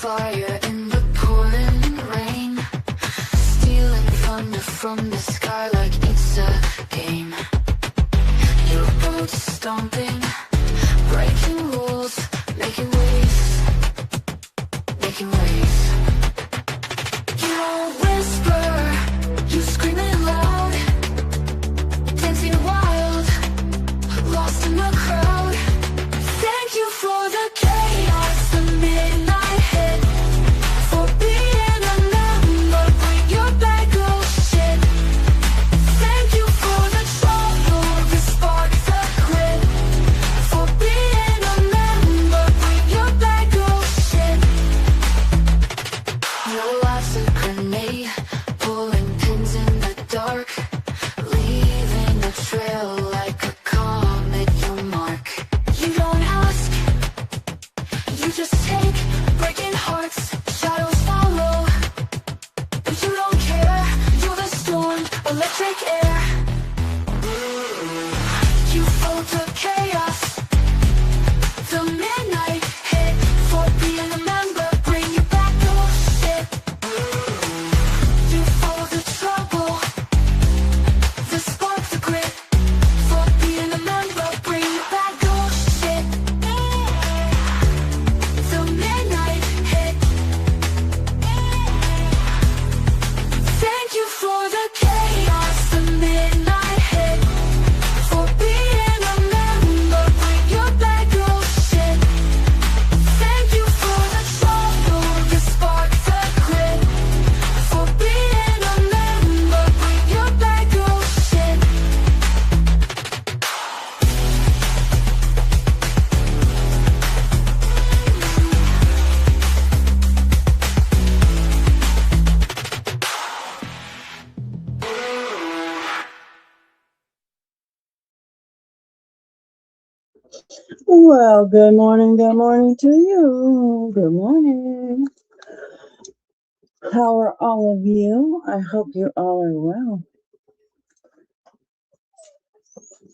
fire in the pouring rain, stealing thunder from the sky like it's a game. Your boat's stomping, breaking rules, making waves, making waves. You don't whisper, you scream it loud, dancing wild, lost in the crowd. Thank you for the chaos, the midnight hit, for being a number, bring your bag of shit. Thank you for the trouble, the spark, the grit, for being a member, bring your bag of shit. Your life's a grenade, pulling pins in the dark, leaving a trail like a comet you mark. You don't ask, you just take, breaking hearts, shadows follow, but you don't care. You're the storm, electric air. You felt the chaos, the midnight hit, for being a member, bring you back your shit. You follow the trouble, the spark, the grit, for being a member, bring you back your shit. The midnight hit. Thank you for the chaos, the midnight hit, for being a member, bring your bag of shit. Thank you for the trouble, the spark, the grit, for being a member, bring your bag of shit. Well, good morning to you. Good morning. How are all of you? I hope you all are well.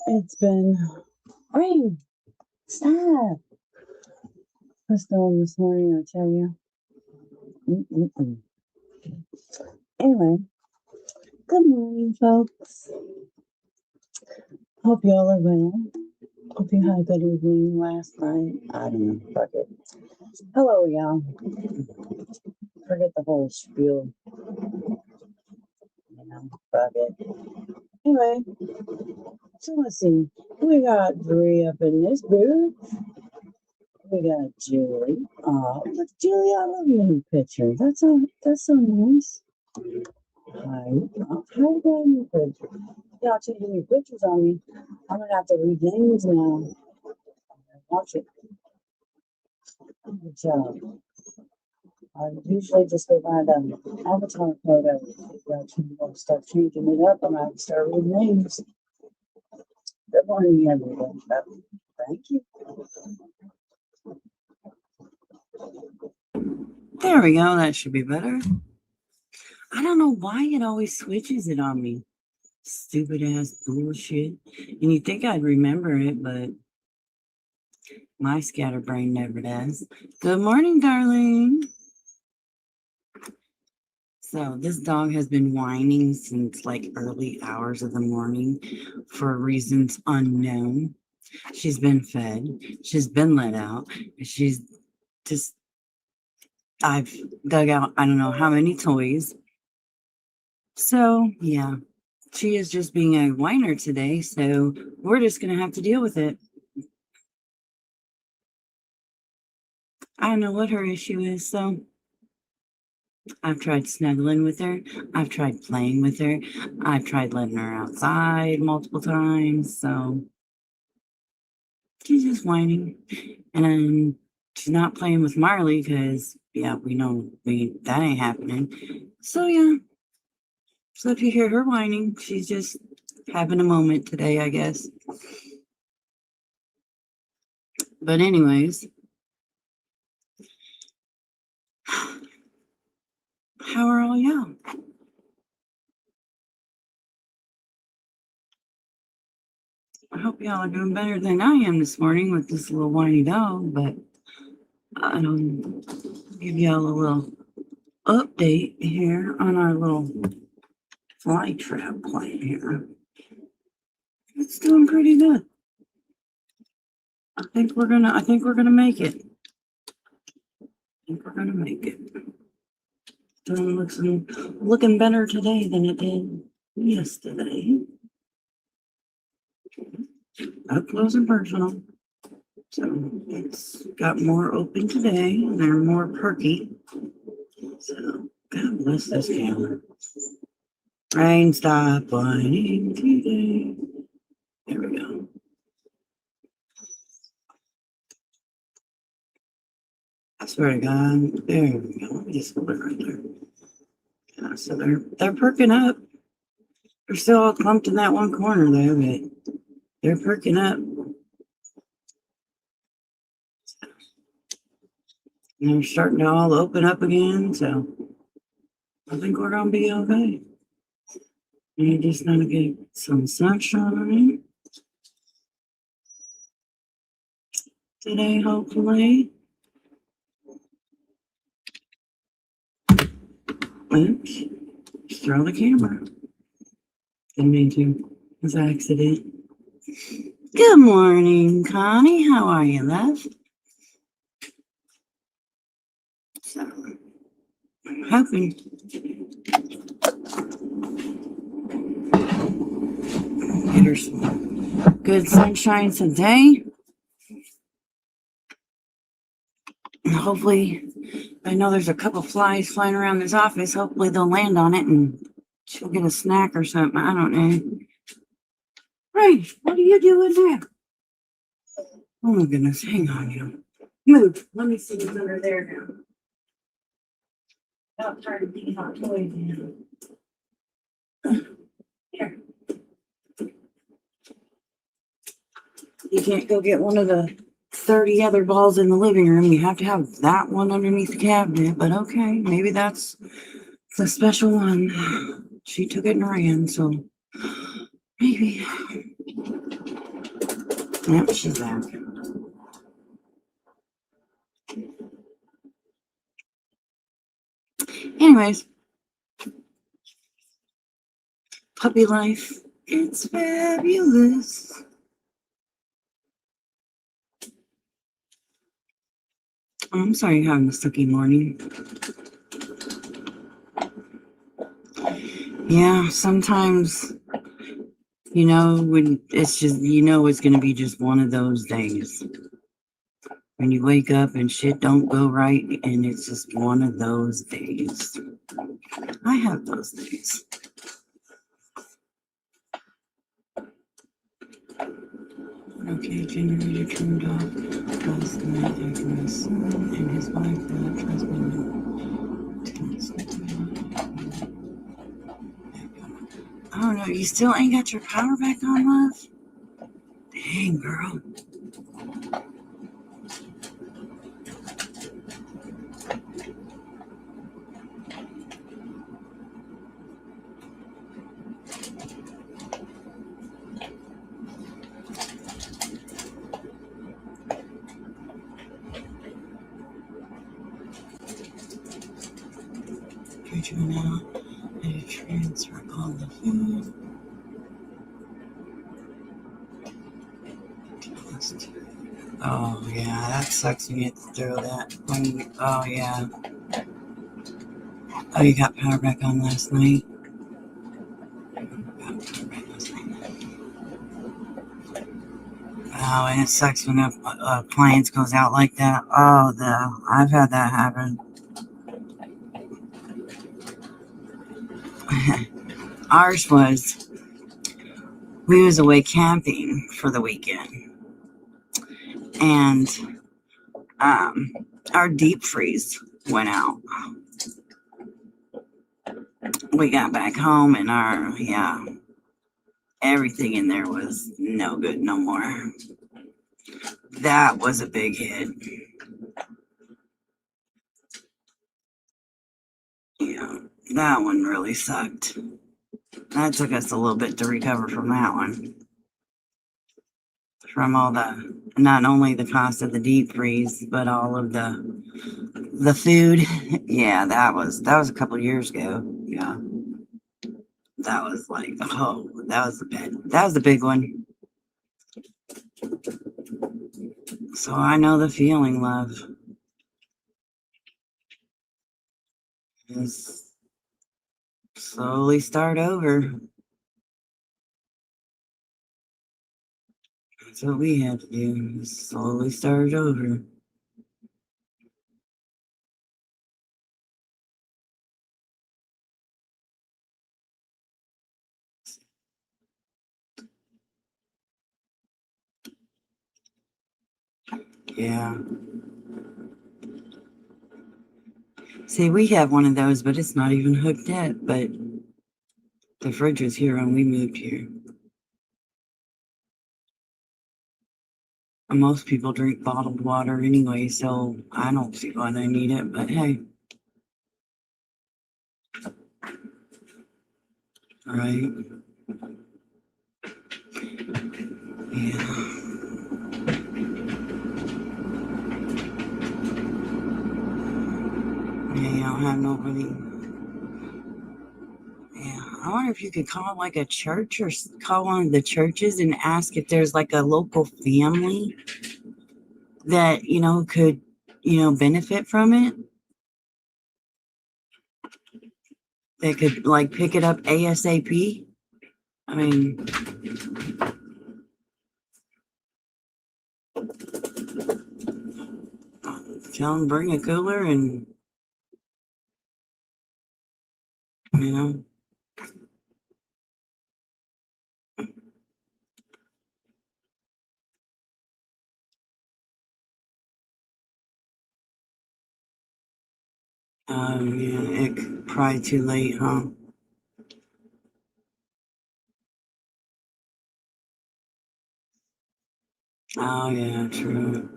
It's been rain. Stop. The storm this morning, I tell you. Anyway, good morning, folks. Hope you all are well. Hope you had a good evening last night. I don't know. Fuck it. Hello, y'all. Forget the whole spiel. Fuck it. Anyway, so let's see. We got Bree up in this booth. We got Julie. Oh, look, Julie, I love your new picture. That's so nice. Hi. How you doing? Y'all changing your pictures on me. I'm gonna have to read names now. Watch it. Good job. I usually just go by the avatar photo. I'm going to start changing it up and I'll start reading names. Good morning, everyone. Thank you. There we go. That should be better. I don't know why it always switches it on me. Stupid ass bullshit. And you'd think I'd remember it, but my scatterbrain never does. Good morning, darling. So this dog has been whining since like early hours of the morning for reasons unknown. She's been fed. She's been let out. She's just, I've dug out, I don't know how many toys. So yeah, she is just being a whiner today. So we're just going to have to deal with it. I don't know what her issue is. So I've tried snuggling with her. I've tried playing with her. I've tried letting her outside multiple times. So she's just whining. And she's not playing with Marley because, yeah, we know that ain't happening. So, yeah. So if you hear her whining, she's just having a moment today, I guess. But anyways, how are all y'all? I hope y'all are doing better than I am this morning with this little whiny dog, but I don't Give y'all a little update here on our little fly trap plant here. It's doing pretty good. I think we're gonna make it. Looking better today than it did yesterday. Up close and personal. So it's got more open today and they're more perky. So God bless this camera. Rain stop whining today. There we go. I swear to God. There we go. Let me just hold it right there. Yeah, so they're perking up. They're still all clumped in that one corner there, but they're perking up. And they're starting to all open up again, so I think we're gonna be okay. You just gotta get some sunshine today, hopefully. Oops, just throw the camera. Didn't mean to. It was an accident. Good morning, Connie. How are you, love? So, I'm hoping get her some good sunshine today. And hopefully, I know there's a couple flies flying around this office. Hopefully, they'll land on it and she'll get a snack or something. I don't know. Right, what are you doing there? Oh my goodness, hang on, you. Move. Let me see what's under there now. Stop trying to be hot toys now. Here. You can't go get one of the 30 other balls in the living room. You have to have that one underneath the cabinet. But okay, maybe that's the special one. She took it and ran, so maybe. Yep, she's back. Anyways, puppy life, it's fabulous. I'm sorry you're having a sucky morning. Yeah, sometimes, you know, when it's just, you know, it's going to be just one of those days. When you wake up and shit don't go right, and it's just one of those days. I have those days. Okay, generator turned off last night after my son and his wife left husband. Oh no, you still ain't got your power back on, love? Dang, girl. Future now, and transfer all the food. Oh yeah, that sucks when you have to throw that. Oh yeah. Oh, you got power back on last night? Oh, and it sucks when a appliance goes out like that. Oh, I've had that happen. Ours was, we was away camping for the weekend. And our deep freeze went out. We got back home and everything in there was no good no more. That was a big hit. Yeah, that one really sucked. That took us a little bit to recover from that one. from all the, not only the cost of the deep freeze, but all of the food. Yeah, that was a couple years ago. Yeah, that was like, oh, that was the big one. So I know the feeling, love. Just slowly start over. That's what we had to do. Just slowly start over. Yeah. See, we have one of those, but it's not even hooked yet. But the fridge was here when we moved here. And most people drink bottled water anyway, so I don't see why they need it. But hey, right? Yeah. Yeah, you don't have nobody. Yeah, I wonder if you could call like a church or call one of the churches and ask if there's like a local family that, could, benefit from it. They could like pick it up ASAP. I mean, tell them bring a cooler and, you know, yeah, probably too late, huh? Oh, yeah, true.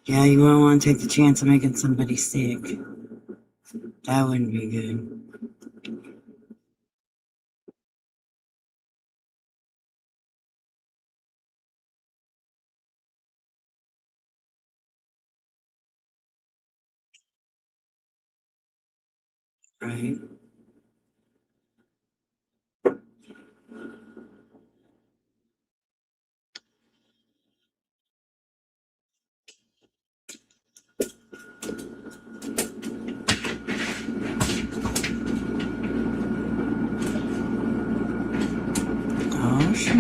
Yeah, you wouldn't want to take the chance of making somebody sick. That wouldn't be good. Right? Oh, sure.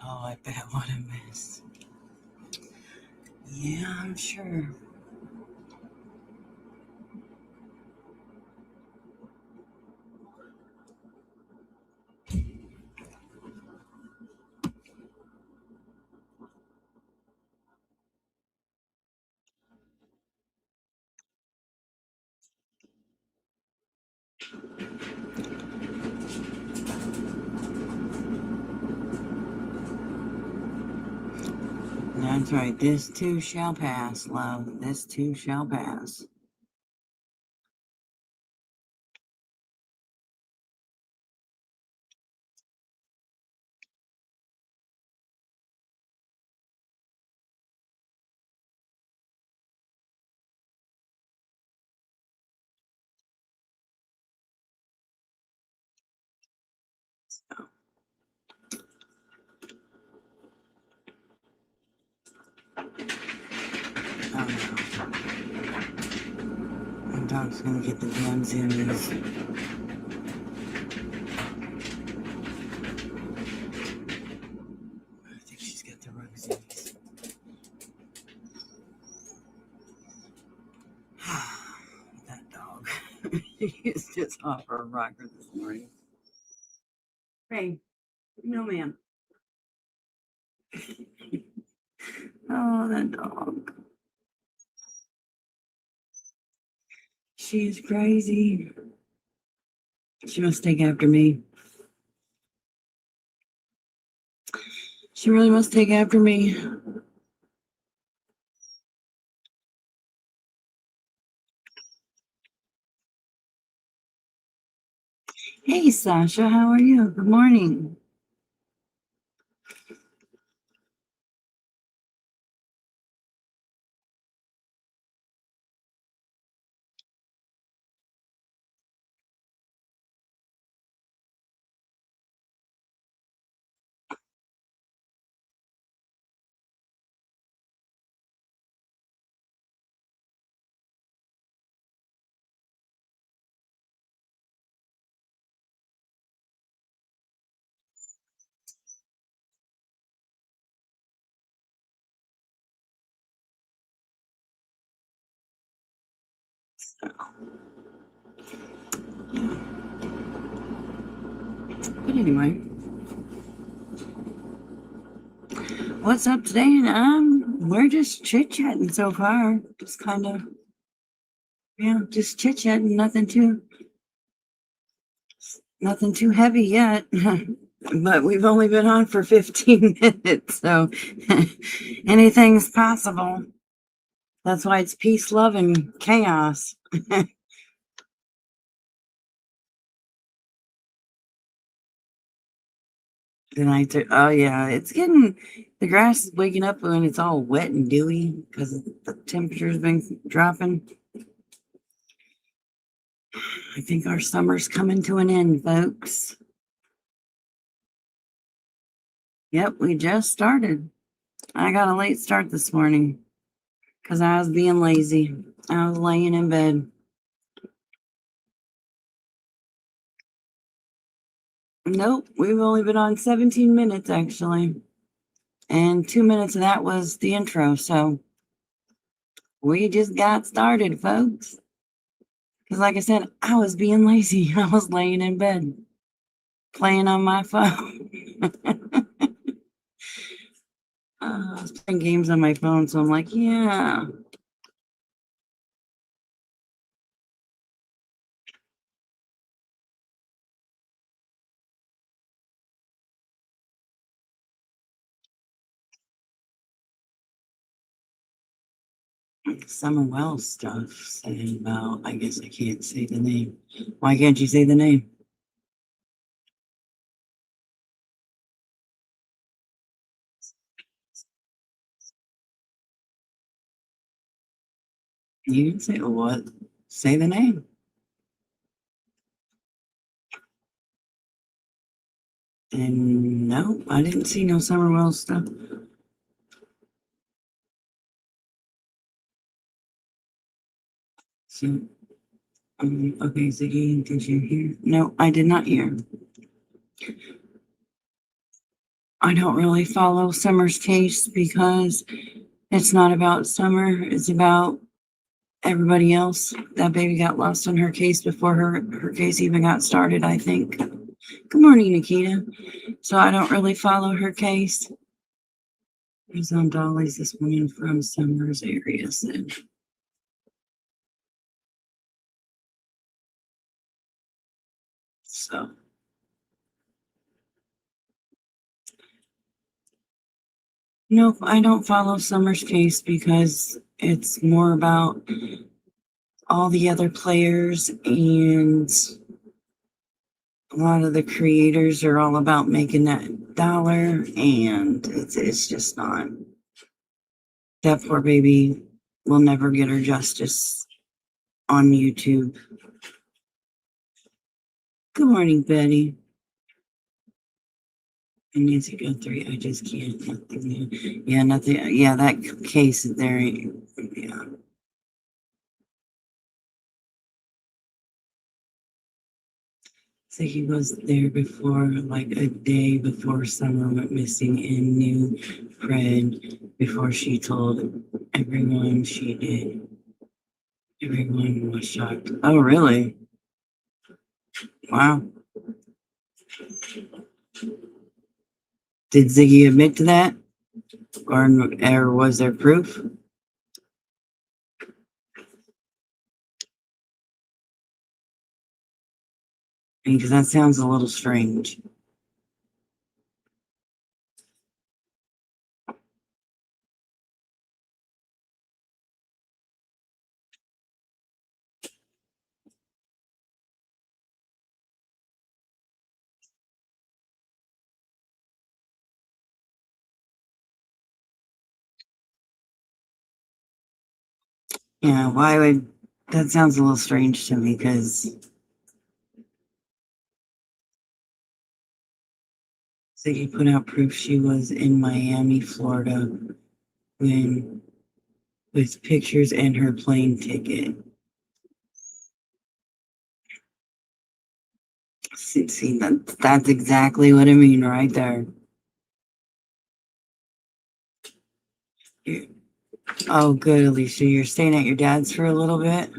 Oh, I bet what a mess. Yeah, I'm sure. That's right. This too shall pass, love. This too shall pass. Oh no. My dog's gonna get the damn zoomies. I think she's got the rug zoomies. That dog. He's just off her rocker this morning. Hey, no ma'am. Oh, that dog. She's crazy. She must take after me. She really must take after me. Hey, Sasha, how are you? Good morning. But anyway, what's up today? We're just chit chatting so far. Just kind of, just chit chatting. Nothing too heavy yet. But we've only been on for 15 minutes, so anything's possible. That's why it's peace, love, and chaos. Oh yeah, the grass is waking up when it's all wet and dewy because the temperature's been dropping. I think our summer's coming to an end, folks. Yep, we just started. I got a late start this morning because I was being lazy. I was laying in bed. Nope, we've only been on 17 minutes actually. And 2 minutes of that was the intro. So we just got started, folks. Because, like I said, I was being lazy. I was laying in bed playing on my phone. I was playing games on my phone. So I'm like, yeah. Summer Wells stuff saying about, I guess I can't say the name. Why can't you say the name? You can say what? Say the name. And no, I didn't see no Summer Wells stuff. So, okay, Ziggy, did you hear? No, I did not hear. I don't really follow Summer's case because it's not about Summer. It's about everybody else. That baby got lost on her case before her case even got started, I think. Good morning, Nikita. So I don't really follow her case. I was on Dolly's this morning from Summer's area. So nope, I don't follow Summer's case because it's more about all the other players, and a lot of the creators are all about making that dollar, and it's just not. That poor baby will never get her justice on YouTube. Good morning, Betty. And Nancy Guthrie, I just can't. Nothing. Yeah, nothing. Yeah, that case there. Yeah. So he was there before, like a day before Summer went missing, and knew Fred before she told everyone she did. Everyone was shocked. Oh, really? Wow. Did Ziggy admit to that? Or was there proof? Because that sounds a little strange. Yeah, why would that sounds a little strange to me because Ziggy put out proof she was in Miami, Florida, when with pictures and her plane ticket. See that's exactly what I mean right there. Oh, good, Alicia. You're staying at your dad's for a little bit.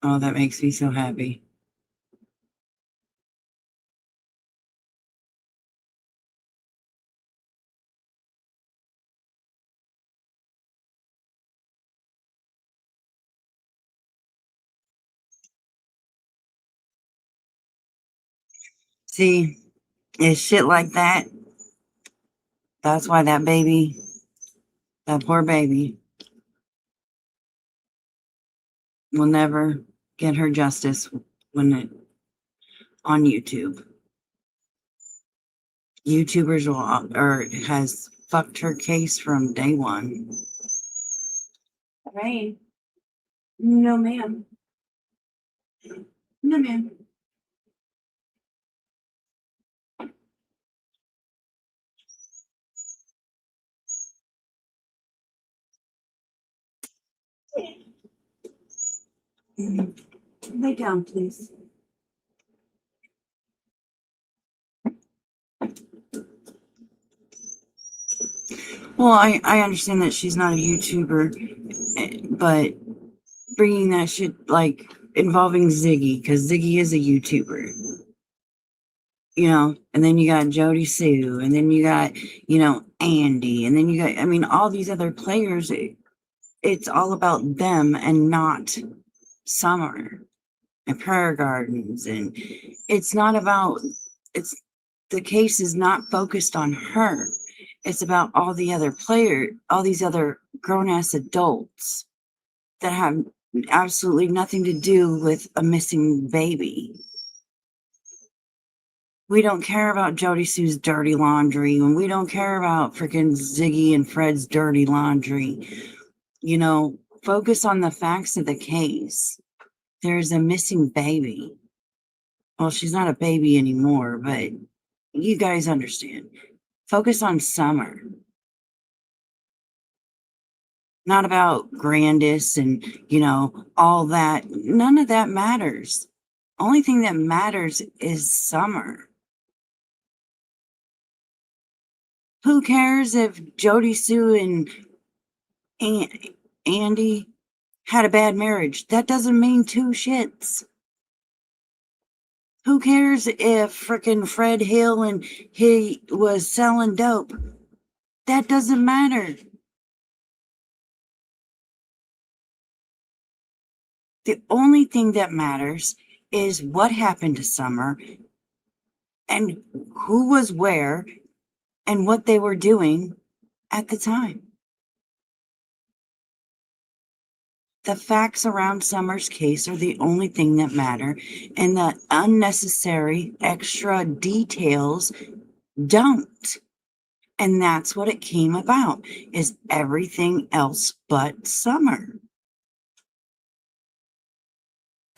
Oh, that makes me so happy. See, it's shit like that. That's why that baby, that poor baby, will never get her justice when it on YouTube. YouTubers will or has fucked her case from day one. Right? No, ma'am. No, ma'am. Lay down, please. Well, I understand that she's not a YouTuber, but bringing that shit like involving Ziggy, because Ziggy is a YouTuber, you know, and then you got Jody Sue, and then you got, you know, Andy, and then you got, I mean, all these other players. It's all about them and not Summer and Prayer Gardens, and it's not about it's the case is not focused on her. It's about all the other all these other grown-ass adults that have absolutely nothing to do with a missing baby. We don't care about Jody Sue's dirty laundry, and we don't care about freaking Ziggy and Fred's dirty laundry. You know, focus on the facts of the case. There's a missing baby. Well, she's not a baby anymore, but you guys understand. Focus on Summer. Not about Grandis and, you know, all that. None of that matters. Only thing that matters is Summer. Who cares if Jody Sue and Andy had a bad marriage? That doesn't mean two shits. Who cares if frickin' Fred Hill and he was selling dope? That doesn't matter. The only thing that matters is what happened to Summer and who was where and what they were doing at the time. The facts around Summer's case are the only thing that matter, and the unnecessary extra details don't. And that's what it came about, is everything else but Summer.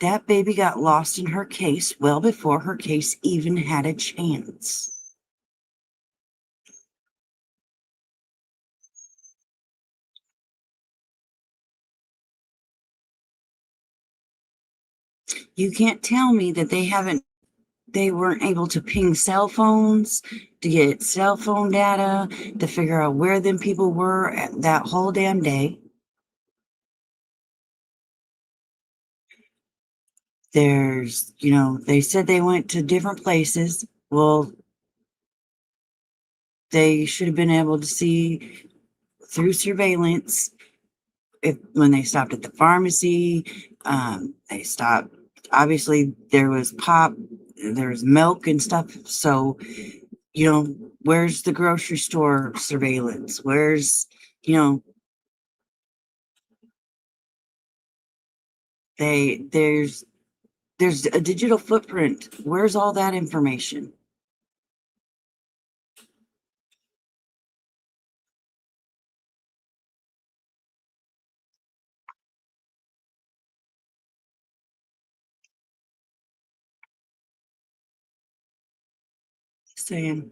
That baby got lost in her case well before her case even had a chance. You can't tell me that they weren't able to ping cell phones, to get cell phone data, to figure out where them people were that whole damn day. There's, you know, they said they went to different places. Well, they should have been able to see through surveillance when they stopped at the pharmacy. They stopped Obviously, there was pop, there was milk and stuff. So, where's the grocery store surveillance? Where's, you know, there's a digital footprint. Where's all that information? Saying,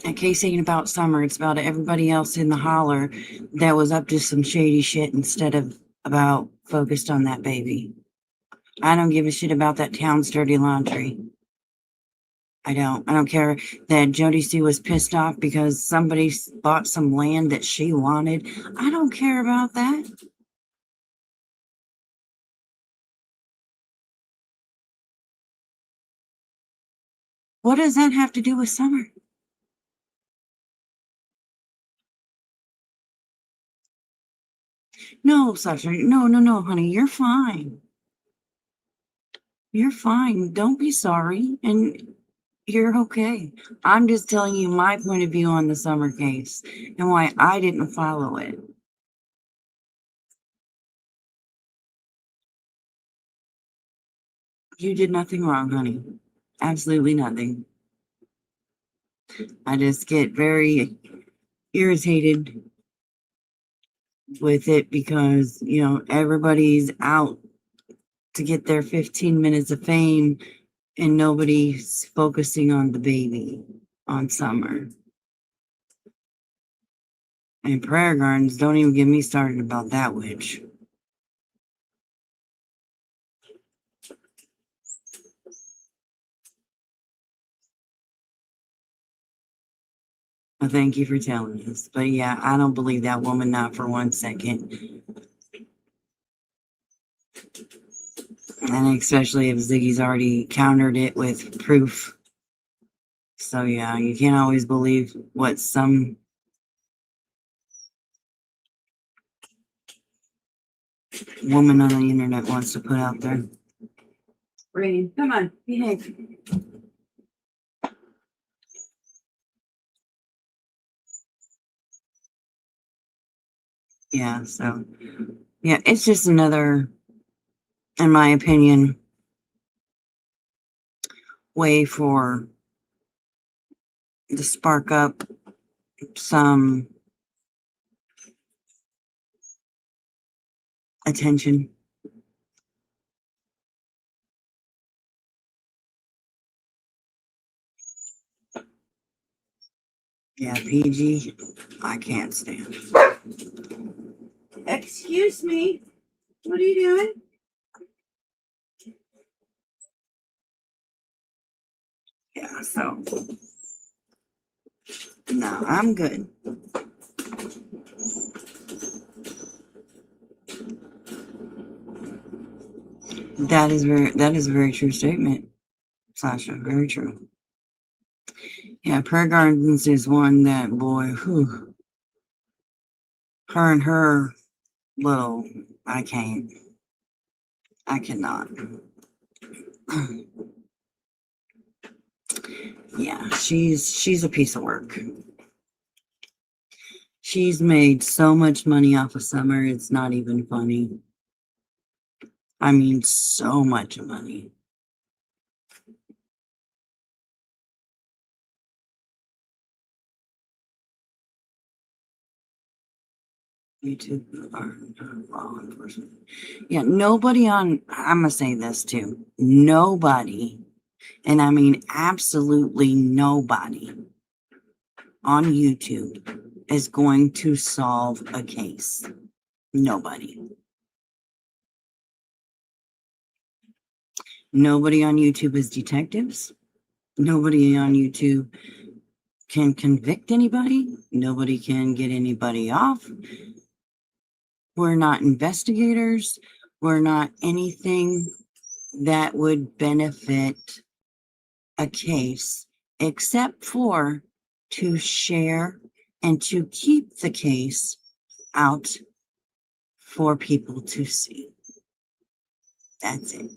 in case ain't about Summer, it's about everybody else in the holler that was up to some shady shit instead of about focused on that baby. I don't give a shit about that town's dirty laundry. I don't care that Jody Sue was pissed off because somebody bought some land that she wanted. I don't care about that. What does that have to do with Summer? No, Sasha. No, honey. You're fine. You're fine. Don't be sorry. And you're okay. I'm just telling you my point of view on the Summer case and why I didn't follow it. You did nothing wrong, honey. Absolutely nothing. I just get very irritated with it because, everybody's out to get their 15 minutes of fame and nobody's focusing on the baby, on Summer. And prayer gardens, don't even get me started about that witch. Well, thank you for telling us. But yeah, I don't believe that woman, not for 1 second. And especially if Ziggy's already countered it with proof. So yeah, you can't always believe what some woman on the internet wants to put out there. Rain, come on, behave. Yeah, so yeah, it's just another, in my opinion, way for to spark up some attention. Yeah, PG, I can't stand. Excuse me, what are you doing? Yeah, so no, I'm good. That is a very true statement, Sasha. Very true. Yeah, Prayer Gardens is one that boy, whew, her and her little, I can't. I cannot. Yeah, she's a piece of work. She's made so much money off of Summer, it's not even funny. I mean, so much money. YouTube are law enforcement. Yeah, nobody on, I'm gonna say this too. Nobody, and I mean absolutely nobody on YouTube is going to solve a case. Nobody. Nobody on YouTube is detectives. Nobody on YouTube can convict anybody. Nobody can get anybody off. We're not investigators. We're not anything that would benefit a case except for to share and to keep the case out for people to see. That's it.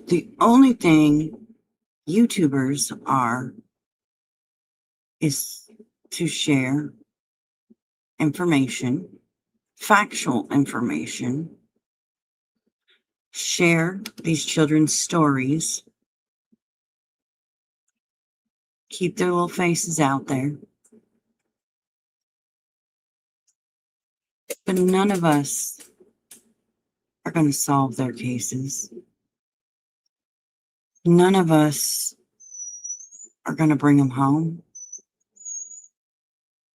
The only thing YouTubers are is to share information, factual information, share these children's stories, keep their little faces out there. But none of us are going to solve their cases. None of us are going to bring them home.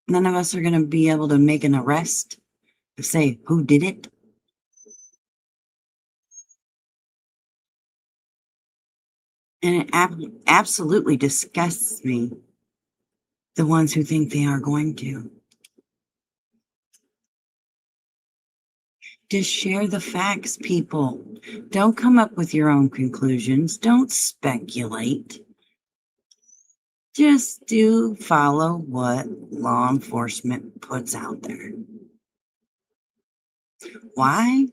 None of us are going to be able to make an arrest to say who did it. And it absolutely disgusts me, the ones who think they are going to. Just share the facts, people. Don't come up with your own conclusions. Don't speculate. Just do follow what law enforcement puts out there. Why?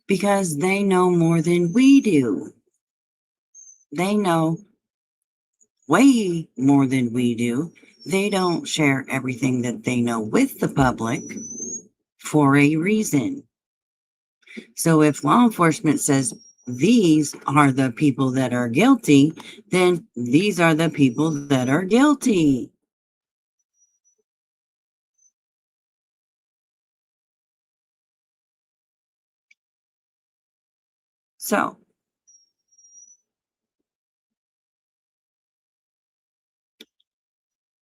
Because they know more than we do. They know way more than we do. They don't share everything that they know with the public for a reason. So if law enforcement says these are the people that are guilty, then these are the people that are guilty. So,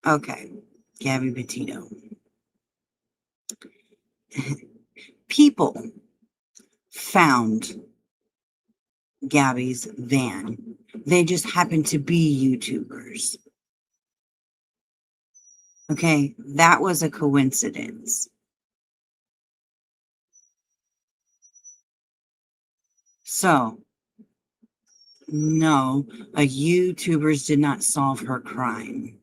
okay, Gabby Petito. People found Gabby's van. They just happened to be YouTubers. Okay, that was a coincidence. So, no, YouTubers did not solve her crime.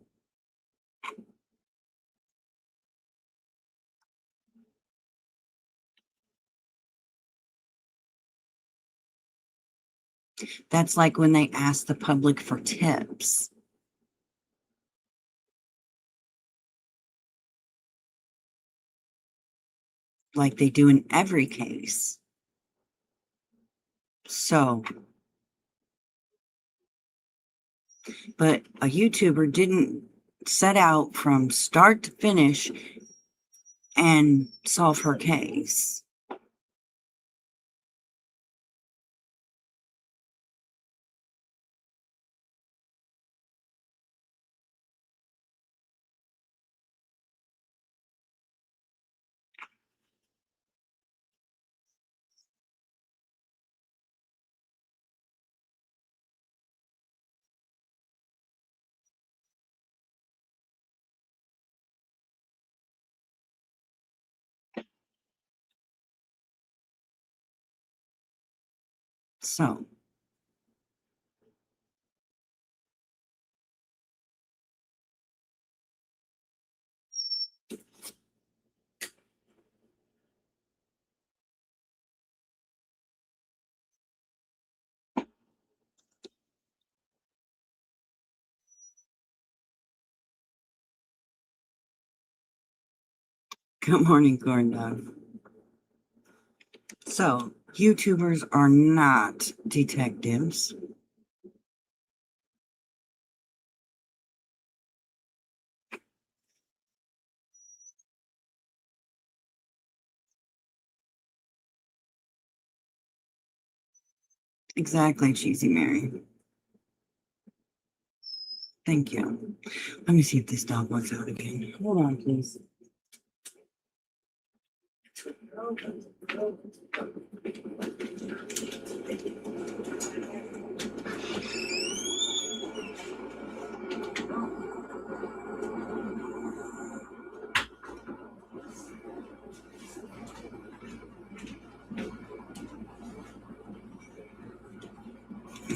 That's like when they ask the public for tips. Like they do in every case. So, but a YouTuber didn't set out from start to finish and solve her case. So, good morning, corn dog. So, YouTubers are not detectives. Exactly, Cheesy Mary. Thank you. Let me see if this dog wants out again. Hold on, please. All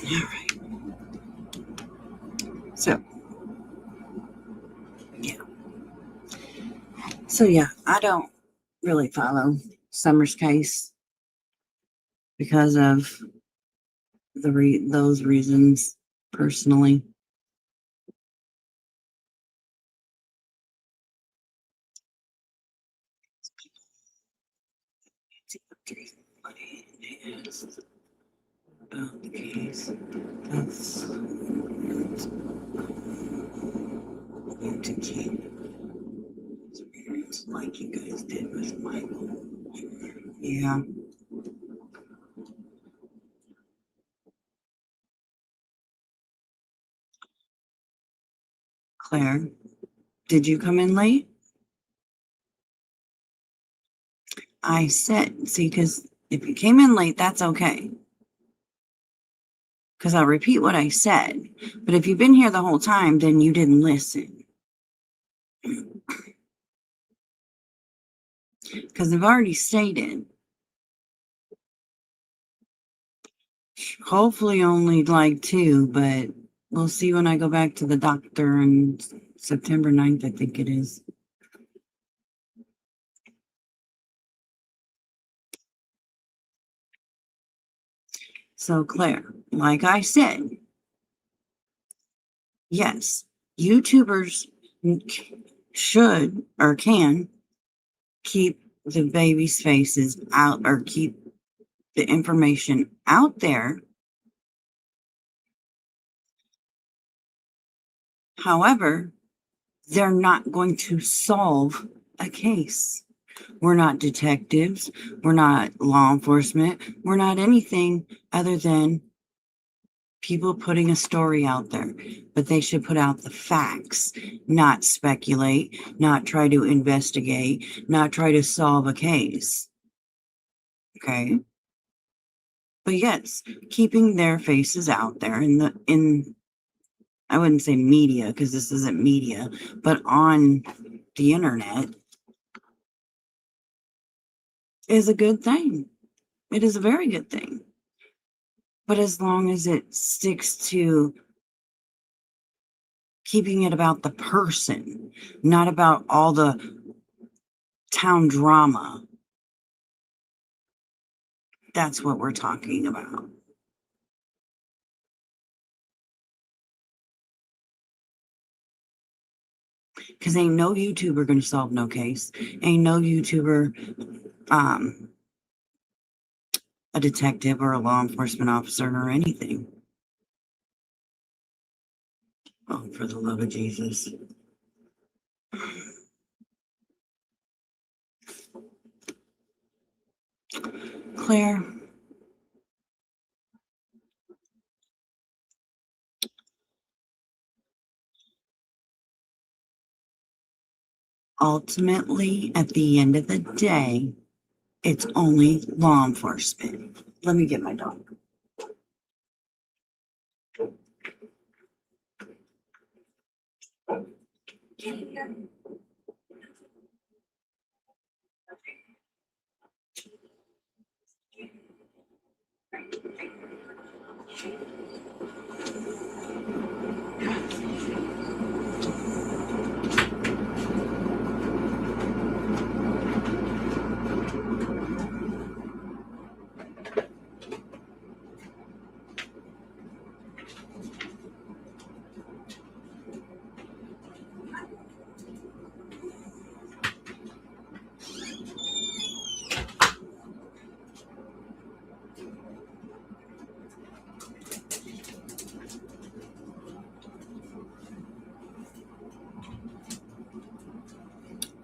right. So, So yeah, I don't really follow Summer's case because of those reasons personally. About the case. That's going to keep experience like you guys did with Michael. Yeah. Claire, did you come in late? I said, see, because if you came in late, that's okay. Because I'll repeat what I said. But if you've been here the whole time, then you didn't listen. Because I've already stated, hopefully only like 2, but we'll see when I go back to the doctor on September 9th, I think it is. So Claire, like I said, yes, YouTubers should or can keep the babies' faces out or keep the information out there. However, they're not going to solve a case. We're not detectives. We're not law enforcement. We're not anything other than people putting a story out there. But they should put out the facts, not speculate, not try to investigate, not try to solve a case. Okay? But yes, keeping their faces out there in I wouldn't say media because this isn't media, but on the internet is a good thing. It is a very good thing. But as long as it sticks to keeping it about the person, not about all the town drama, that's what we're talking about. Because ain't no YouTuber going to solve no case. Ain't no YouTuber a detective or a law enforcement officer or anything. Oh, for the love of Jesus. Claire, ultimately, at the end of the day, it's only law enforcement. Let me get my dog.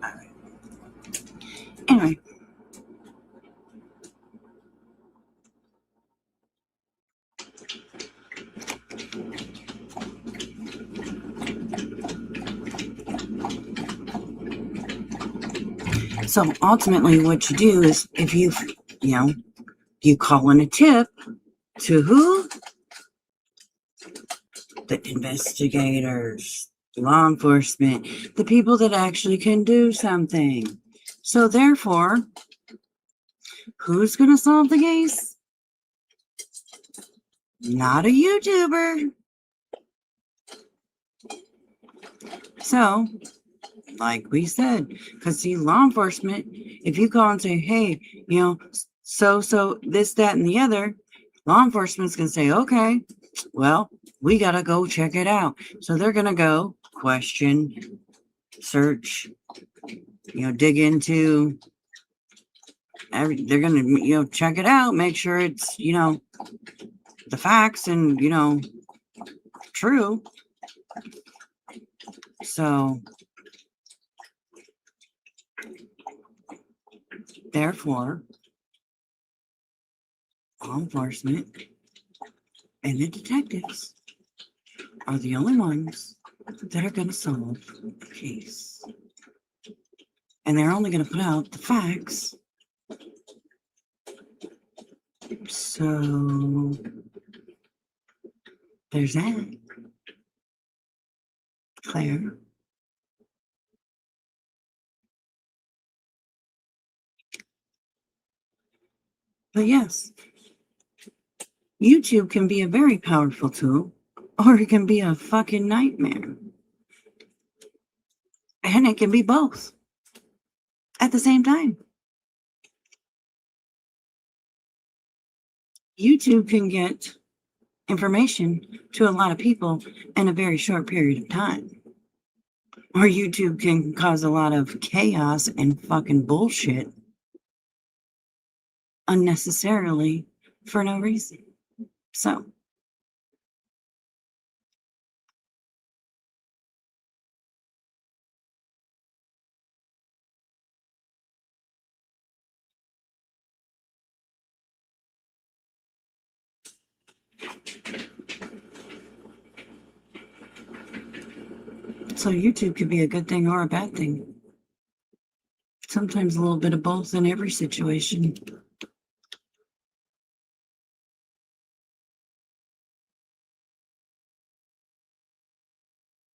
All right. Anyway. So ultimately what you do is if you call in a tip to who? The investigators, law enforcement, the people that actually can do something. So therefore, who's going to solve the case? Not a YouTuber. So like we said, because see, law enforcement, if you call and say, hey, so this, that, and the other, law enforcement's gonna say, okay, well, we gotta go check it out. So they're gonna go question, search, dig into they're gonna, check it out, make sure it's, the facts and, true. So therefore, law enforcement and the detectives are the only ones that are going to solve the case. And they're only going to put out the facts. So there's that. Claire. But yes, YouTube can be a very powerful tool, or it can be a fucking nightmare. And it can be both at the same time. YouTube can get information to a lot of people in a very short period of time. Or YouTube can cause a lot of chaos and fucking bullshit unnecessarily for no reason. So, YouTube could be a good thing or a bad thing. Sometimes a little bit of both in every situation.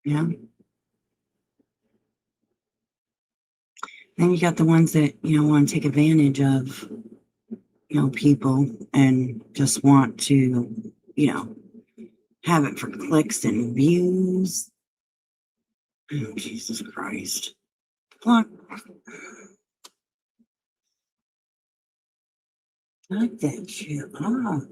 Yeah. Then you got the ones that, want to take advantage of, people and just want to, have it for clicks and views. Oh, Jesus Christ. Block. Like that shit. Oh.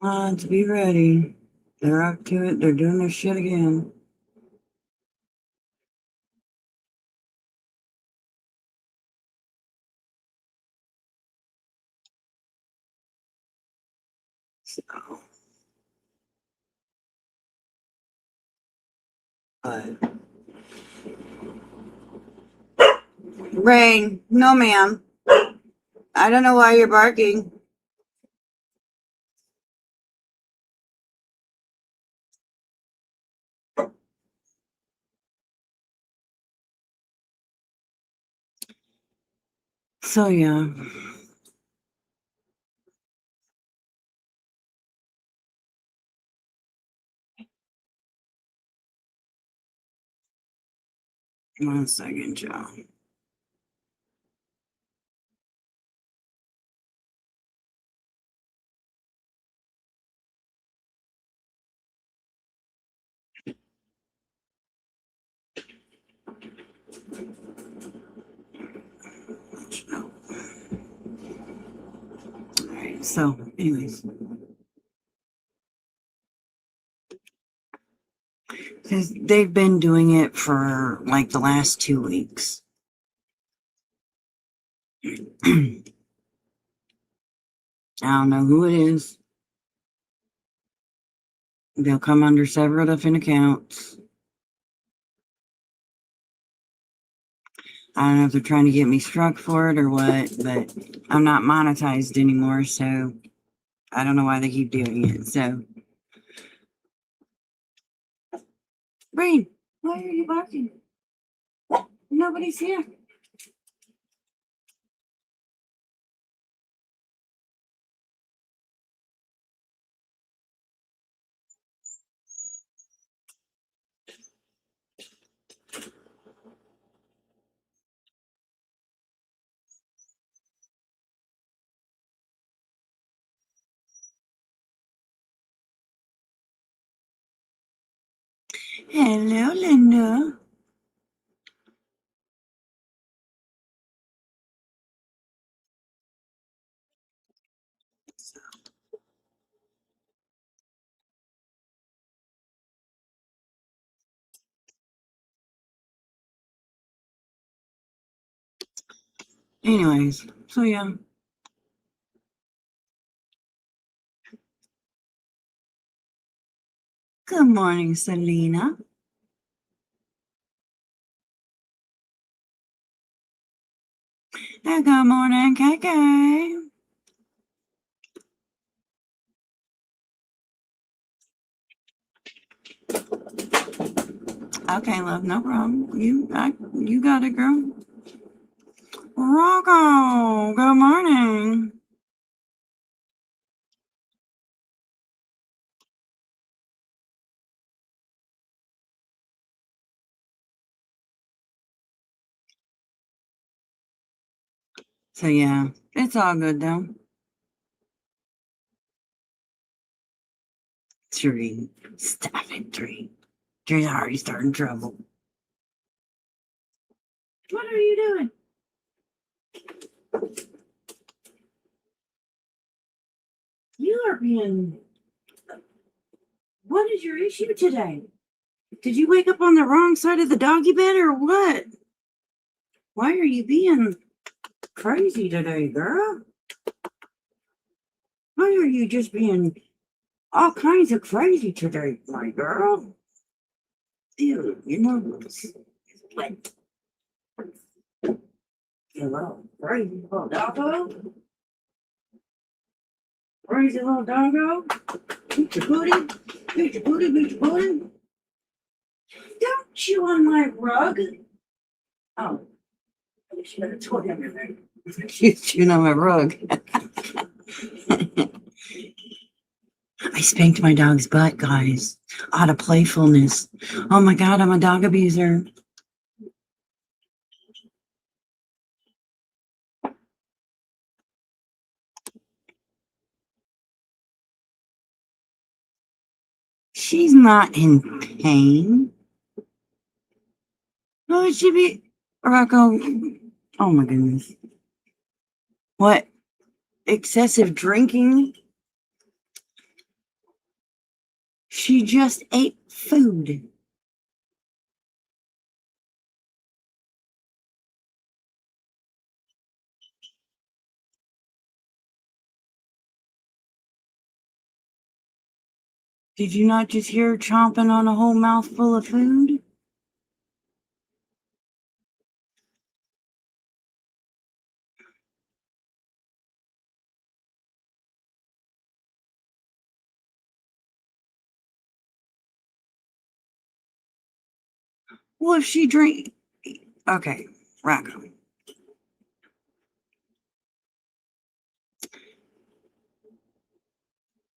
To be ready. They're up to it. They're doing their shit again. So, Rain, no ma'am. I don't know why you're barking. So yeah. One second, Joe. Alright, so anyways. Because they've been doing it for like the last 2 weeks. I don't know who it is. They'll come under several different accounts. I don't know if they're trying to get me struck for it or what, but I'm not monetized anymore, so I don't know why they keep doing it. So, Brain, why are you barking? Nobody's here. Hello, Linda. Anyways, so yeah. Good morning, Selena. Hey, good morning, KK. Okay, love, no problem. You got it, girl. Rocco, good morning. So yeah, it's all good though. Three. Stop it, three. You're already starting trouble. What are you doing? You are being. What is your issue today? Did you wake up on the wrong side of the doggy bed or what? Why are you being crazy today, girl? Why are you just being all kinds of crazy today, my girl? Ew, you know, it's like you little crazy little doggo. Crazy little doggo. Beat your booty. Beat your booty. Beat your booty. Don't chew on my rug. Oh, I should have told him you're there. She's chewing on my rug. I spanked my dog's butt, guys, out of playfulness. Oh my God, I'm a dog abuser. She's not in pain. Who would she be? Rocco. Oh my goodness. What? Excessive drinking? She just ate food. Did you not just hear her chomping on a whole mouthful of food? Well, if she drink. Okay, Rocco.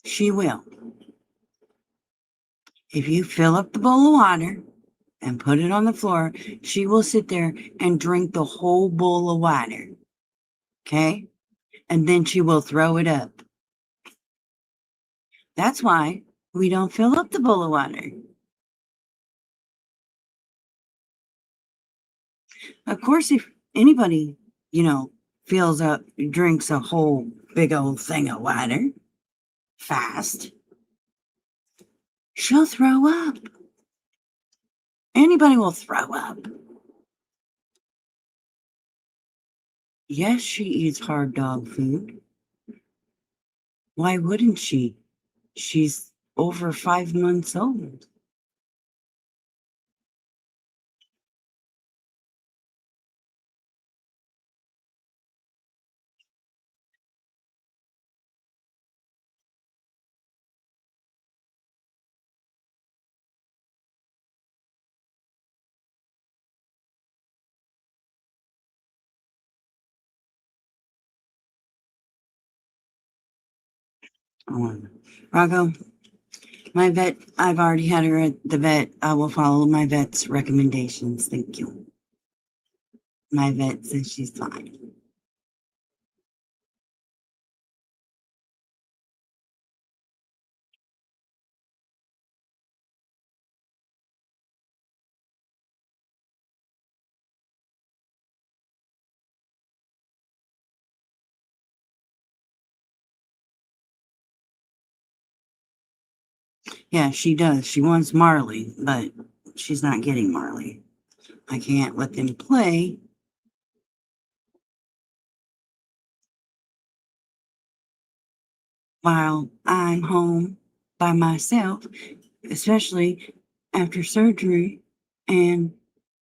She will. If you fill up the bowl of water and put it on the floor, she will sit there and drink the whole bowl of water. Okay? And then she will throw it up. That's why we don't fill up the bowl of water. Of course, if anybody, fills up, drinks a whole big old thing of water fast, she'll throw up. Anybody will throw up. Yes, she eats hard dog food. Why wouldn't she? She's over 5 months old. Rocco, my vet, I've already had her at the vet. I will follow my vet's recommendations. Thank you. My vet says she's fine. Yeah, she does. She wants Marley, but she's not getting Marley. I can't let them play while I'm home by myself, especially after surgery. And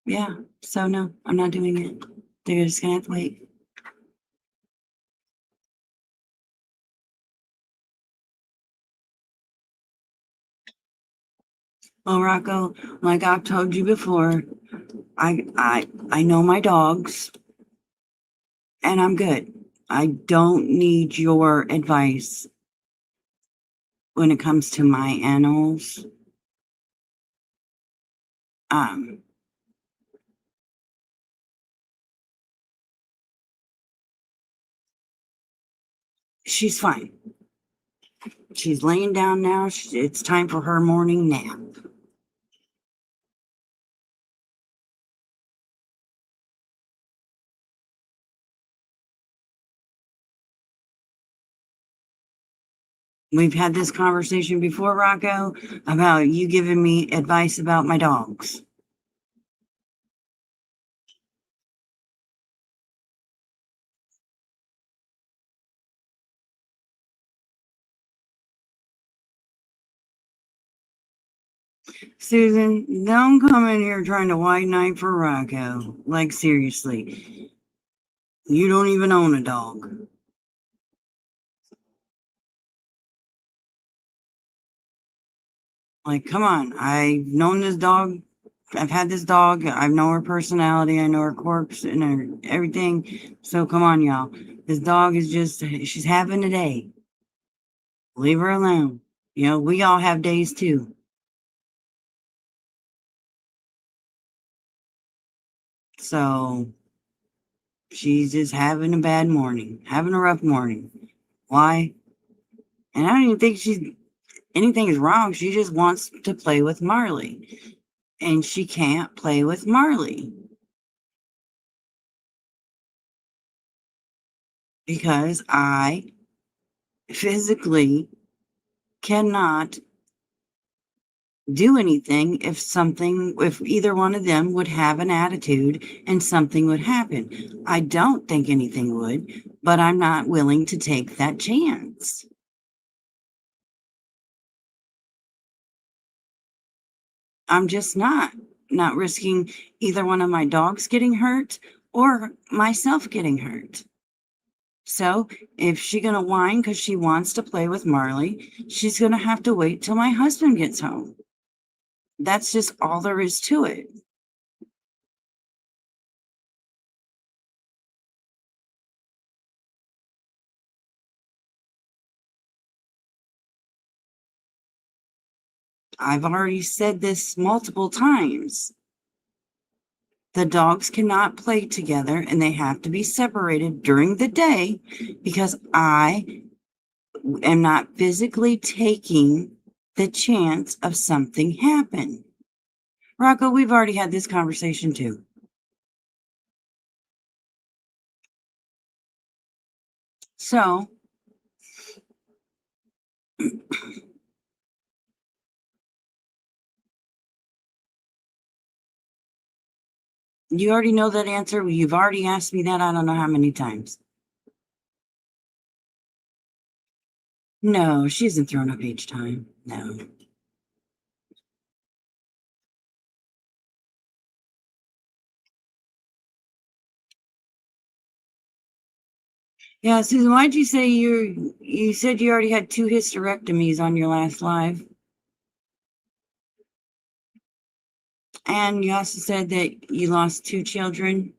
yeah, so no, I'm not doing it. They're just gonna have to wait. Well, Rocco, like I've told you before, I know my dogs and I'm good. I don't need your advice when it comes to my animals. Um, she's fine. She's laying down now. It's time for her morning nap. We've had this conversation before, Rocco, about you giving me advice about my dogs. Susan, don't come in here trying to white knight for Rocco. Like, seriously. You don't even own a dog. Like, come on. I've known this dog. I've had this dog. I know her personality. I know her quirks and her everything. So come on, y'all. This dog is just, she's having a day. Leave her alone. You know, we all have days too. So she's just having a bad morning, having a rough morning. Why? And I don't even think anything is wrong. She just wants to play with Marley. And she can't play with Marley because I physically cannot do anything if either one of them would have an attitude and something would happen. I don't think anything would, but I'm not willing to take that chance. I'm just not risking either one of my dogs getting hurt or myself getting hurt. So if she's gonna whine because she wants to play with Marley, she's gonna have to wait till my husband gets home. That's just all there is to it. I've already said this multiple times. The dogs cannot play together and they have to be separated during the day because I am not physically taking the chance of something happen. Rocco, we've already had this conversation too. So, you already know that answer. You've already asked me that I don't know how many times. No, she isn't thrown up each time. No. Yeah, Susan, why'd you say you said you already had 2 hysterectomies on your last live? And you also said that you lost 2 children.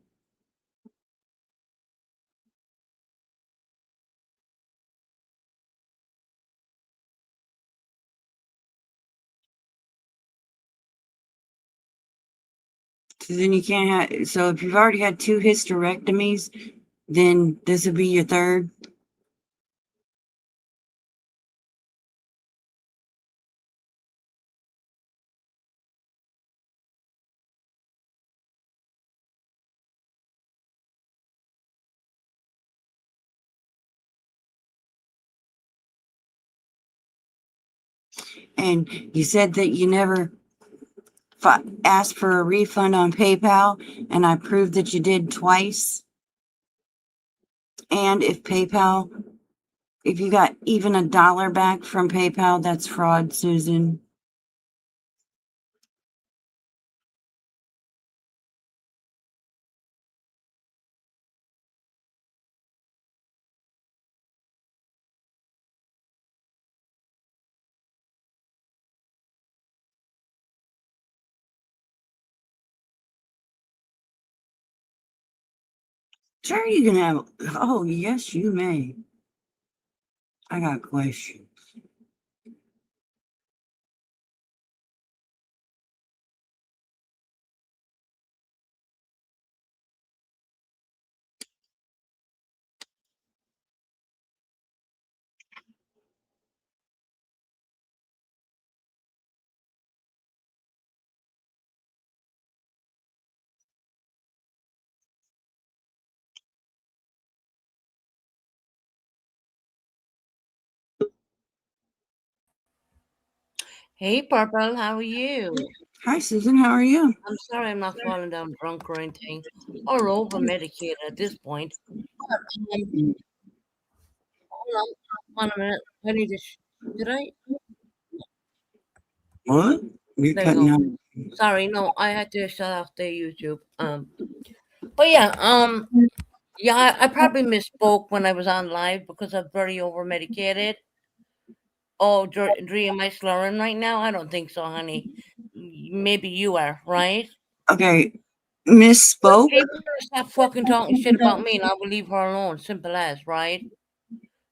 So then you can't have, so if you've already had 2 hysterectomies, then this would be your third. And you said that you never asked for a refund on PayPal, and I proved that you did twice. And if you got even $1 back from PayPal, that's fraud, Susan. Sure, you can have. Oh, yes, you may. I got questions. Hey, Purple, how are you? Hi, Susan. How are you? I'm sorry I'm not falling down drunk or anything or over medicated at this point. Hold on 1 minute. I need to. Did I? What? You're There you cutting go. out. Sorry, no, I had to shut off the YouTube. But yeah, I probably misspoke when I was on live because I'm very over medicated. Oh, Dre, am I slurring right now? I don't think so, honey. Maybe you are, right? Okay, misspoke. Leave her to stop fucking talking shit about me, and I will leave her alone. Simple as, right?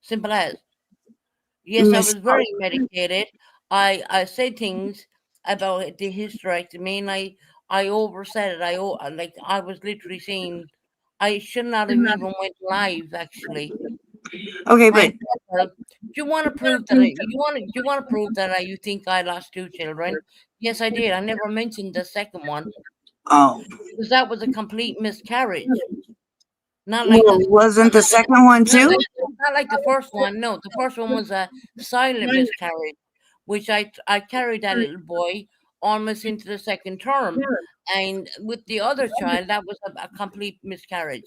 Simple as. Yes, I was very Misspoke. medicated. I said things about the hysterectomy, and I oversaid it. Like I was literally saying I should not have even went live actually. Okay, but And you want to prove that you want to prove that you think I lost 2 children? Yes, I did. I never mentioned the second one oh, because that was a complete miscarriage. Not like well, the wasn't the second one not too? like not like the first one. No, the first one was a silent miscarriage, which I carried that little boy almost into the second term, and with the other child, that was a complete miscarriage.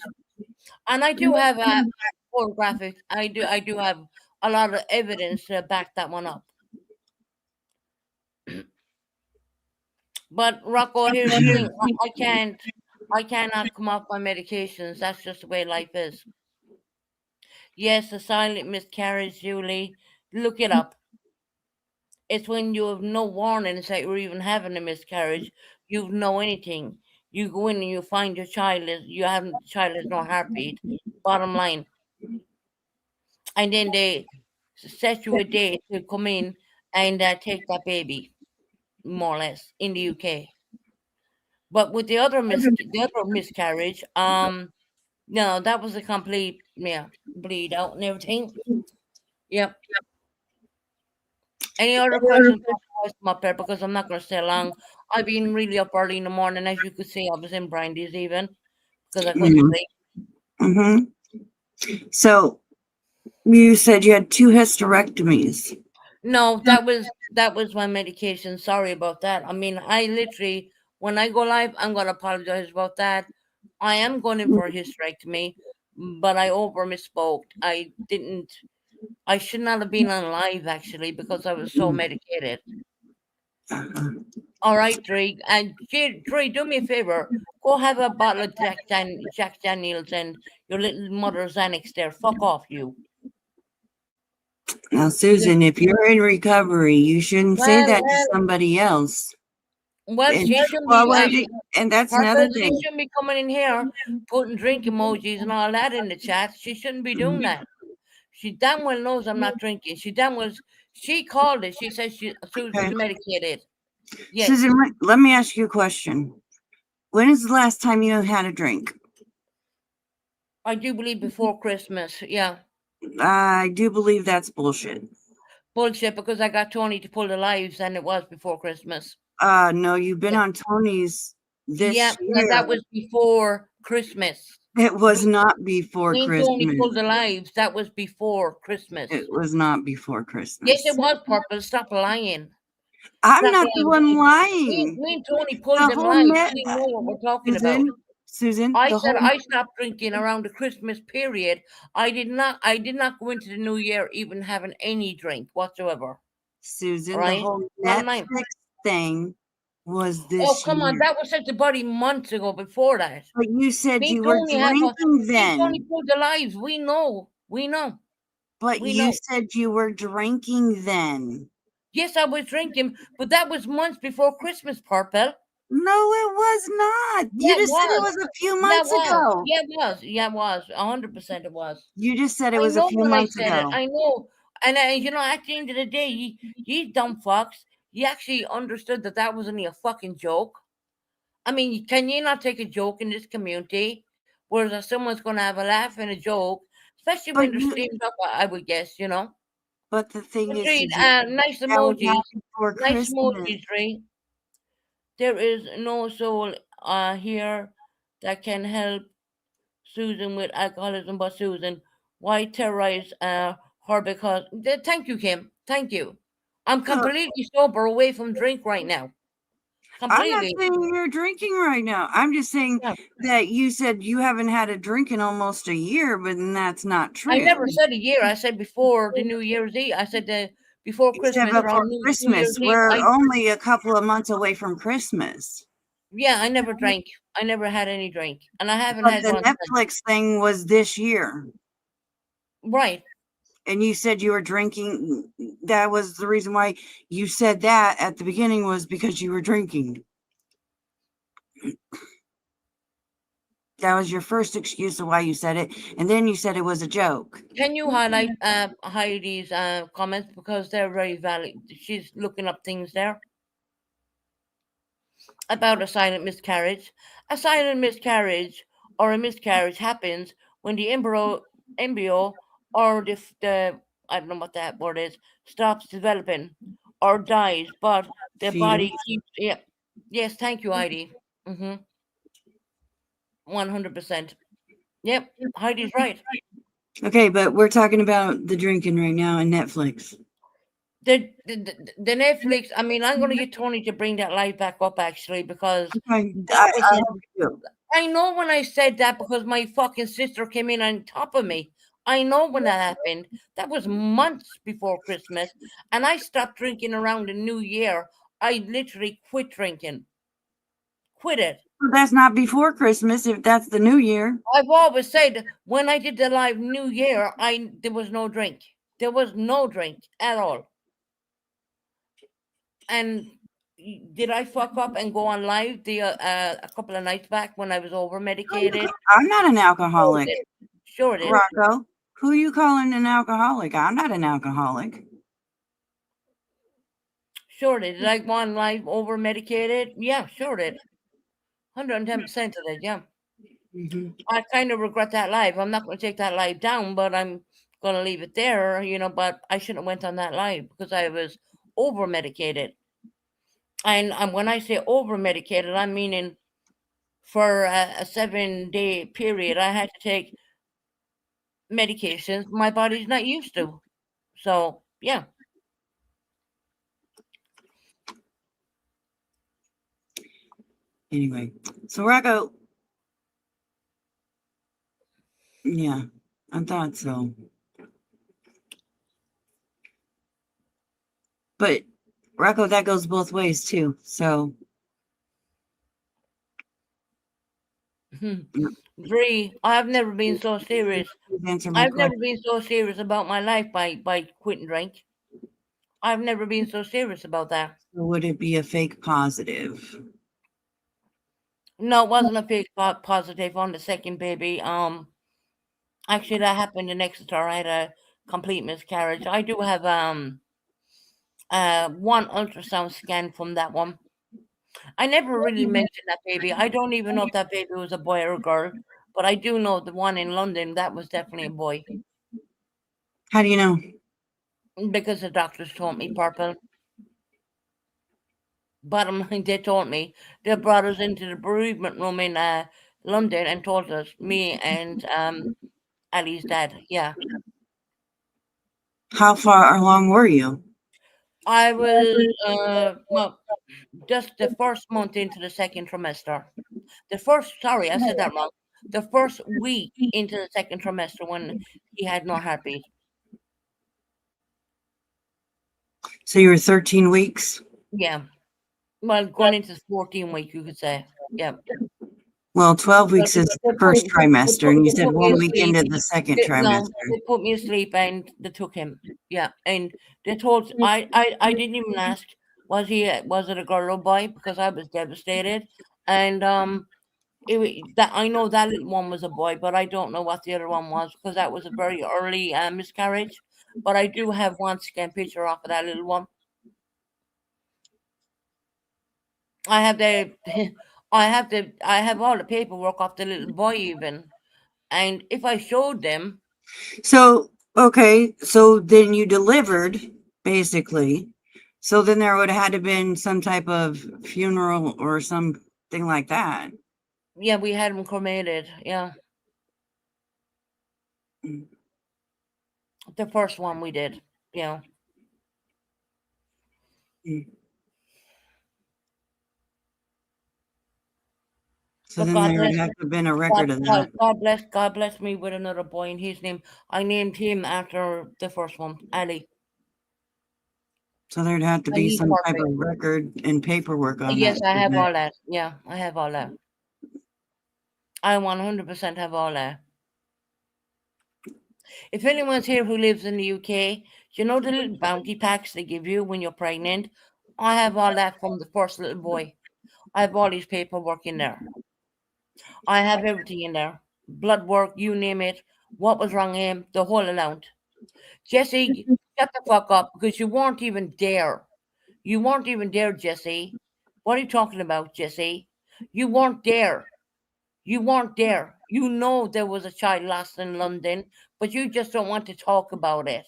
And I do have a photographic. I do have a lot of evidence to back that one up. But Rocco, here's the thing: I cannot come off my medications. That's just the way life is. Yes, a silent miscarriage, Julie. Look it up. It's when you have no warnings that you're even having a miscarriage. You know anything. You go in and you find your child has no heartbeat. Bottom line, and then they set you a date to come in and take that baby, more or less, in the UK. But with the other miscarriage, no, that was a complete bleed out and everything. Yep. Any other questions? Come up there because I'm not going to stay long. I've been really up early in the morning, as you could see. I was in Brandy's even because I couldn't sleep. Mm-hmm. So you said you had 2 hysterectomies. No, that was my medication. Sorry about that. I mean, I literally when I go live, I'm going to apologize about that. I am going in for a hysterectomy, but I over misspoke. I didn't. I should not have been on live actually because I was so medicated. All right, Dre. And Dre, do me a favor. Go have a bottle of Jack Daniels and your little mother Xanax there. Fuck off, you. Now, Susan, if you're in recovery, you shouldn't say Well, that to somebody else. And she shouldn't well, be. and that's another Purple, she thing. shouldn't be coming in here putting drink emojis and all that in the chat. She shouldn't be doing that. She damn well knows I'm not drinking. She called it. She said Susan's Okay. medicated. Yes. Susan, let me ask you a question. When is the last time you had a drink? I do believe before Christmas. Yeah. I do believe that's bullshit. Bullshit because I got Tony to pull the lives and it was before Christmas. No, you've been on Tony's this year. That was before Christmas. It was not before When Christmas. Tony pulled the lives, that was before Christmas. It was not before Christmas. Yes, it was, Purple. Stop lying. I'm That's not what the I'm one saying. lying. Me and Tony pulled The them whole lives. net, We know what we're talking about. Susan, I the said whole I stopped drinking around the Christmas period. I did not go into the new year even having any drink whatsoever. Susan, the Right? whole Bottom line. Netflix thing was Oh, this come on. year. That was such a buddy months ago before that. But you said Me you and were Tony have drinking me and Tony then. pulled the lives. We know. We know. But We you know. said you were drinking then. Yes, I was drinking, but that was months before Christmas, Purple. No, it was not. Yeah, You it just said it was. was a few Yeah, it months was. ago. Yeah, it was. Yeah, it was. 100% it was. You just said it I was a know few when I months said it. ago. I know. And you know, at the end of the day, you dumb fucks, you actually understood that that was only a fucking joke. I mean, can you not take a joke in this community where someone's going to have a laugh and a joke, especially But when they're steamed up? I would guess, you know. But the thing is, Agreed. Susan, Nice that was emojis. not before Nice Christmas. emojis, Ray. There is no soul here that can help Susan with alcoholism, but Susan, why terrorize her because thank you, Kim. Thank you. I'm completely sober away from drink right now. I'm not Completely. saying you're drinking right now. I'm just saying Yeah. that you said you haven't had a drink in almost a year, but that's not true. I never said a year. I said before the New Year's Eve. I said before You said Christmas. before Around New Christmas. Year's Eve. We're only a couple of months away from Christmas. Yeah, I never drank. I never had any drink, and I haven't But had the one Netflix thing was this year. Right. And you said you were drinking. That was the reason why you said that at the beginning, was because you were drinking. That was your first excuse of why you said it. And then you said it was a joke. Can you highlight Heidi's comments, because they're very valid? She's looking up things there about a silent miscarriage. A silent miscarriage or a miscarriage happens when the embryo or the I don't know what that word is, stops developing or dies, but the body keeps. Yeah. Yes, thank you, Heidi. 100%. Yep, Heidi's right. Okay, but we're talking about the drinking right now and Netflix. The Netflix. I mean, I'm going to get Tony to bring that live back up, actually, because I know when I said that, because my fucking sister came in on top of me. I know when that happened. That was months before Christmas, and I stopped drinking around the New Year. I literally quit drinking. Quit it. Well, that's not before Christmas, if that's the New Year. I've always said when I did the live New Year, there was no drink. There was no drink at all. And did I fuck up and go on live a couple of nights back when I was over medicated? I'm not an alcoholic. Sure it is. Rocco, who are you calling an alcoholic? I'm not an alcoholic. Sure did. Did I go on live over medicated? Yeah, sure did. 110% of it, yeah. I kind of regret that live. I'm not going to take that live down, but I'm going to leave it there, you know, but I shouldn't have went on that live because I was over medicated. And when I say over medicated, I'm meaning for a 7-day period, I had to take medications my body's not used to. So, yeah. Anyway, so Rocco, yeah, I thought so. But Rocco, that goes both ways too. So Bree, I've never been so serious. I've never been so serious about my life by quitting drink. I've never been so serious about that. So would it be a fake positive? No, it wasn't a fake positive on the second baby. Actually, that happened in Exeter. I had a complete miscarriage. I do have one ultrasound scan from that one. I never really mentioned that baby. I don't even know if that baby was a boy or a girl, but I do know the one in London, that was definitely a boy. How do you know? Because the doctors told me, Purple. Bottom line, they told me. They brought us into the bereavement room in London and told us, me and Ali's dad. Yeah. How far along were you? I was well, just the first month into the second trimester. Sorry, I said that wrong. The first week into the second trimester when he had no heartbeat. So you were 13 weeks? Yeah. Well, going into the 14th week, you could say. Yeah. Well, 12 weeks is the first trimester, and you They said put me 1 week asleep. into the second No, trimester. they put me asleep and they took him. Yeah, and they told I didn't even ask was it a girl or boy because I was devastated, and that I know that little one was a boy, but I don't know what the other one was because that was a very early miscarriage. But I do have one scan picture off of that little one. I have the I have all the paperwork of the little boy even, and if I showed them. So, okay, so then you delivered, basically. So then there would have had to been some type of funeral or something like that. Yeah, we had him cremated. Yeah. Mm. The first one we did. Yeah. Mm. So But then God there would bless have to have been a record of that. God bless me with another boy, and his name I named him after the first one, Ali. So there'd have to And be he's some type perfect. of record and paperwork on that. Yes, I have all that. Yeah, I have all that. I 100% have all that. If anyone's here who lives in the UK, you know the little bounty packs they give you when you're pregnant? I have all that from the first little boy. I have all his paperwork in there. I have everything in there. Blood work, you name it. What was wrong with him, the whole amount. Jesse, shut the fuck up because you weren't even there. You weren't even there, Jesse. What are you talking about, Jesse? You weren't there. You weren't there. You know there was a child lost in London, but you just don't want to talk about it.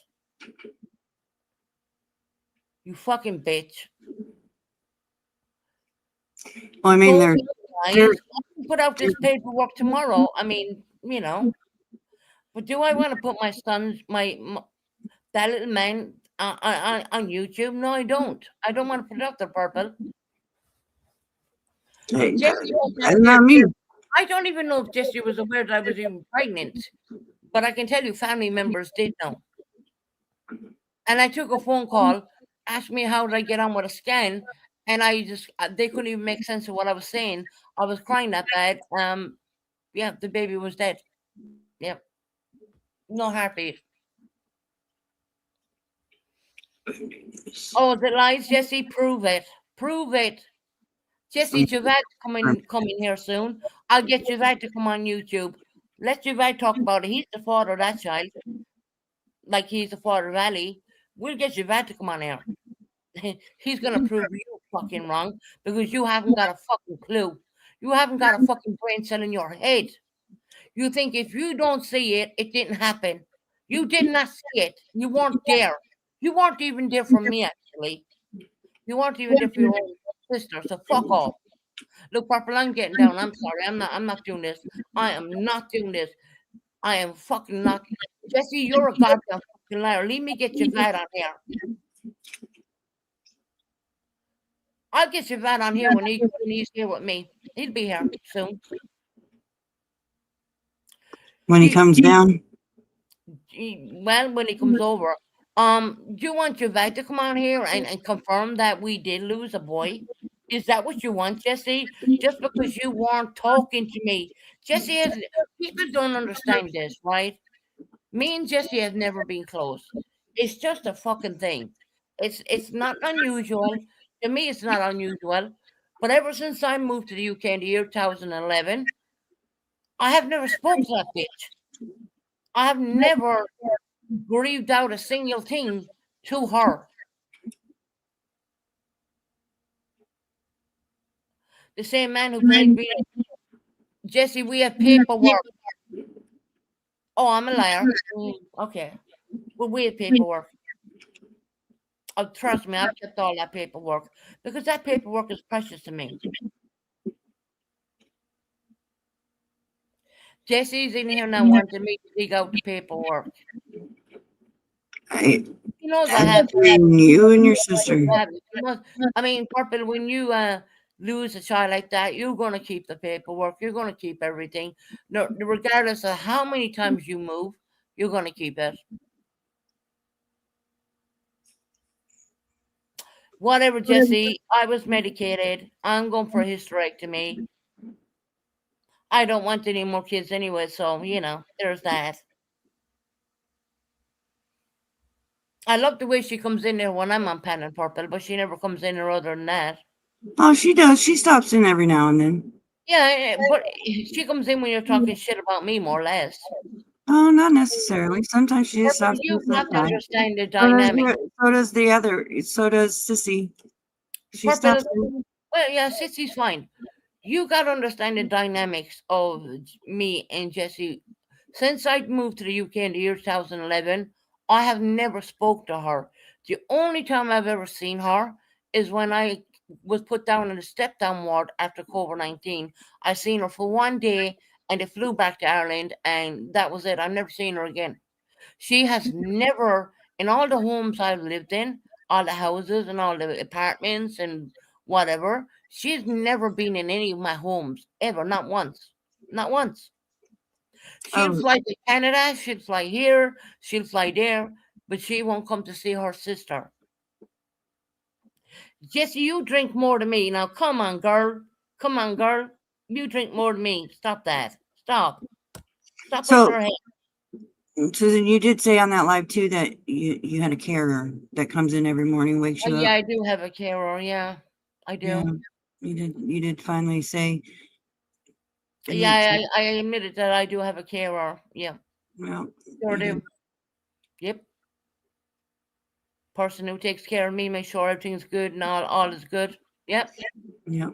You fucking bitch. Well, I mean, Go they're guys. I can put out this paperwork tomorrow. I mean, you know. But do I want to put my son's that little man on YouTube? No, I don't. I don't want to put it up there, purple. hey, Jesse that's not me. I don't even know if Jesse was aware that I was even pregnant, but I can tell you family members did know. And I took a phone call, asked me how did I get on with a scan, and I just they couldn't even make sense of what I was saying. I was crying that bad. Yeah, the baby was dead. Yep, no heartbeat. Oh, the lies, Jesse, prove it. Prove it. Jesse, Javed coming here soon. I'll get Javed to come on YouTube. Let Javed talk about it. He's the father of that child. Like he's the father of Ali. We'll get Javed to come on here. He's gonna prove you fucking wrong because you haven't got a fucking clue. You haven't got a fucking brain cell in your head. You think if you don't see it, it didn't happen. You did not see it. You weren't there. You weren't even there for me, actually. You weren't even there for your own sister. So fuck off. Look, Purple, I'm getting down. I'm sorry. I'm not doing this. I am not doing this. I am fucking not. Jesse, you're a goddamn fucking liar. Leave me get Javed on here. I'll get Javed on here when he's here with me. He'll be here soon. When he comes down? Well, when he comes over. Do you want Javed to come on here and confirm that we did lose a boy? Is that what you want, Jesse? Just because you weren't talking to me. People don't understand this, right? Me and Jesse have never been close. It's just a fucking thing. It's not unusual. To me, it's not unusual. But ever since I moved to the UK in the year 2011, I have never spoke to that bitch. I have never grieved out a single thing to her. The same man who played me. Jesse, we have paperwork. Oh, I'm a liar. Okay. Well, we have paperwork. Oh, trust me, I've kept all that paperwork because that paperwork is precious to me. Jesse's in here now wanting me to dig out the paperwork. I, She knows I have. between you and your sister. I mean, Purple, when you lose a child like that, you're going to keep the paperwork. You're going to keep everything. No, regardless of how many times you move, you're going to keep it. Whatever, Jesse. I was medicated. I'm going for a hysterectomy. I don't want any more kids anyway, so there's that. I love the way she comes in there when I'm on Pen and Purple, but she never comes in there other than that. Oh, she does. She stops in every now and then. Yeah, but she comes in when you're talking shit about me, more or less. Oh, not necessarily. Sometimes she just Purple, stops. you have to understand the So does, dynamic. so does the other. So does Sissy. She Purple, stops. In. well, yeah, Sissy's fine. You got to understand the dynamics of me and Jesse. Since I moved to the UK in the year 2011, I have never spoke to her. The only time I've ever seen her is when I was put down in the step-down ward after COVID-19. I seen her for one day and they flew back to Ireland, and that was it. I've never seen her again. She has never, in all the homes I've lived in, all the houses and all the apartments and whatever, she's never been in any of my homes ever, not once. Not once. She'll fly to Canada, she'll fly here, she'll fly there, but she won't come to see her sister. Jesse, you drink more than me. Now, come on, girl. Come on, girl. You drink more than me. Stop that. Stop. Stop So- with your head. Susan, you did say on that live too that you had a carer that comes in every morning, wakes you Oh, up. yeah, I do have a carer. Yeah, I do. Yeah, you did finally say. Yeah, I admitted that I do have a carer. Yeah, Well, sure you do. did. Yep. Person who takes care of me, make sure everything's good and all is good. Yep. Yeah.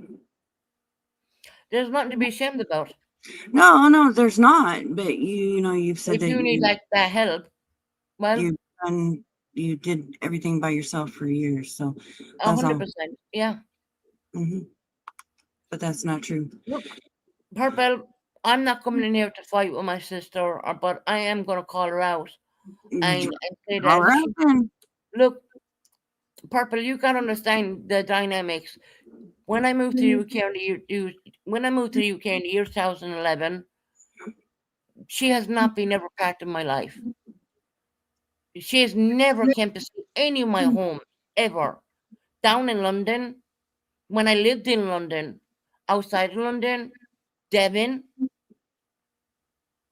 There's nothing to be ashamed about. No, there's not. But you've said If that you need like that help, well, you did everything by yourself for years. So that's all. 100%. Yeah. But that's not true. Look, Purple, I'm not coming in here to fight with my sister, but I am going to call her out and say All that. right then. Look, Purple, you got to understand the dynamics. When I moved to the UK in the year 2011, she has not been ever part of my life. She has never came to see any of my homes ever. Down in London, when I lived in London, outside of London, Devon,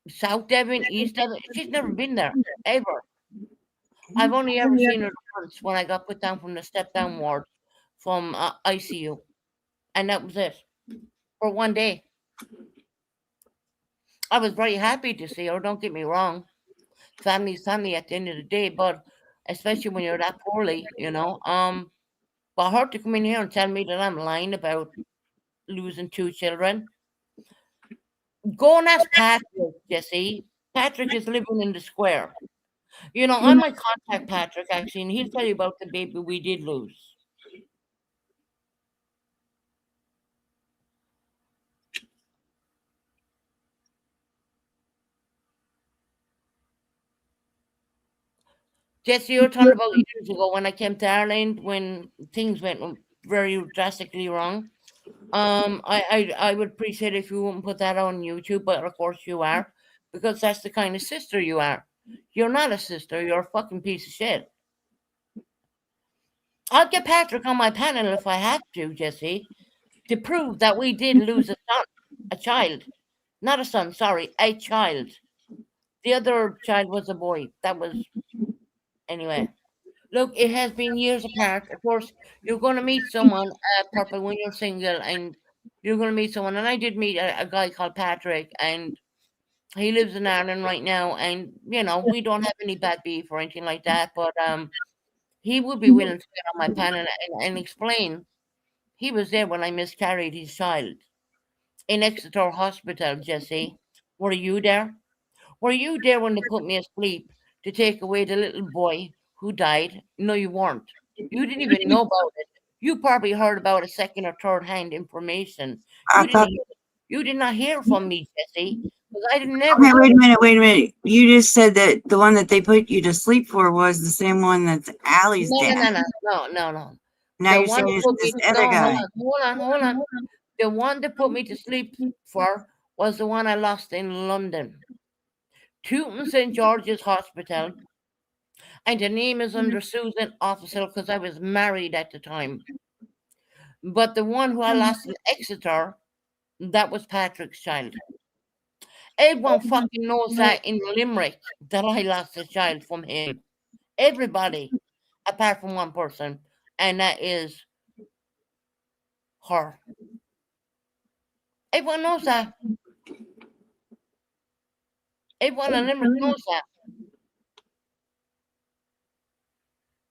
South Devon, East Devon, she's never been there ever. I've only ever seen her once when I got put down from the step-down ward from ICU, and that was it for one day. I was very happy to see her. Don't get me wrong. Family's family at the end of the day, but especially when you're that poorly, But her to come in here and tell me that I'm lying about losing 2 children. Go and ask Patrick, Jesse. Patrick is living in the square. I might contact Patrick actually, and he'll tell you about the baby we did lose. Jesse, you were talking about years ago when I came to Ireland when things went very drastically wrong. I would appreciate if you wouldn't put that on YouTube, but of course you are, because that's the kind of sister you are. You're not a sister, you're a fucking piece of shit. I'll get Patrick on my panel if I have to, Jesse, to prove that we did lose a child. Not a son, sorry, a child. The other child was a boy. That was, anyway. Look, it has been years apart. Of course, you're going to meet someone, Purple, when you're single, and you're going to meet someone. And I did meet a guy called Patrick, and he lives in Ireland right now. And, we don't have any bad beef or anything like that. But he would be willing to get on my panel and explain. He was there when I miscarried his child in Exeter Hospital, Jesse. Were you there? Were you there when they put me asleep to take away the little boy who died? No, you weren't. You didn't even know about it. You probably heard about it second or third hand information. You did not hear from me, Jesse, I didn't never. Okay, wait a minute. You just said that the one that they put you to sleep for was the same one that's Allie's No, no, dad. no. Now The you're one saying that it's put me this other no, guy. hold on. The one that put me to sleep for was the one I lost in London. Tooting St. George's Hospital. And the name is under Susan Officer because I was married at the time. But the one who I lost in Exeter, that was Patrick's child. Everyone fucking knows that in Limerick that I lost a child from him. Everybody, apart from one person, and that is her. Everyone knows that. Everyone in Limerick knows that.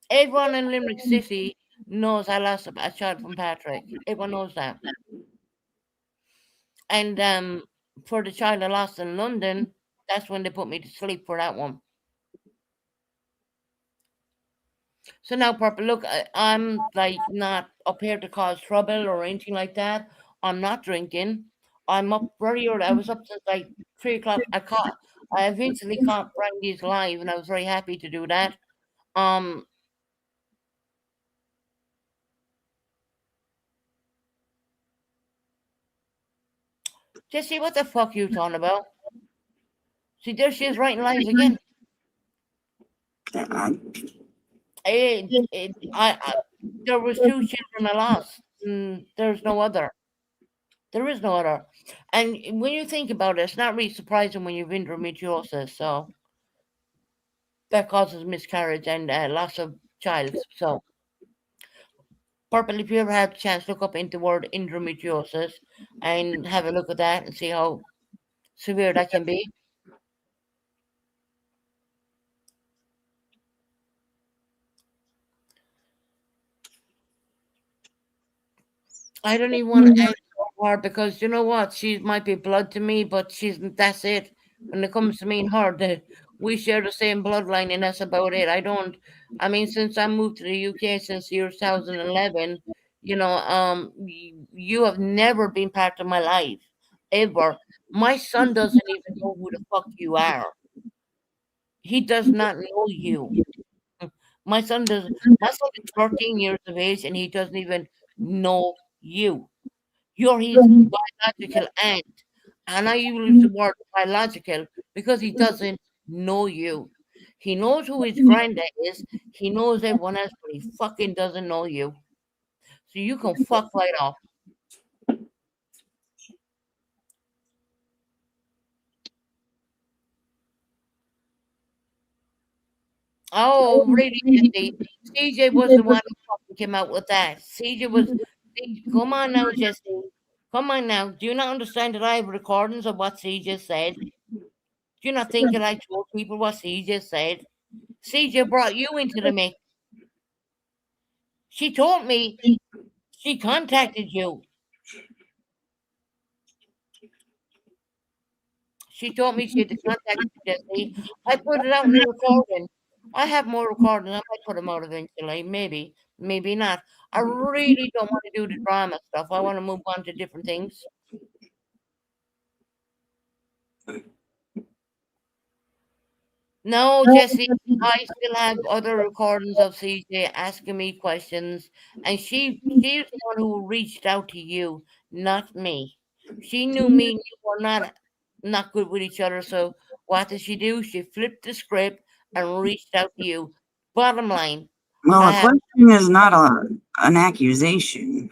Everyone in Limerick City knows I lost a child from Patrick. Everyone knows that. And for the child I lost in London, that's when they put me to sleep for that one. So now, Purple, look, I'm like not up here to cause trouble or anything like that. I'm not drinking. I'm up very early. I was up since like 3 o'clock. I eventually caught Brandy's live, and I was very happy to do that. Jesse, what the fuck you talking about? See, there she is writing lies again. There was 2 children I lost. There's no other. There is no other. And when you think about it, it's not really surprising when you've endometriosis. So that causes miscarriage and loss of child. So, Purple, if you ever had a chance, look up into the word endometriosis and have a look at that and see how severe that can be. I don't even want to answer her because you know what? She might be blood to me, but that's it. When it comes to me and her, we share the same bloodline, and that's about it. I mean, since I moved to the UK since the year 2011, you have never been part of my life, ever. My son doesn't even know who the fuck you are. He does not know you. My son does. My son is 13 years of age, and he doesn't even know you. You're his biological aunt. And I use the word biological because he doesn't know you. He knows who his granddad is. He knows everyone else, but he fucking doesn't know you. So you can fuck right off. Oh, really, Jesse? CJ was the one who fucking came out with that. CJ was. Come on now, Jesse. Come on now. Do you not understand that I have recordings of what CJ said? Do you not think that I told people what CJ said? CJ brought you into the mix. She told me she contacted you. She told me she had to contact you, Jesse. I put it out in the recording. I have more recordings. I might put them out eventually. Maybe, maybe not. I really don't want to do the drama stuff. I want to move on to different things. No, Jesse, I still have other recordings of CJ asking me questions, and she's the one who reached out to you, not me. She knew me and you were not good with each other, so what did she do? She flipped the script and reached out to you. Bottom line, Well, I a have question is not an accusation.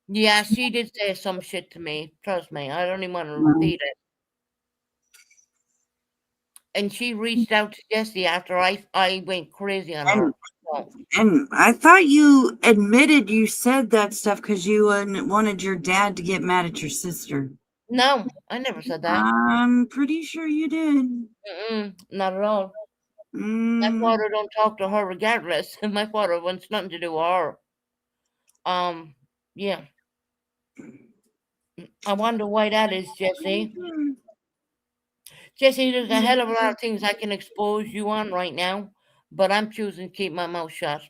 yeah, she did say some shit to me. Trust me, I don't even want to Well, repeat it. And she reached out to Jesse after I went crazy on her. So, And I thought you admitted you said that stuff because you wanted your dad to get mad at your sister. no, I never said that. I'm pretty sure you did. Not at all. My Mm, father don't talk to her regardless. My father wants nothing to do with her. Yeah. I wonder why that is, Jesse. Jesse, there's a hell of a lot of things I can expose you on right now, but I'm choosing to keep my mouth shut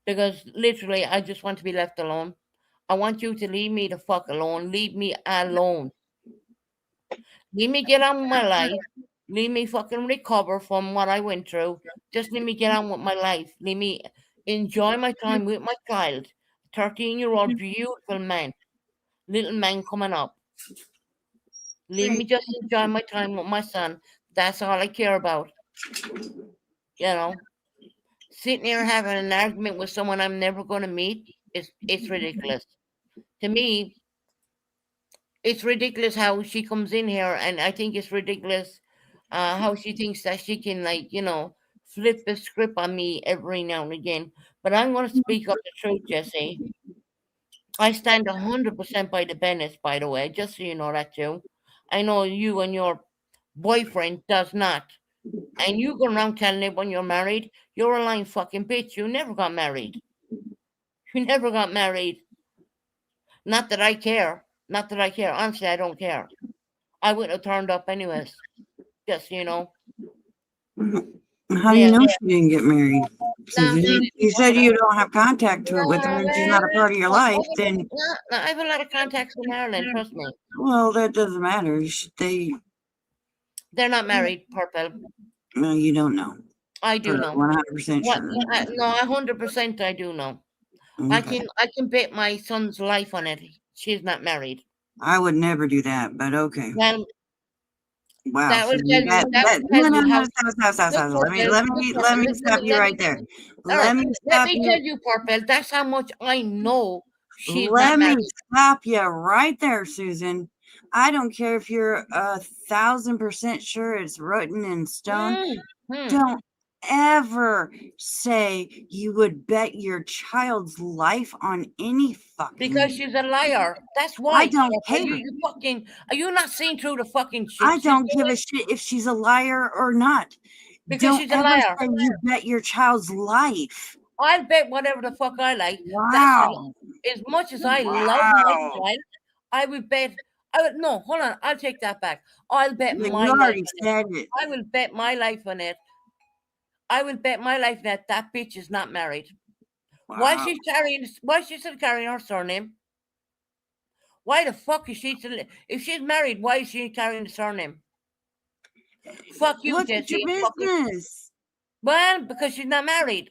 because literally I just want to be left alone. I want you to leave me the fuck alone. Leave me alone. Leave me get on with my life. Leave me fucking recover from what I went through. Just let me get on with my life. Let me enjoy my time with my child. 13-year-old beautiful man. Little man coming up. Leave me just enjoy my time with my son. That's all I care about. You know, sitting here having an argument with someone I'm never going to meet it's ridiculous. To me, it's ridiculous how she comes in here, and I think it's ridiculous how she thinks that she can, like, flip the script on me every now and again. But I'm going to speak up the truth, Jesse. I stand 100% by the Bennetts, by the way, just so you know that too. I know you and your boyfriend does not. And you go around telling everyone you're married, you're a lying fucking bitch. You never got married. You never got married. Not that I care. Not that I care. Honestly, I don't care. I wouldn't have turned up anyways. Just, How do you know she didn't get married? No, Susan? You said you don't have contact with her and she's not a part of your life, then, No, I have a lot of contacts in Ireland, trust me. well, that doesn't matter. They're not married, Purple. No, you don't know. I do know. 100% What? sure. No, 100% I do know. Okay. I can bet my son's life on it. She's not married. I would never do that, but okay. Well, Wow. that will Susan, tell you. That will tell you how. stop. Let me stop you right there. Let me Let stop me you. tell you, Purple. That's how much I know she's not Let me married. stop you right there, Susan. I don't care if you're 1,000% sure it's written in stone. Don't ever say you would bet your child's life on any fucking. Because she's a liar. That's why. I don't Are care. Are you not seeing through the fucking shit? I don't give a shit if she's a liar or not. Because Don't she's a ever liar. say you bet your child's life. I'll bet whatever the fuck I like. Wow. As much as I love my child, I would bet. No, hold on. I'll take that back. I'll bet You my life already on said it. it. I will bet my life on it. I will bet my life that that bitch is not married. Why Wow. Why is she still carrying her surname? Why the fuck is she still? If she's married, why is she carrying the surname? Fuck you, What's Jesse. your business? Well, because she's not married.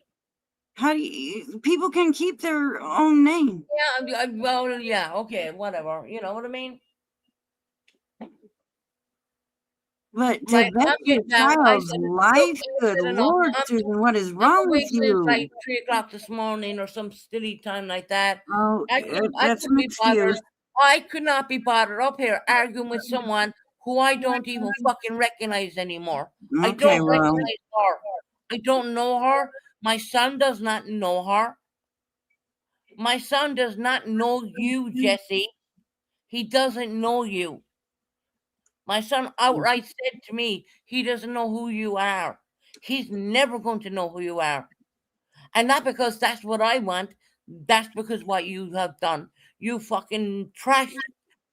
How do you? People can keep their own name. Yeah. Well, yeah. Okay. Whatever. You know what I mean? But to bet your child's life, good Lord, Susan, what is wrong with you? Like 3:00 this morning or some silly time like that. Oh, that's an be bothered. excuse. I could not be bothered up here arguing with someone who I don't even fucking recognize anymore. I Okay, don't well, recognize her. I don't know her. My son does not know her. My son does not know you, Jesse. He doesn't know you. My son outright said to me, he doesn't know who you are. He's never going to know who you are. And not because that's what I want. That's because what you have done. You fucking trashed,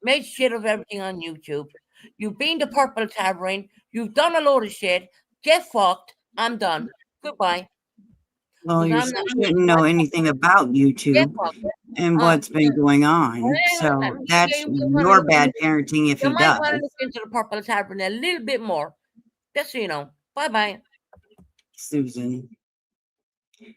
made shit of everything on YouTube. You've been to Purple Tavern. You've done a load of shit. Get fucked. I'm done. Goodbye. well, you shouldn't know anything about YouTube and what's been going on. So that's your bad parenting if he You might want to does. look into the Purple Tavern a little bit more. Just so you know. Bye-bye. Susan.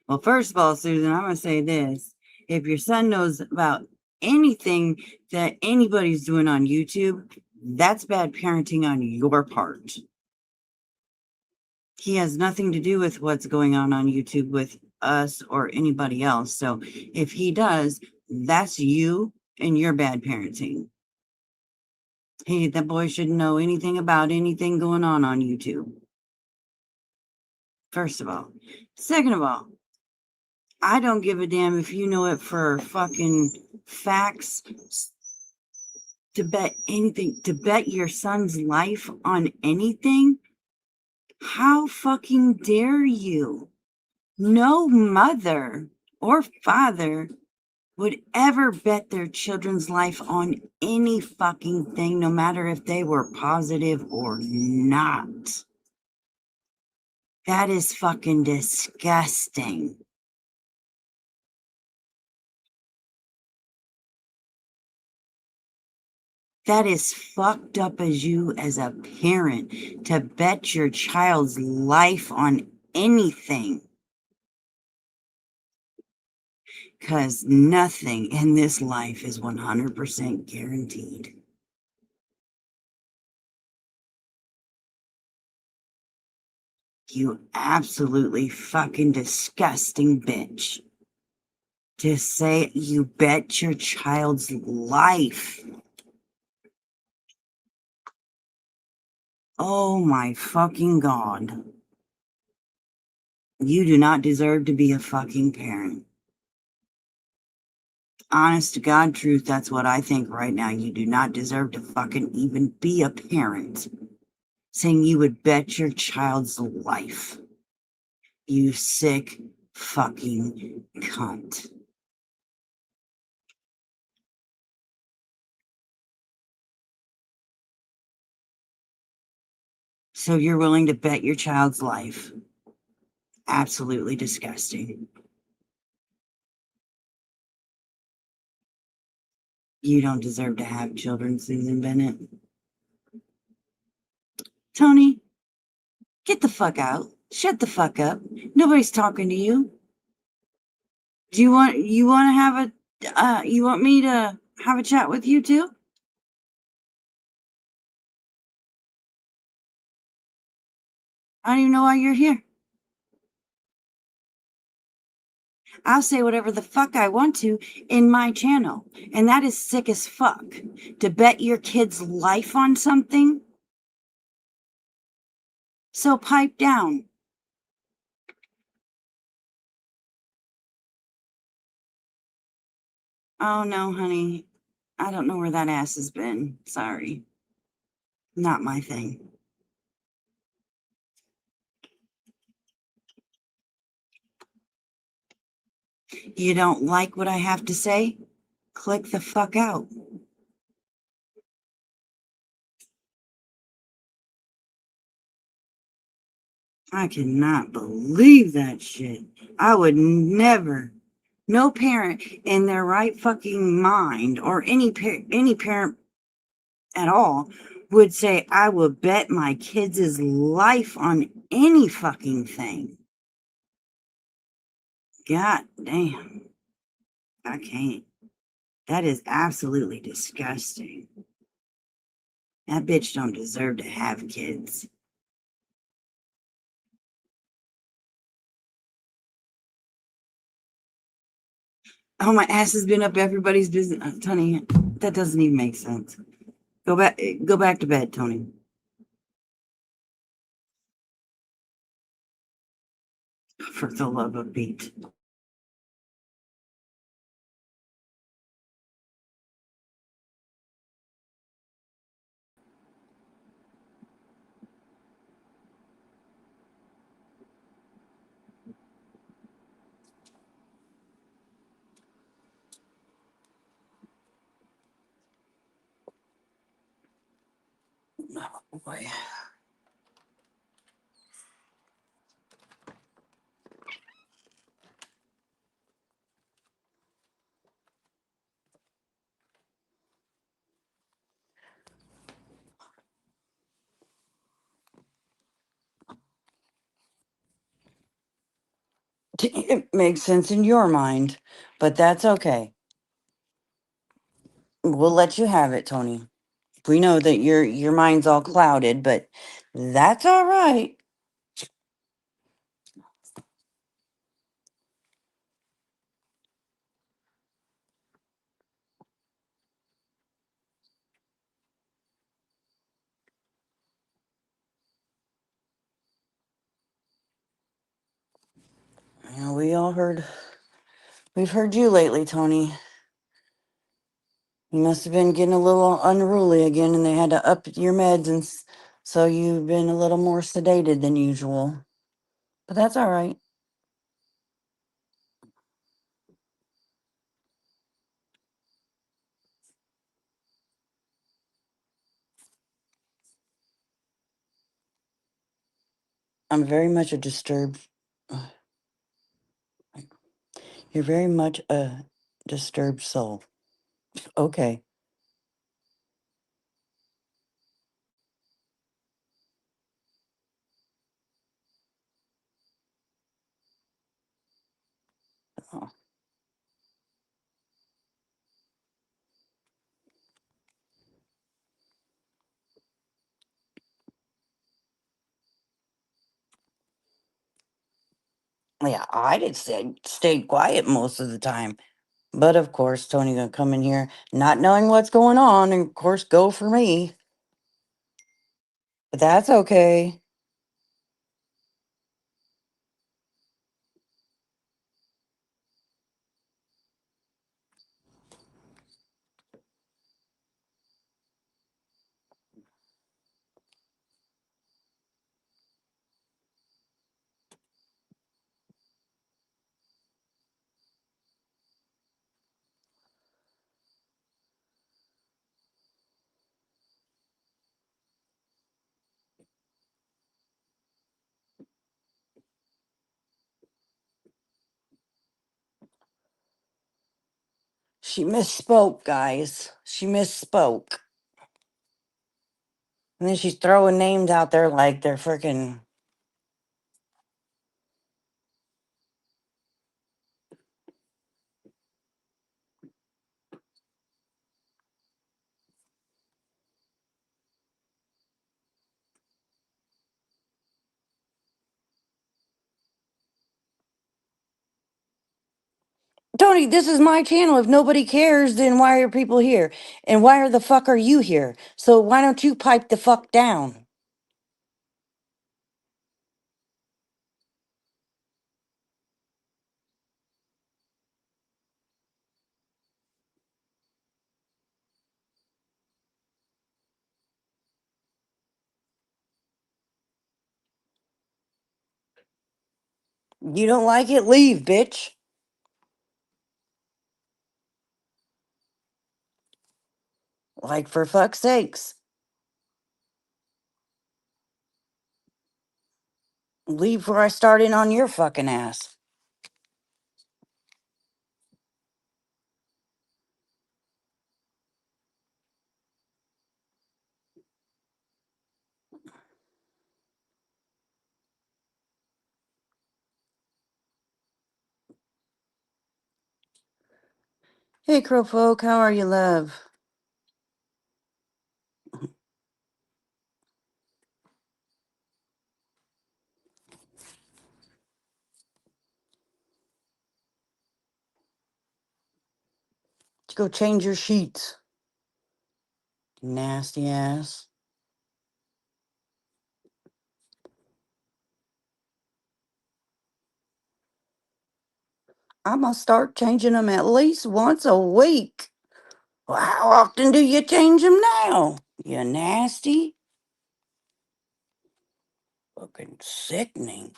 Well, first of all, Susan, I'm going to say this. If your son knows about anything that anybody's doing on YouTube, that's bad parenting on your part. He has nothing to do with what's going on YouTube with us or anybody else. So if he does, that's you and your bad parenting. Hey, that boy shouldn't know anything about anything going on YouTube. First of all. Second of all, I don't give a damn if you know it for fucking facts to bet anything, to bet your son's life on anything. How fucking dare you? No mother or father would ever bet their children's life on any fucking thing, no matter if they were positive or not. That is fucking disgusting. That is fucked up as you as a parent to bet your child's life on anything. Because nothing in this life is 100% guaranteed. You absolutely fucking disgusting bitch. To say you bet your child's life. Oh my fucking God. You do not deserve to be a fucking parent. Honest to God truth, that's what I think right now. You do not deserve to fucking even be a parent. Saying you would bet your child's life. You sick fucking cunt. So you're willing to bet your child's life. Absolutely disgusting. You don't deserve to have children, Susan Bennett. Tony, get the fuck out. Shut the fuck up. Nobody's talking to you. Do you want to have you want me to have a chat with you too? I don't even know why you're here. I'll say whatever the fuck I want to in my channel. And that is sick as fuck. To bet your kid's life on something? So pipe down. Oh no, honey. I don't know where that ass has been. Sorry. Not my thing. You don't like what I have to say? Click the fuck out. I cannot believe that shit. I would never. No parent in their right fucking mind, or any parent at all, would say I would bet my kids' life on any fucking thing. God damn. I can't. That is absolutely disgusting. That bitch don't deserve to have kids. Oh, my ass has been up everybody's business. Tony, that doesn't even make sense. Go back to bed, Tony. For the love of Pete. Oh boy. It makes sense in your mind, but that's okay. We'll let you have it, Tony. We know that your mind's all clouded, but that's all right. Yeah, we've heard you lately, Tony. You must have been getting a little unruly again, and they had to up your meds, and so you've been a little more sedated than usual. But that's all right. I'm very much a disturbed. You're very much a disturbed soul. Okay. Yeah, I did stay quiet most of the time. But of course, Tony gonna come in here not knowing what's going on and of course go for me. But that's okay. She misspoke, guys. She misspoke. And then she's throwing names out there like they're freaking. Tony, this is my channel. If nobody cares, then why are people here? And why are the fuck are you here? So why don't you pipe the fuck down? You don't like it? Leave, bitch. Like, for fuck's sakes. Leave before I start in on your fucking ass. Hey, Crowfolk, how are you, love? Go change your sheets. Nasty ass. I'm gonna start changing them at least once a week. Well, how often do you change them now? You nasty. Fucking sickening.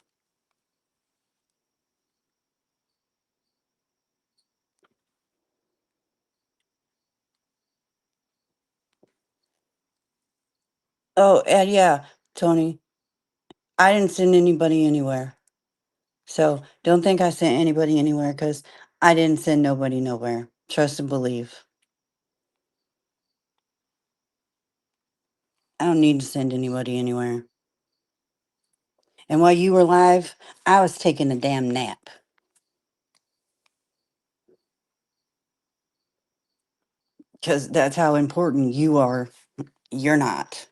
Oh, and yeah, Tony, I didn't send anybody anywhere. So don't think I sent anybody anywhere because I didn't send nobody nowhere. Trust and believe. I don't need to send anybody anywhere. And while you were live, I was taking a damn nap. Because that's how important you are. You're not.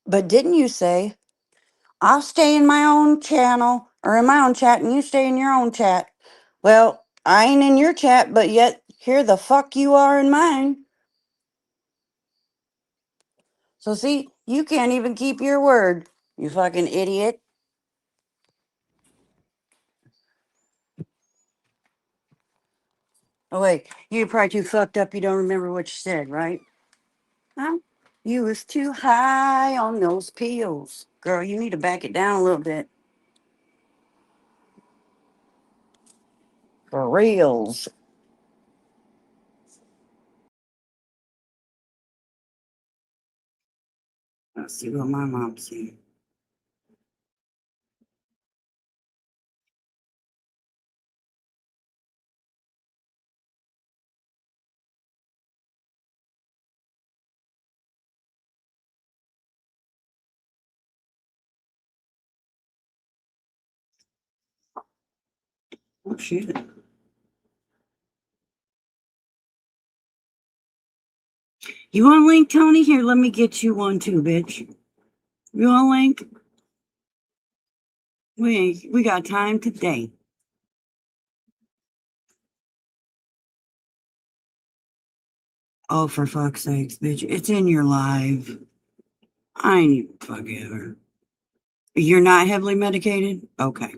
But didn't you say, I'll stay in my own channel or in my own chat and you stay in your own chat? Well, I ain't in your chat, but yet here the fuck you are in mine. So see, you can't even keep your word, you fucking idiot. Oh wait, you're probably too fucked up you don't remember what you said, right? Huh? You was too high on those pills. Girl, you need to back it down a little bit. For reals. Let's see what my mom's saying. Oh shit. You want a link, Tony? Here, let me get you one too, bitch. You want a link? We got time today. Oh, for fuck's sakes, bitch. It's in your live. I ain't even fucking her. You're not heavily medicated? Okay.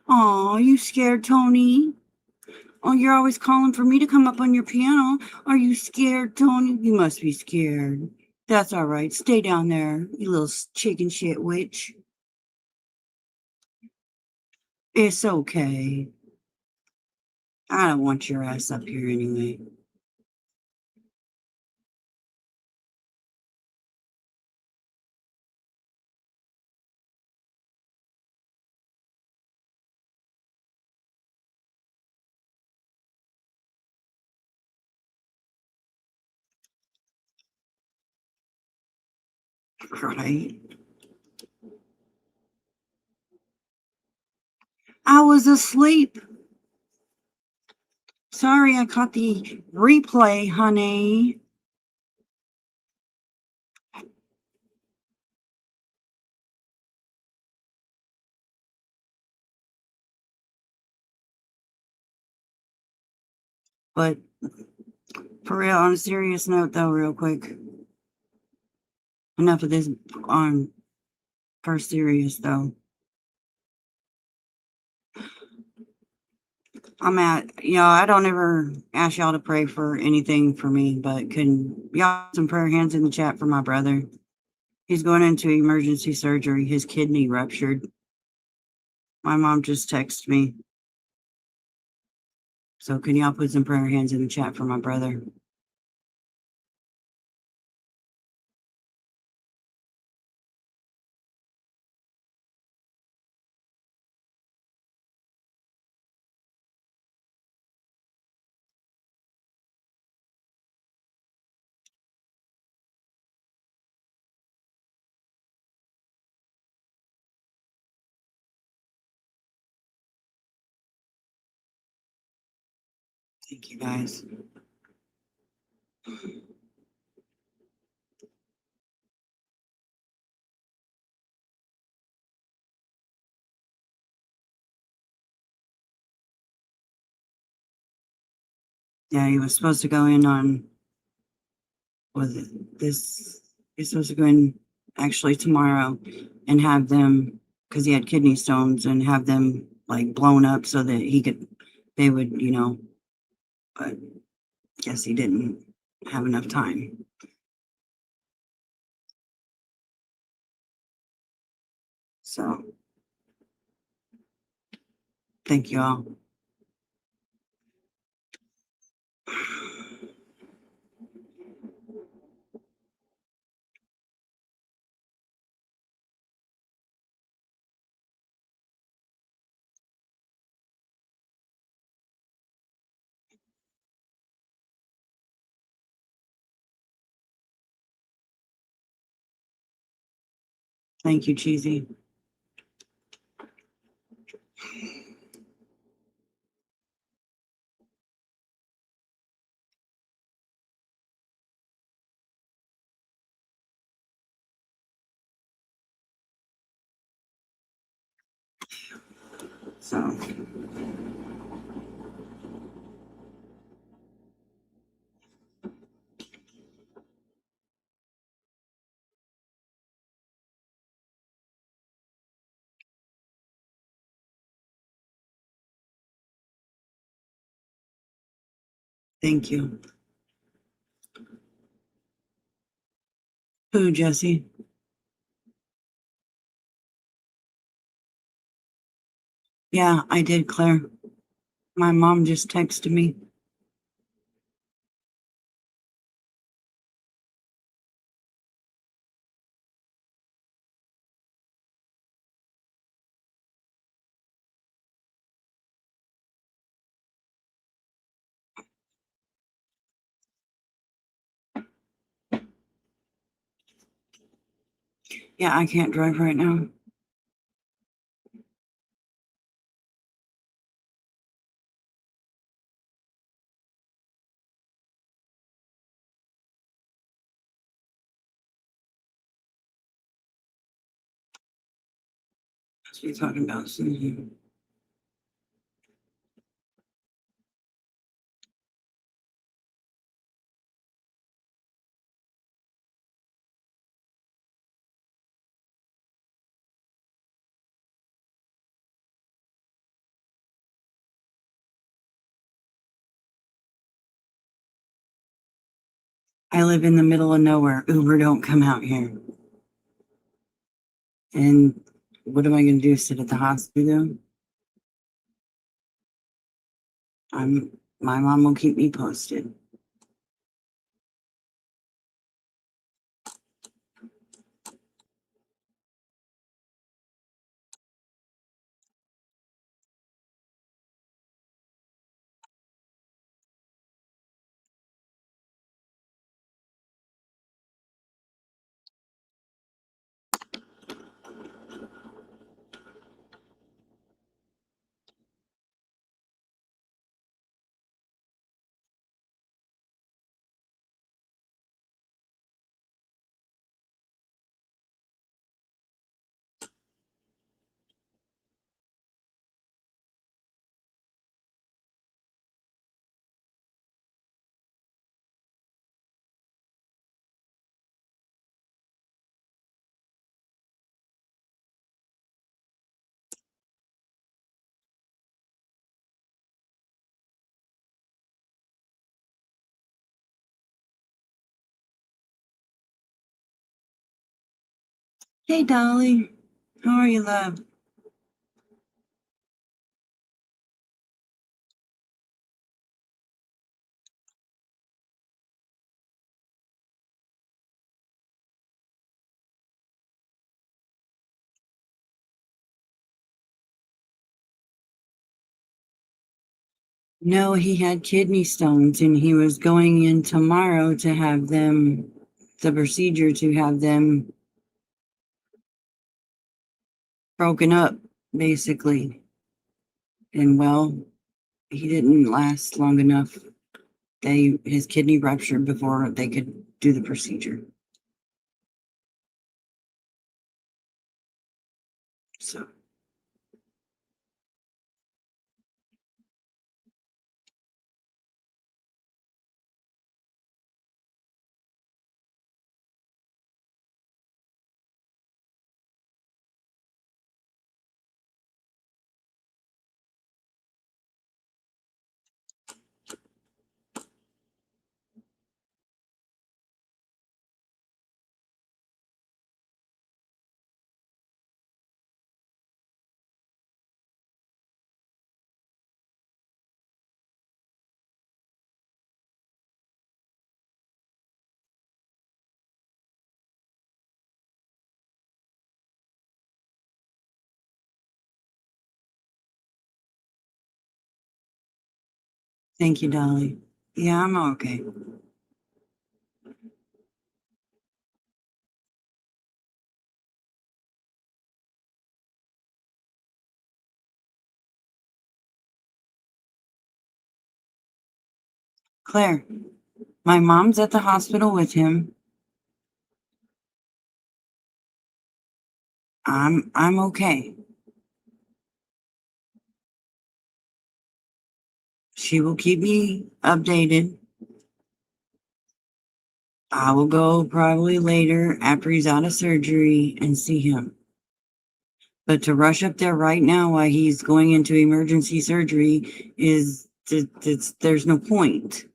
Oh, you scared, Tony? Oh, you're always calling for me to come up on your piano. Are you scared, Tony? You must be scared. That's all right. Stay down there, you little chicken shit witch. It's okay. I don't want your ass up here anyway. Right? I was asleep. Sorry, I caught the replay, honey. But for real, on a serious note, though, real quick. Enough of this on for serious, though. I don't ever ask y'all to pray for anything for me, but can y'all some prayer hands in the chat for my brother? He's going into emergency surgery. His kidney ruptured. My mom just texted me. So can y'all put some prayer hands in the chat for my brother? Thank you, guys. Yeah, he was supposed to go in on, was it this? He's supposed to go in actually tomorrow and have them, because he had kidney stones, and have them like blown up so that they would, but guess he didn't have enough time. So, thank you all. Thank you, Cheesy. So, thank you. Who, Jesse? Yeah, I did, Claire. My mom just texted me. Yeah, I can't drive right now. What are you talking about, Susan? I live in the middle of nowhere. Uber don't come out here. And what am I going to do? Sit at the hospital? My mom will keep me posted. Hey, Dolly. How are you, love? No, he had kidney stones and he was going in tomorrow to have them, the procedure to have them broken up, basically. And well, he didn't last long enough. His kidney ruptured before they could do the procedure. So thank you, Dolly. Yeah, I'm okay. Claire, my mom's at the hospital with him. I'm okay. She will keep me updated. I will go probably later after he's out of surgery and see him. But to rush up there right now while he's going into emergency surgery there's no point.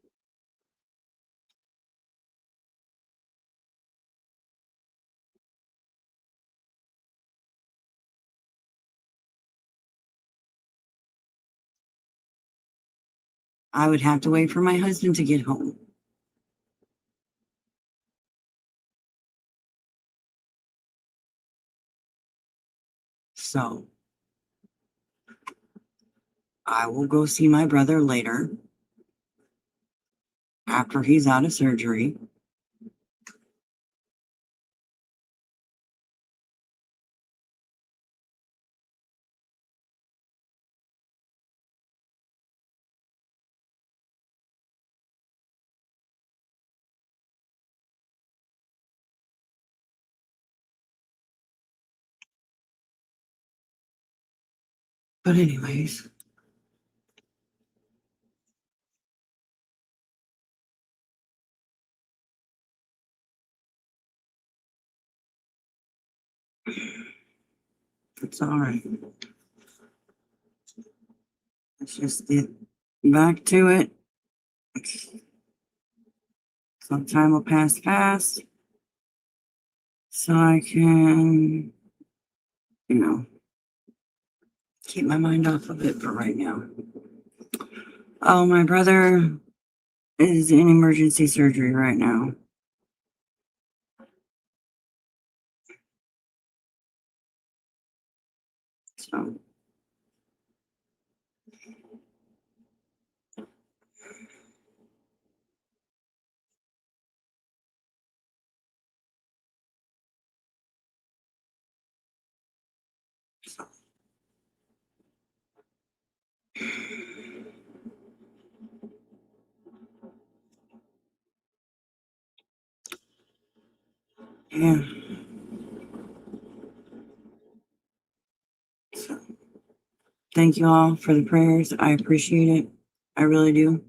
I would have to wait for my husband to get home. So I will go see my brother later after he's out of surgery. But anyways. It's all right. Let's just get back to it. Some time will pass fast. So I can, keep my mind off of it for right now. Oh, my brother is in emergency surgery right now. So. Yeah. So, thank you all for the prayers. I appreciate it. I really do.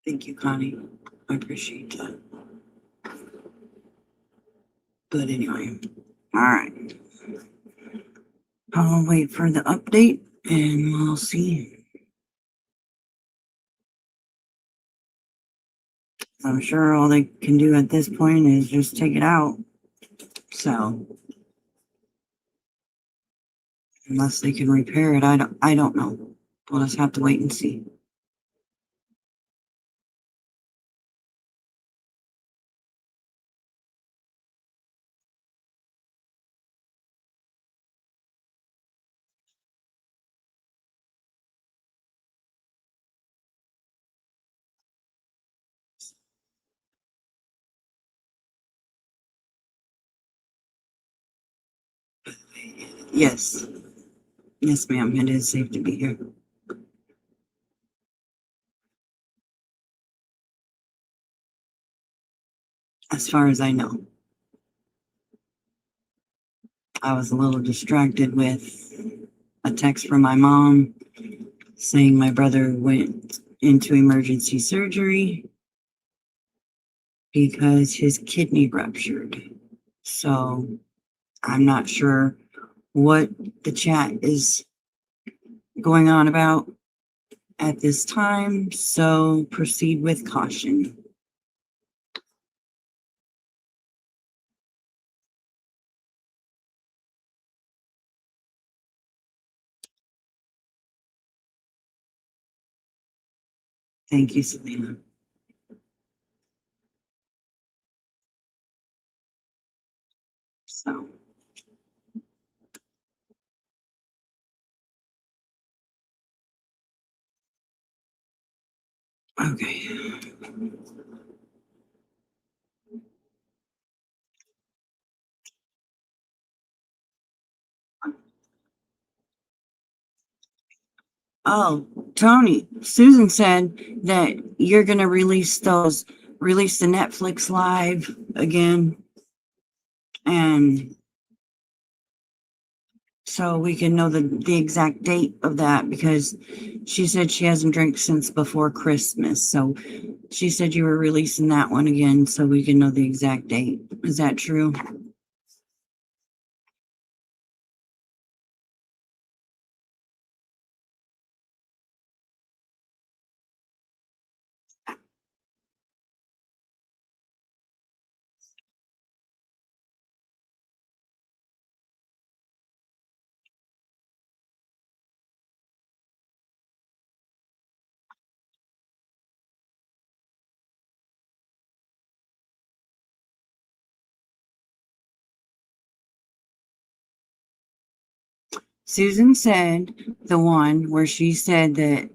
Thank you, Connie. I appreciate that. But anyway, all right. I'll wait for the update and we'll see. I'm sure all they can do at this point is just take it out. So unless they can repair it, I don't know. We'll just have to wait and see. Yes. Yes, ma'am. It is safe to be here. As far as I know. I was a little distracted with a text from my mom saying my brother went into emergency surgery because his kidney ruptured. So I'm not sure what the chat is going on about at this time. So proceed with caution. Thank you, Selena. So. Okay. Oh, Tony, Susan said that you're going to release the Netflix live again. And so we can know the exact date of that, because she said she hasn't drank since before Christmas. So she said you were releasing that one again so we can know the exact date. Is that true? Susan said the one where she said that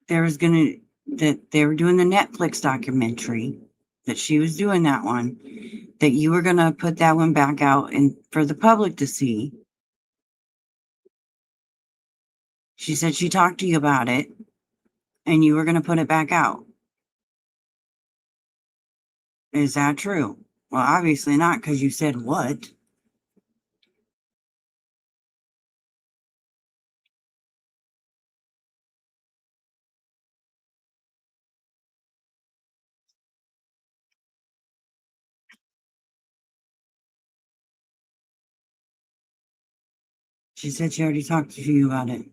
there was going to that they were doing the Netflix documentary, that she was doing that one, that you were going to put that one back out and for the public to see. She said she talked to you about it and you were going to put it back out. Is that true? Well, obviously not, because you said what? She said she already talked to you about it.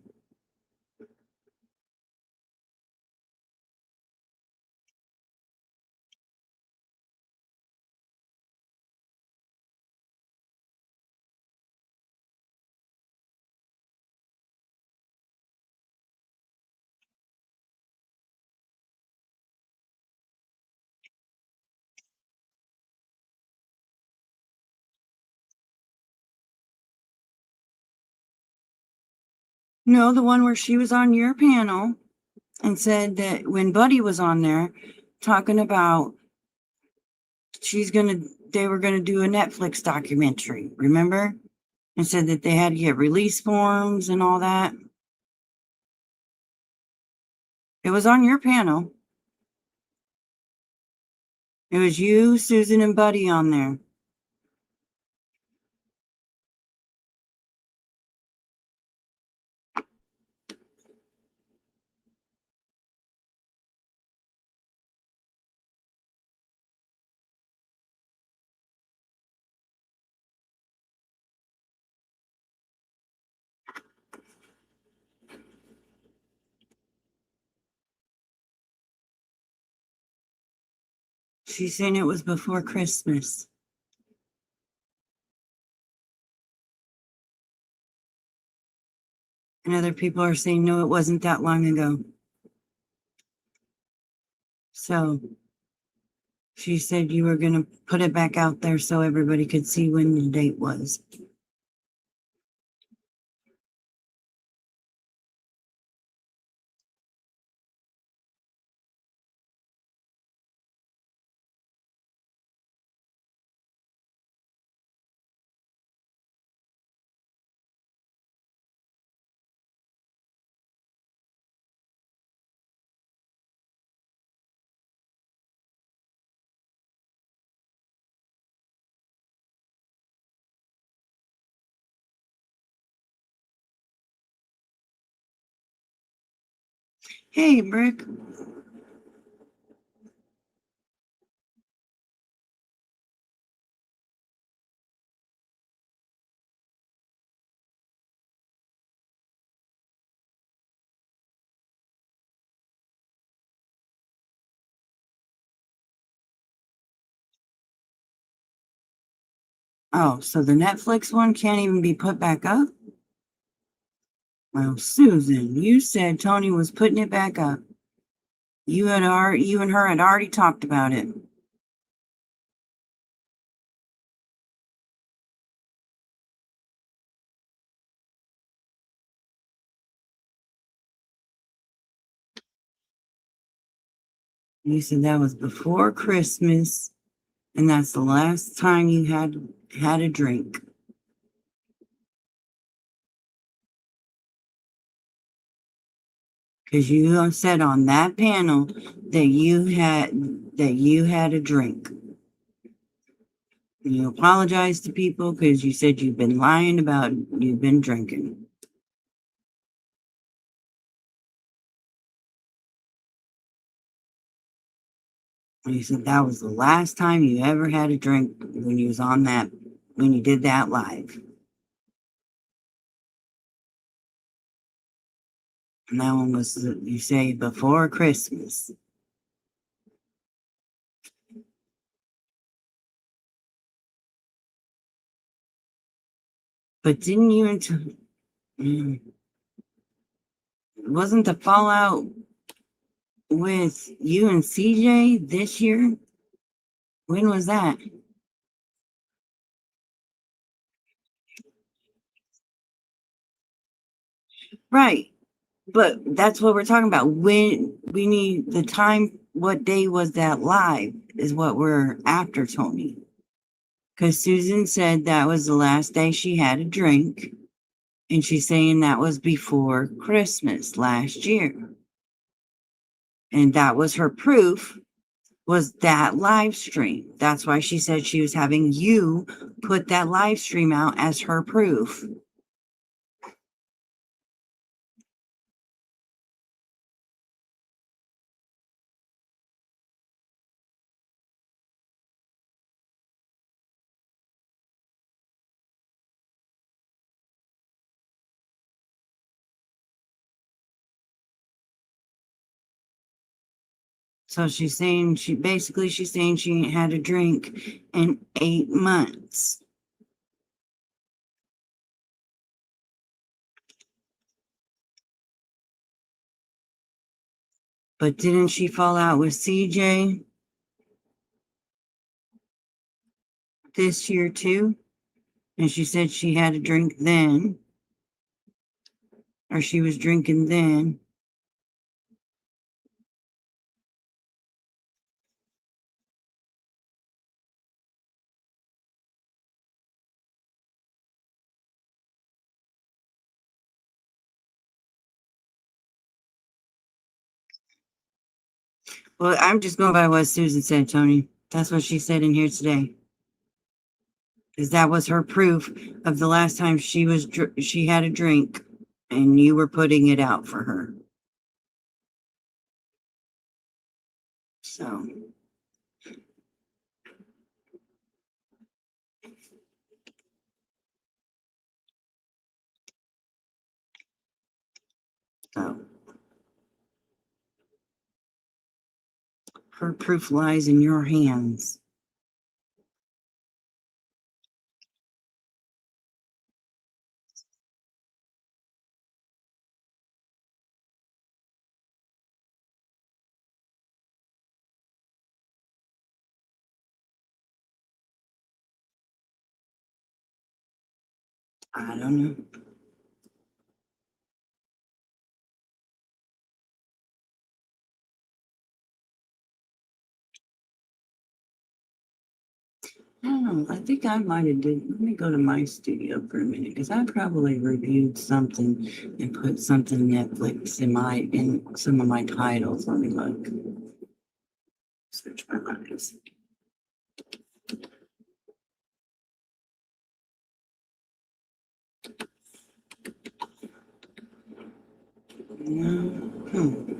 No, the one where she was on your panel and said that when Buddy was on there talking about they were gonna do a Netflix documentary, remember? And said that they had to get release forms and all that. It was on your panel. It was you, Susan, and Buddy on there. She's saying it was before Christmas. And other people are saying, no, it wasn't that long ago. So she said you were going to put it back out there so everybody could see when the date was. Hey, Brick. Oh, so the Netflix one can't even be put back up? Well, Susan, you said Tony was putting it back up. You and her had already talked about it. You said that was before Christmas, and that's the last time you had a drink. Because you said on that panel that you had a drink. You apologized to people because you said you've been lying about you've been drinking. And you said that was the last time you ever had a drink when you did that live. And that one was, you say, before Christmas. But didn't you wasn't the fallout with you and CJ this year? When was that? Right. But that's what we're talking about. When we need the time, what day was that live is what we're after, Tony. Because Susan said that was the last day she had a drink. And she's saying that was before Christmas last year. And that was her proof, was that live stream. That's why she said she was having you put that live stream out as her proof. So she's saying she's saying she ain't had a drink in 8 months. But didn't she fall out with CJ this year too? And she said she had a drink then, or she was drinking then. Well, I'm just going by what Susan said, Tony. That's what she said in here today. Because that was her proof of the last time she had a drink, and you were putting it out for her. So. So. Her proof lies in your hands. I don't know. I don't know. I think I might have did. Let me go to my studio for a minute because I probably reviewed something and put something Netflix in some of my titles. Let me look. Search my lives. Hmm.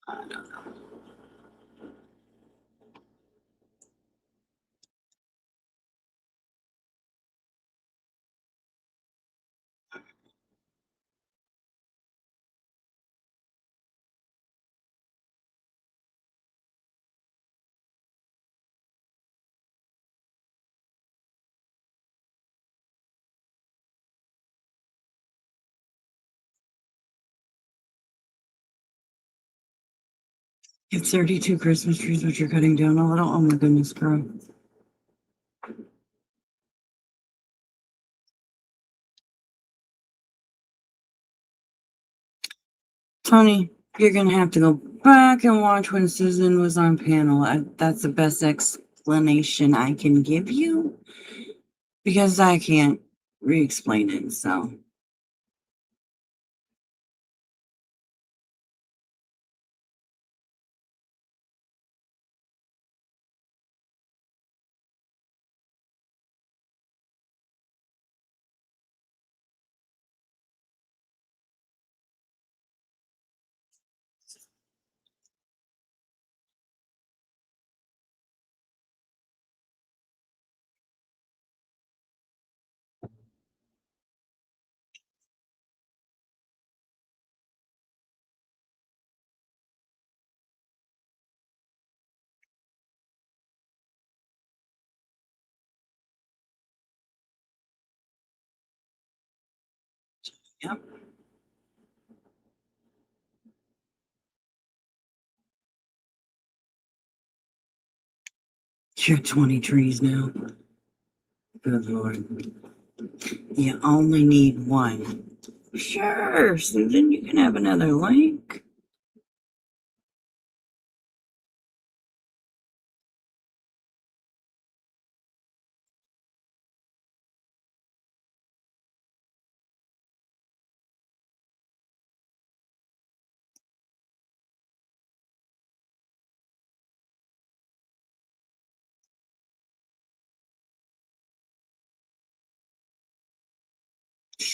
I don't know. You have 32 Christmas trees, which you're cutting down a little. Oh my goodness, girl. Tony, you're gonna have to go back and watch when Susan was on panel. That's the best explanation I can give you because I can't re-explain it. So Yep. You're 20 trees now. Good Lord. You only need one. Sure, Susan, you can have another link.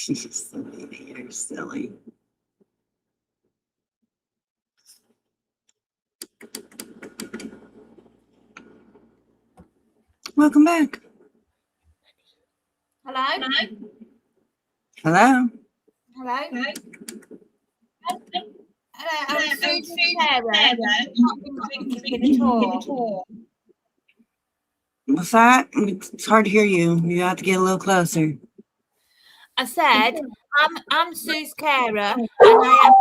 You're silly. Welcome back. Hello? Hello. Hello? Hello, I'm Susan Sarah. I've not been drinking at all. What's that? It's hard to hear you. You have to get a little closer. I said, I'm Sue's carer, and I am not,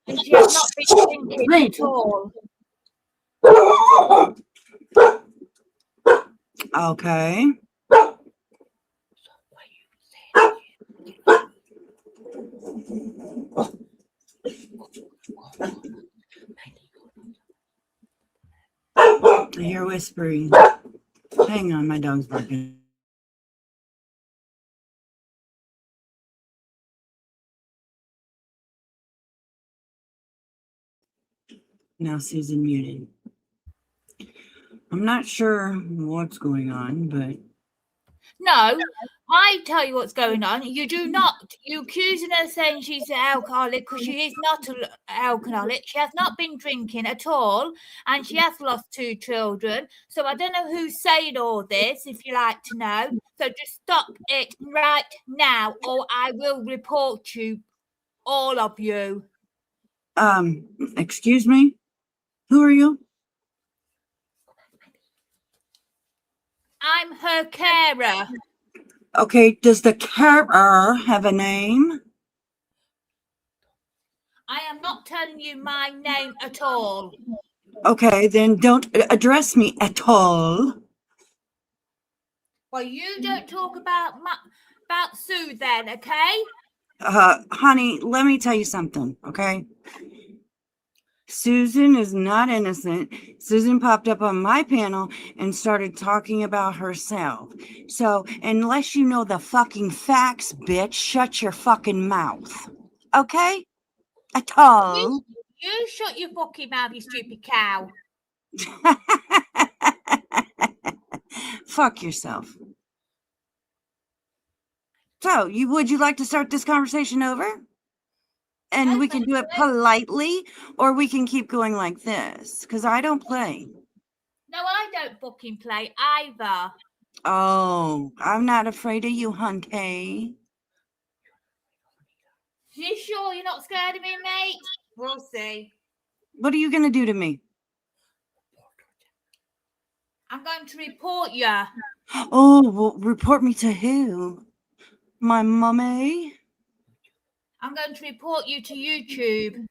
and she has not been drinking at all. Okay. I hear whispering. Hang on, my dog's barking. Now Susan muted. I'm not sure what's going on, but No, I tell you what's going on. You do not. You accusing her saying she's an alcoholic because she is not an alcoholic. She has not been drinking at all, and she has lost 2 children. So I don't know who's saying all this. If you like to know, so just stop it right now, or I will report you, all of you. excuse me? Who are you? I'm her carer. Okay, does the carer have a name? I am not telling you my name at all. Okay, then don't address me at all. Well, you don't talk about Sue then, okay? Honey, let me tell you something, okay? Susan is not innocent. Susan popped up on my panel and started talking about herself. So, unless you know the fucking facts, bitch, shut your fucking mouth. Okay? At all. You shut your fucking mouth, you stupid cow. Fuck yourself. So, would you like to start this conversation over? And we can do it politely, or we can keep going like this, because I don't play. No, I don't fucking play either. Oh, I'm not afraid of you, hunky. You sure you're not scared of me, mate? We'll see. What are you going to do to me? I'm going to report you. Oh, well, report me to who? My mummy? I'm going to report you to YouTube.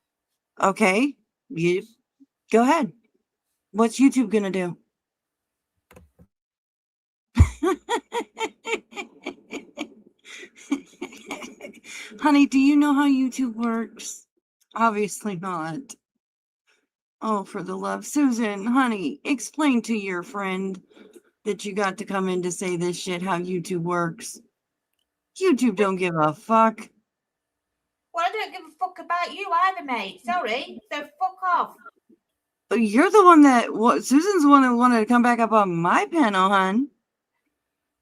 Okay, you go ahead. What's YouTube going to do? Honey, do you know how YouTube works? Obviously not. Oh, for the love. Susan, honey, explain to your friend that you got to come in to say this shit, how YouTube works. YouTube don't give a fuck. Well, I don't give a fuck about you either, mate. Sorry. So fuck off. You're the one that, Susan's the one that wanted to come back up on my panel, hon.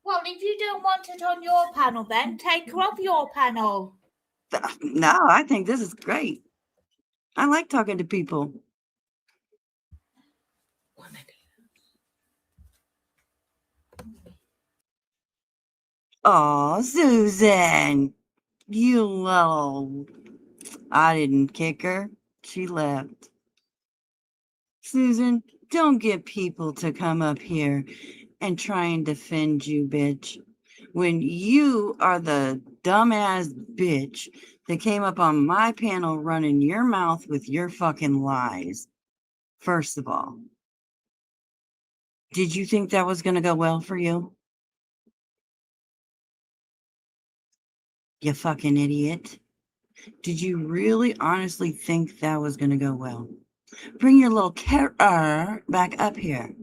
Well, if you don't want it on your panel, then take her off your panel. No, I think this is great. I like talking to people. Oh, Susan, you little... I didn't kick her. She left. Susan, don't get people to come up here and try and defend you, bitch. When you are the dumbass bitch that came up on my panel running your mouth with your fucking lies. First of all, did you think that was going to go well for you? You fucking idiot. Did you really honestly think that was going to go well? Bring your little carer back up here.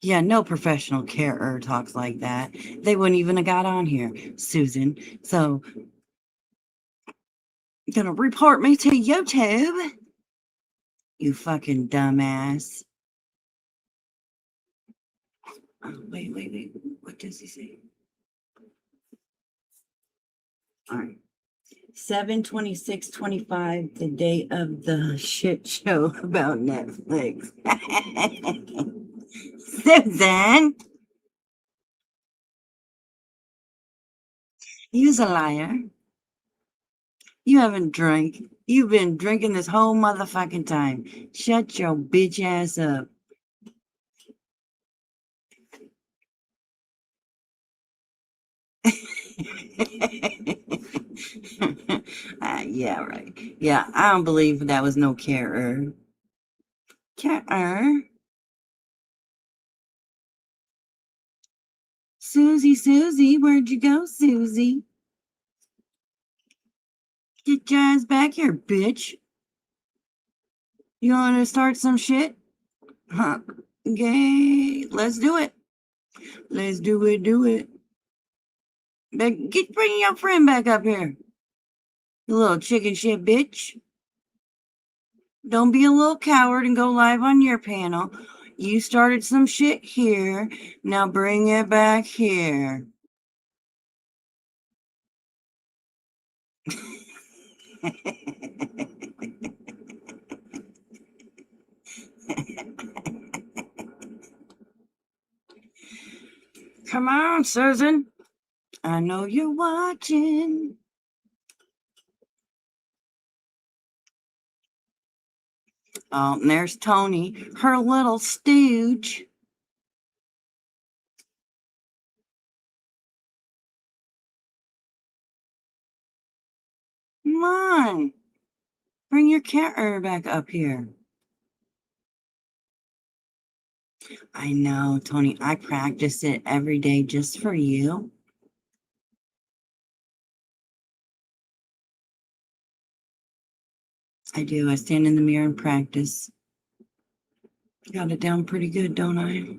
Yeah, no professional carer talks like that. They wouldn't even have got on here, Susan. So, gonna report me to YouTube. You fucking dumbass. Oh, wait. What does he say? All right. 7/26/25, the date of the shit show about Netflix. Susan, you's a liar. You haven't drank. You've been drinking this whole motherfucking time. Shut your bitch ass up. Yeah, right. Yeah, I don't believe that was no carer. Carer? Susie, where'd you go, Susie? Get your ass back here, bitch. You want to start some shit? Huh. Okay, let's do it. Let's do it. Bring your friend back up here. You little chicken shit bitch. Don't be a little coward and go live on your panel. You started some shit here. Now bring it back here. Come on, Susan. I know you're watching. Oh, and there's Tony, her little stooge. Come on. Bring your cat back up here. I know, Tony. I practice it every day just for you. I do. I stand in the mirror and practice. Got it down pretty good, don't I?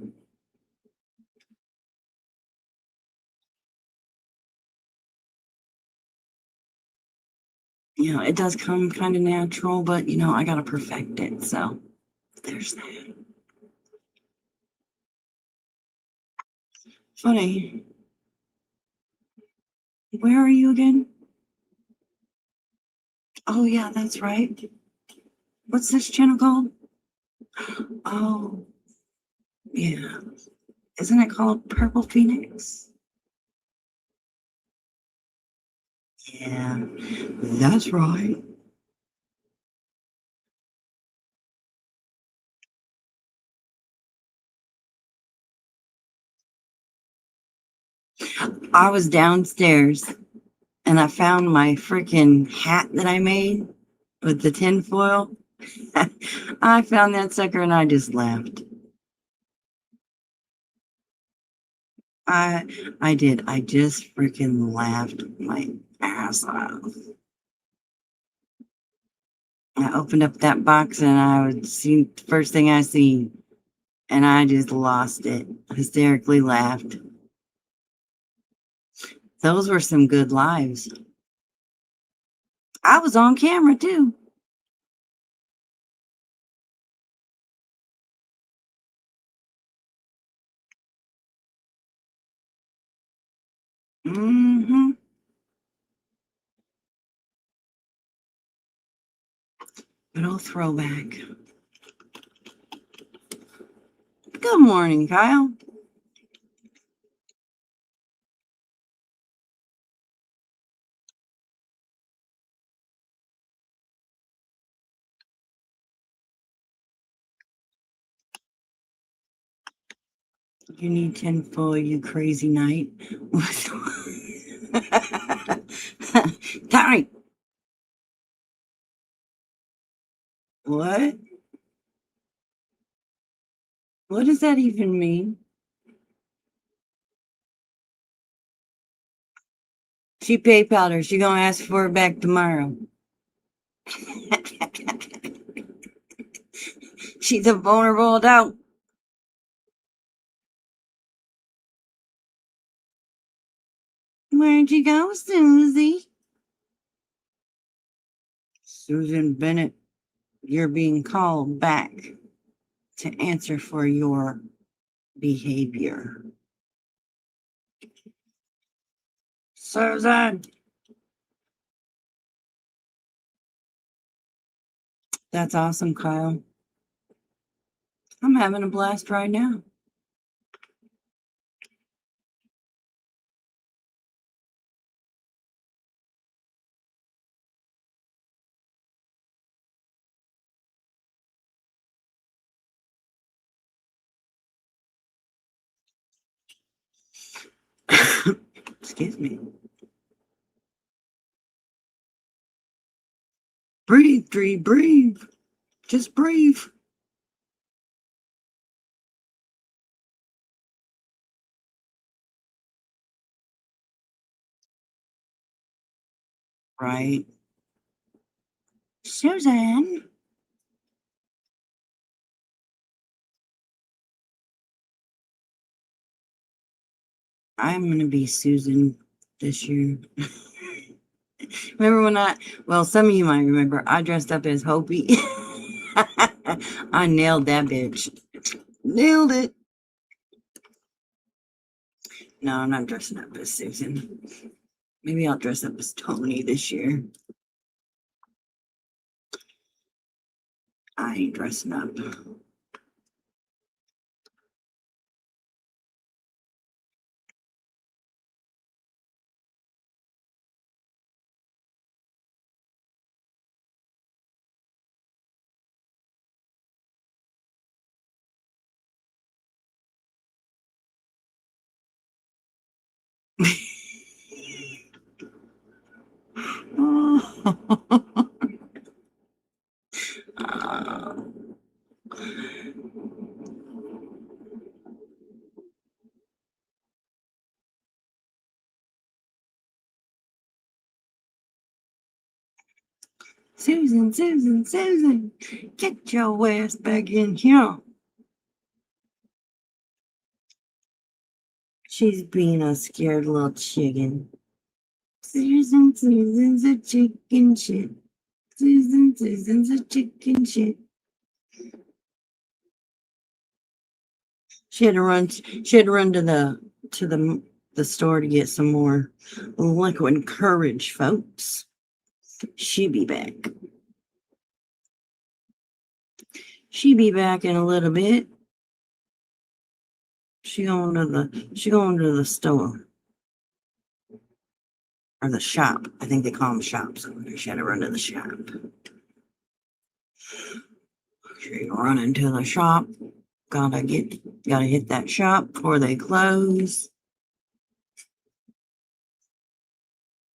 You know, it does come kind of natural, but you know, I gotta perfect it. So there's that. Funny. Where are you again? Oh yeah, that's right. What's this channel called? Oh, yeah. Isn't it called Purple Phoenix? Yeah, that's right. I was downstairs and I found my freaking hat that I made with the tinfoil. I found that sucker and I just laughed. I did. I just freaking laughed my ass off. I opened up that box and I would see the first thing I seen, and I just lost it. Hysterically laughed. Those were some good lives. I was on camera too. Mm-hmm. Good old throwback. Good morning, Kyle. You need 10 full, you crazy night. Tommy. What? What does that even mean? She PayPal'd her. She gonna ask for it back tomorrow. She's a vulnerable adult. Where'd you go, Susie? Susan Bennett, you're being called back to answer for your behavior. Susan! That's awesome, Kyle. I'm having a blast right now. Excuse me. Breathe, Dree, breathe. Just breathe. Right. Susan. I'm going to be Susan this year. Remember when some of you might remember, I dressed up as Hopi. I nailed that bitch. Nailed it. No, I'm not dressing up as Susan. Maybe I'll dress up as Tony this year. I ain't dressing up. Susan, Susan, Susan, get your ass back in here. She's being a scared little chicken. Susan, Susan's a chicken shit. Susan, Susan's a chicken shit. She had to run to the store to get some more liquid courage, folks. She'll be back. She'll be back in a little bit. She going to the store. Or the shop. I think they call them shops. She had to run to the shop. She run into the shop. Gotta hit that shop before they close.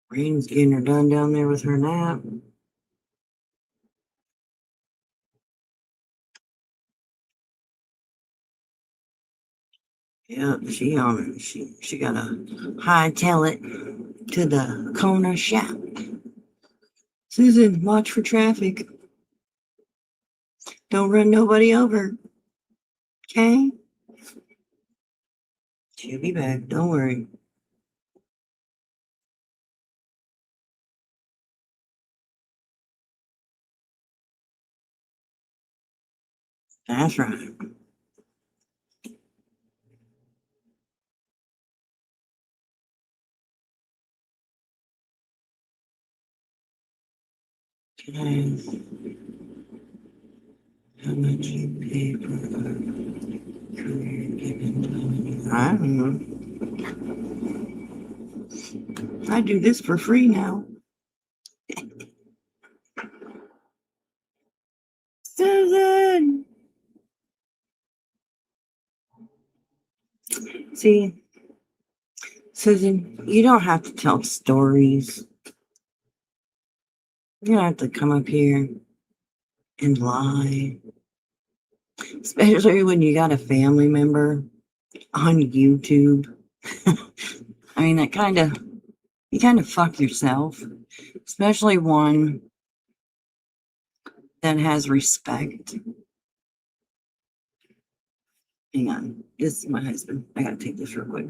Rain's getting her done down there with her nap. Yeah, she gotta hightail it to the corner shop. Susan, watch for traffic. Don't run nobody over. Okay? She'll be back. Don't worry. That's right. Okay. How much you pay for career given? I don't know. I do this for free now. Susan! See, Susan, you don't have to tell stories. You don't have to come up here and lie. Especially when you got a family member on YouTube. I mean, you kind of fuck yourself. Especially one that has respect. Hang on. This is my husband. I gotta take this real quick.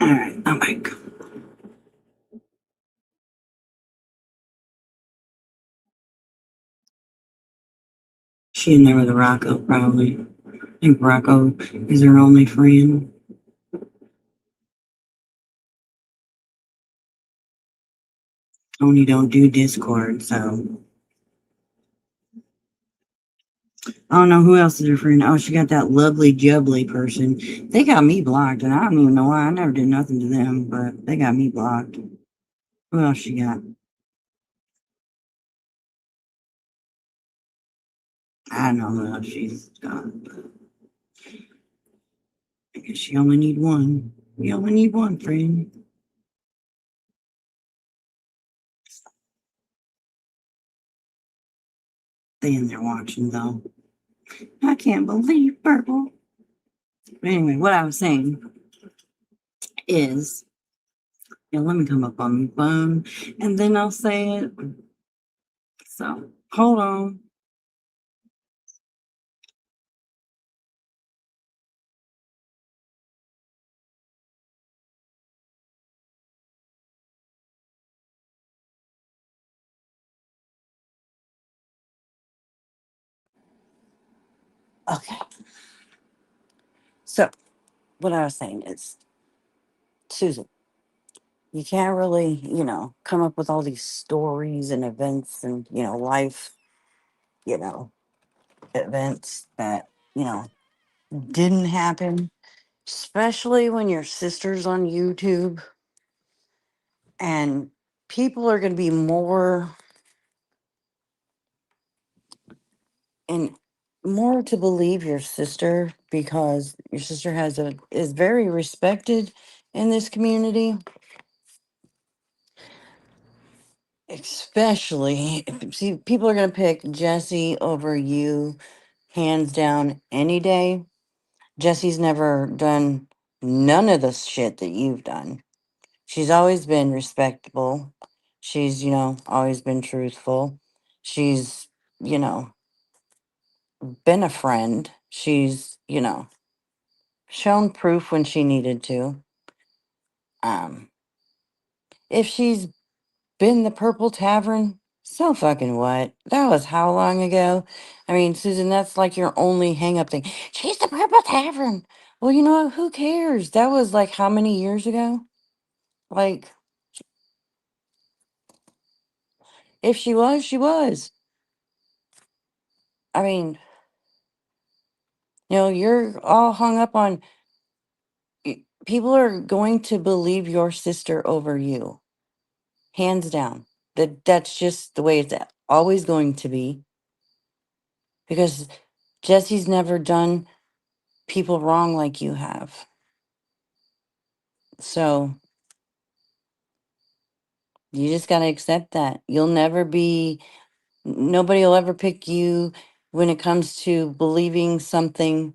All right, I'm back. She in there with a Rocco, probably. I think Rocco is her only friend. Tony don't do Discord, so I don't know who else is her friend. Oh, she got that lovely jubbly person. They got me blocked, and I don't even know why. I never did nothing to them, but they got me blocked. Who else she got? I don't know who else she's got. But I guess you only need one. You only need one, friend. They in there watching, though. I can't believe purple. But anyway, what I was saying is, let me come up on my phone, and then I'll say it. So, hold on. Okay. So, what I was saying is, Susan, you can't really, come up with all these stories and events and, life, you know, events that, didn't happen, especially when your sister's on YouTube and people are going to be more and more to believe your sister because your sister is very respected in this community. Especially, see, people are going to pick Jesse over you hands down any day. Jesse's never done none of the shit that you've done. She's always been respectable. She's, always been truthful. She's, you know, been a friend. She's, shown proof when she needed to. Um, if she's been the Purple Tavern So fucking what? That was how long ago? I mean, Susan, that's like your only hang up thing. She's the Purple Tavern. Well, you know what? Who cares? That was like how many years ago? Like, if she was, she was. I mean, you're all hung up on people are going to believe your sister over you. Hands down. That's just the way it's always going to be. Because Jesse's never done people wrong like you have. So you just got to accept that. You'll never be, nobody will ever pick you when it comes to believing something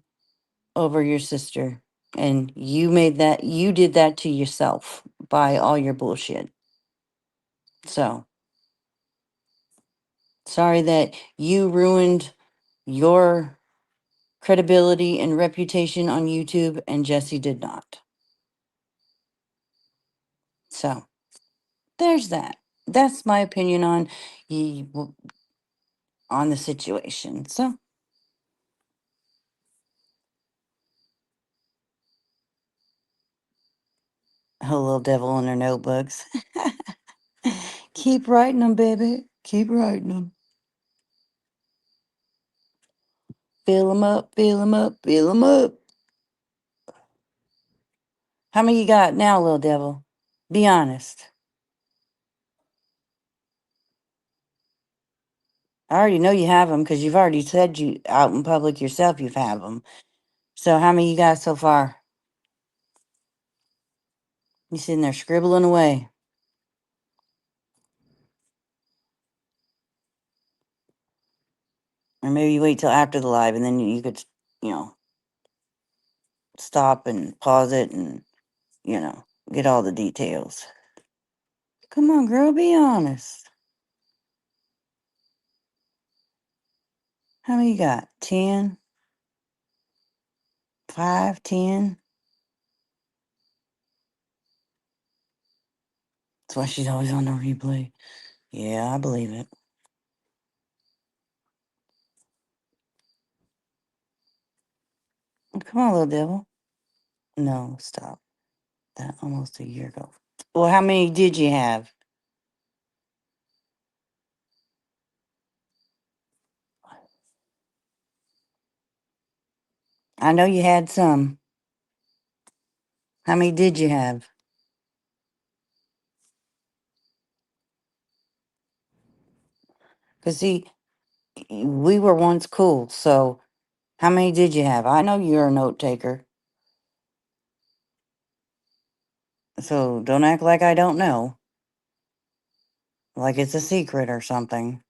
over your sister. And you did that to yourself by all your bullshit. So sorry that you ruined your credibility and reputation on YouTube and Jesse did not. So there's that. That's my opinion on the situation. So a little devil in her notebooks. Keep writing them, baby. Keep writing them. Fill them up, fill them up, fill them up. How many you got now, little devil? Be honest. I already know you have them because you've already said you out in public yourself you've had them. So how many you got so far? You sitting there scribbling away. Or maybe you wait till after the live and then you could, you know, stop and pause it and, get all the details. Come on, girl, be honest. How many you got? 10? 5, 10? That's why she's always on the replay. Yeah, I believe it. Come on, little devil. No, stop. That almost a year ago. Well, how many did you have? I know you had some. How many did you have? Because, see, we were once cool, so how many did you have? I know you're a note taker, so don't act like I don't know. Like it's a secret or something.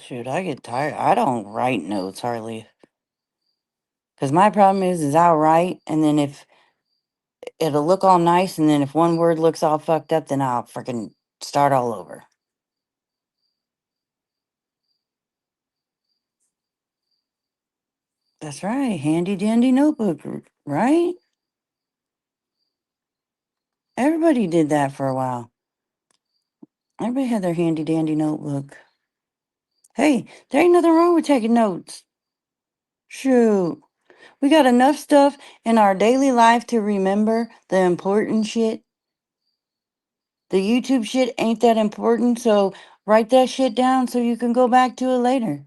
Shoot, I get tired. I don't write notes hardly. Because my problem is I'll write, and then if it'll look all nice, and then if one word looks all fucked up, then I'll freaking start all over. That's right. Handy dandy notebook, right? Everybody did that for a while. Everybody had their handy dandy notebook. Hey, there ain't nothing wrong with taking notes. Shoot. We got enough stuff in our daily life to remember the important shit. The YouTube shit ain't that important, so write that shit down so you can go back to it later.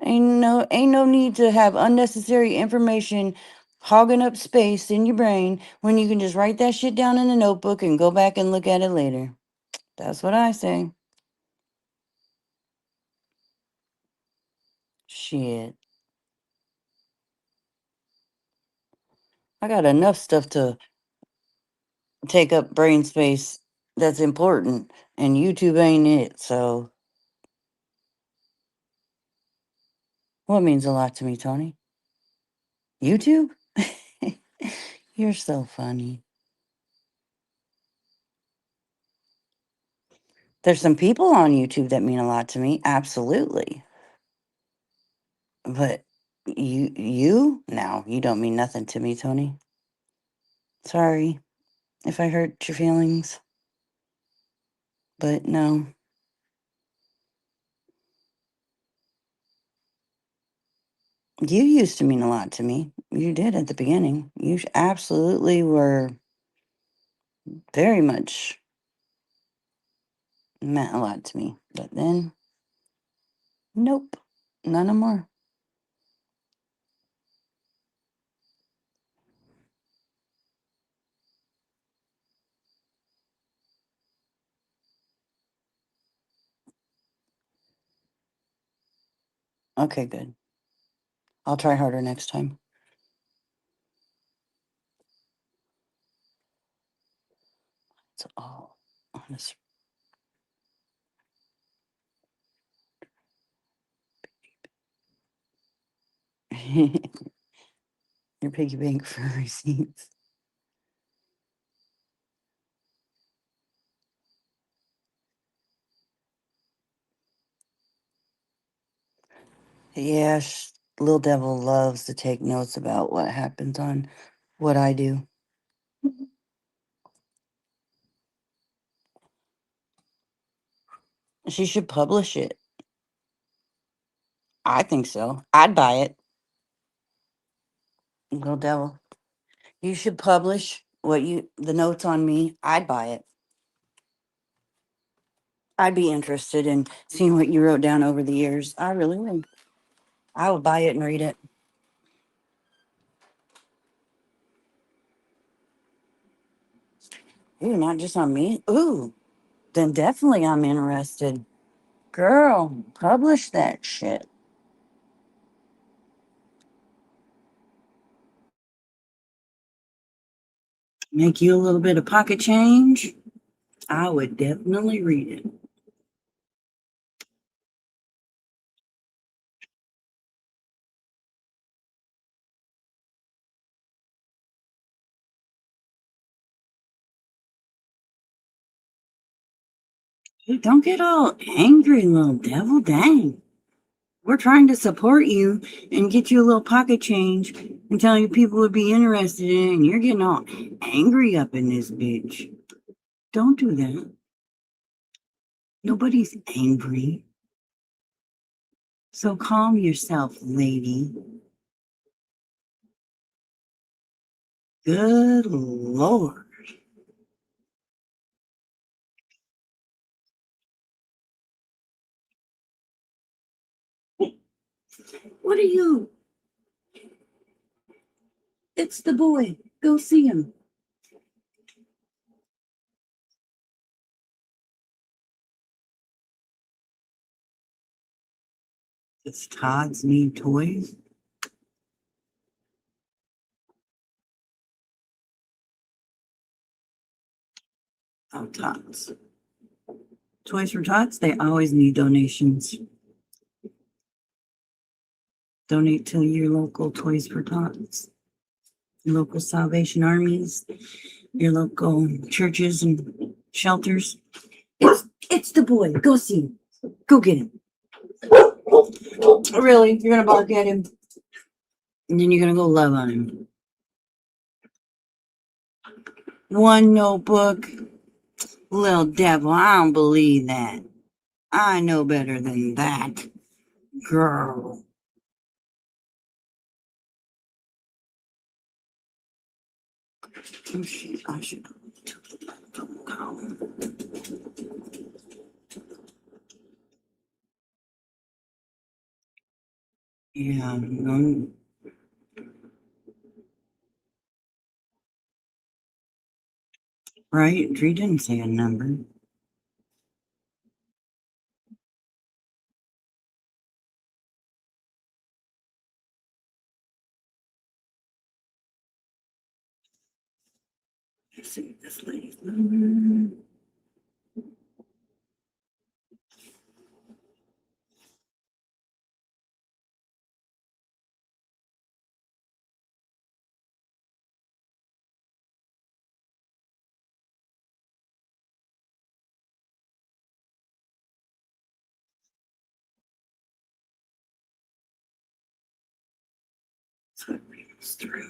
Ain't no need to have unnecessary information hogging up space in your brain when you can just write that shit down in a notebook and go back and look at it later. That's what I say. Shit. I got enough stuff to take up brain space that's important, and YouTube ain't it, so What means a lot to me, Tony? YouTube? You're so funny. There's some people on YouTube that mean a lot to me, absolutely. But you? No, you don't mean nothing to me, Tony. Sorry if I hurt your feelings. But no. You used to mean a lot to me. You did at the beginning. You absolutely were very much meant a lot to me. But then, nope, none no more. Okay, good. I'll try harder next time. It's all honest. Your piggy bank for receipts. Yeah, Little Devil loves to take notes about what happens on what I do. She should publish it. I think so. I'd buy it. Little Devil. You should publish the notes on me. I'd buy it. I'd be interested in seeing what you wrote down over the years. I really would. I would buy it and read it. Ooh, not just on me. Ooh, then definitely I'm interested. Girl, publish that shit. Make you a little bit of pocket change. I would definitely read it. Hey, don't get all angry, Little Devil. Dang. We're trying to support you and get you a little pocket change and tell you people would be interested in it, and you're getting all angry up in this bitch. Don't do that. Nobody's angry. So calm yourself, lady. Good Lord. What are you? It's the boy. Go see him. Does Todd's need toys? Oh, Tots. Toys for Tots, they always need donations. Donate to your local Toys for Tots, your local Salvation Armies, your local churches and shelters. It's the boy. Go see him. Go get him. Really? You're gonna bark at him? And then you're gonna go love on him. One notebook. Little Devil, I don't believe that. I know better than that. Girl. I should yeah, right? Tree didn't say a number. Let's see this lady's number. So it reads through.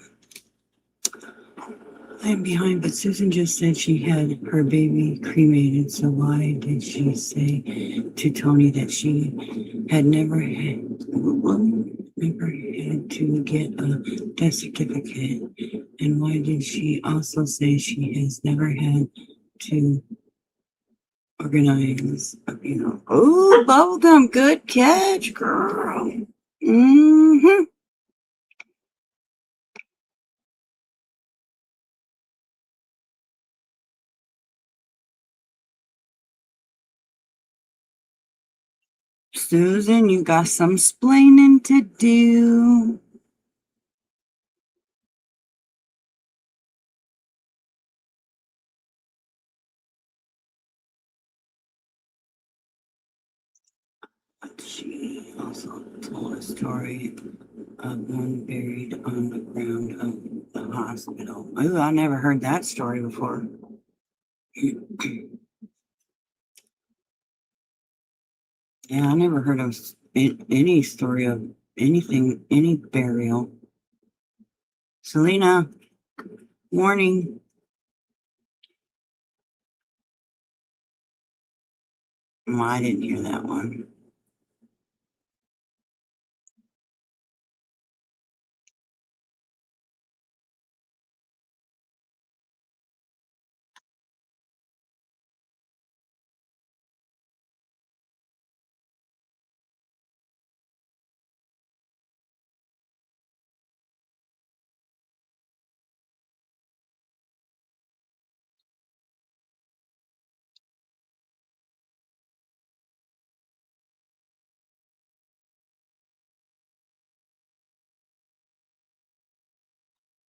I'm behind, but Susan just said she had her baby cremated. So why did she say to Tony that she had never had to get a death certificate? And why did she also say she has never had to organize a funeral? Oh, bubblegum, good catch, girl. Mm-hmm. Susan, you got some splaining to do. But she also told a story of one buried on the ground of the hospital. Oh, I never heard that story before. Yeah, I never heard of any story of anything, any burial. Selena, warning. Oh, I didn't hear that one.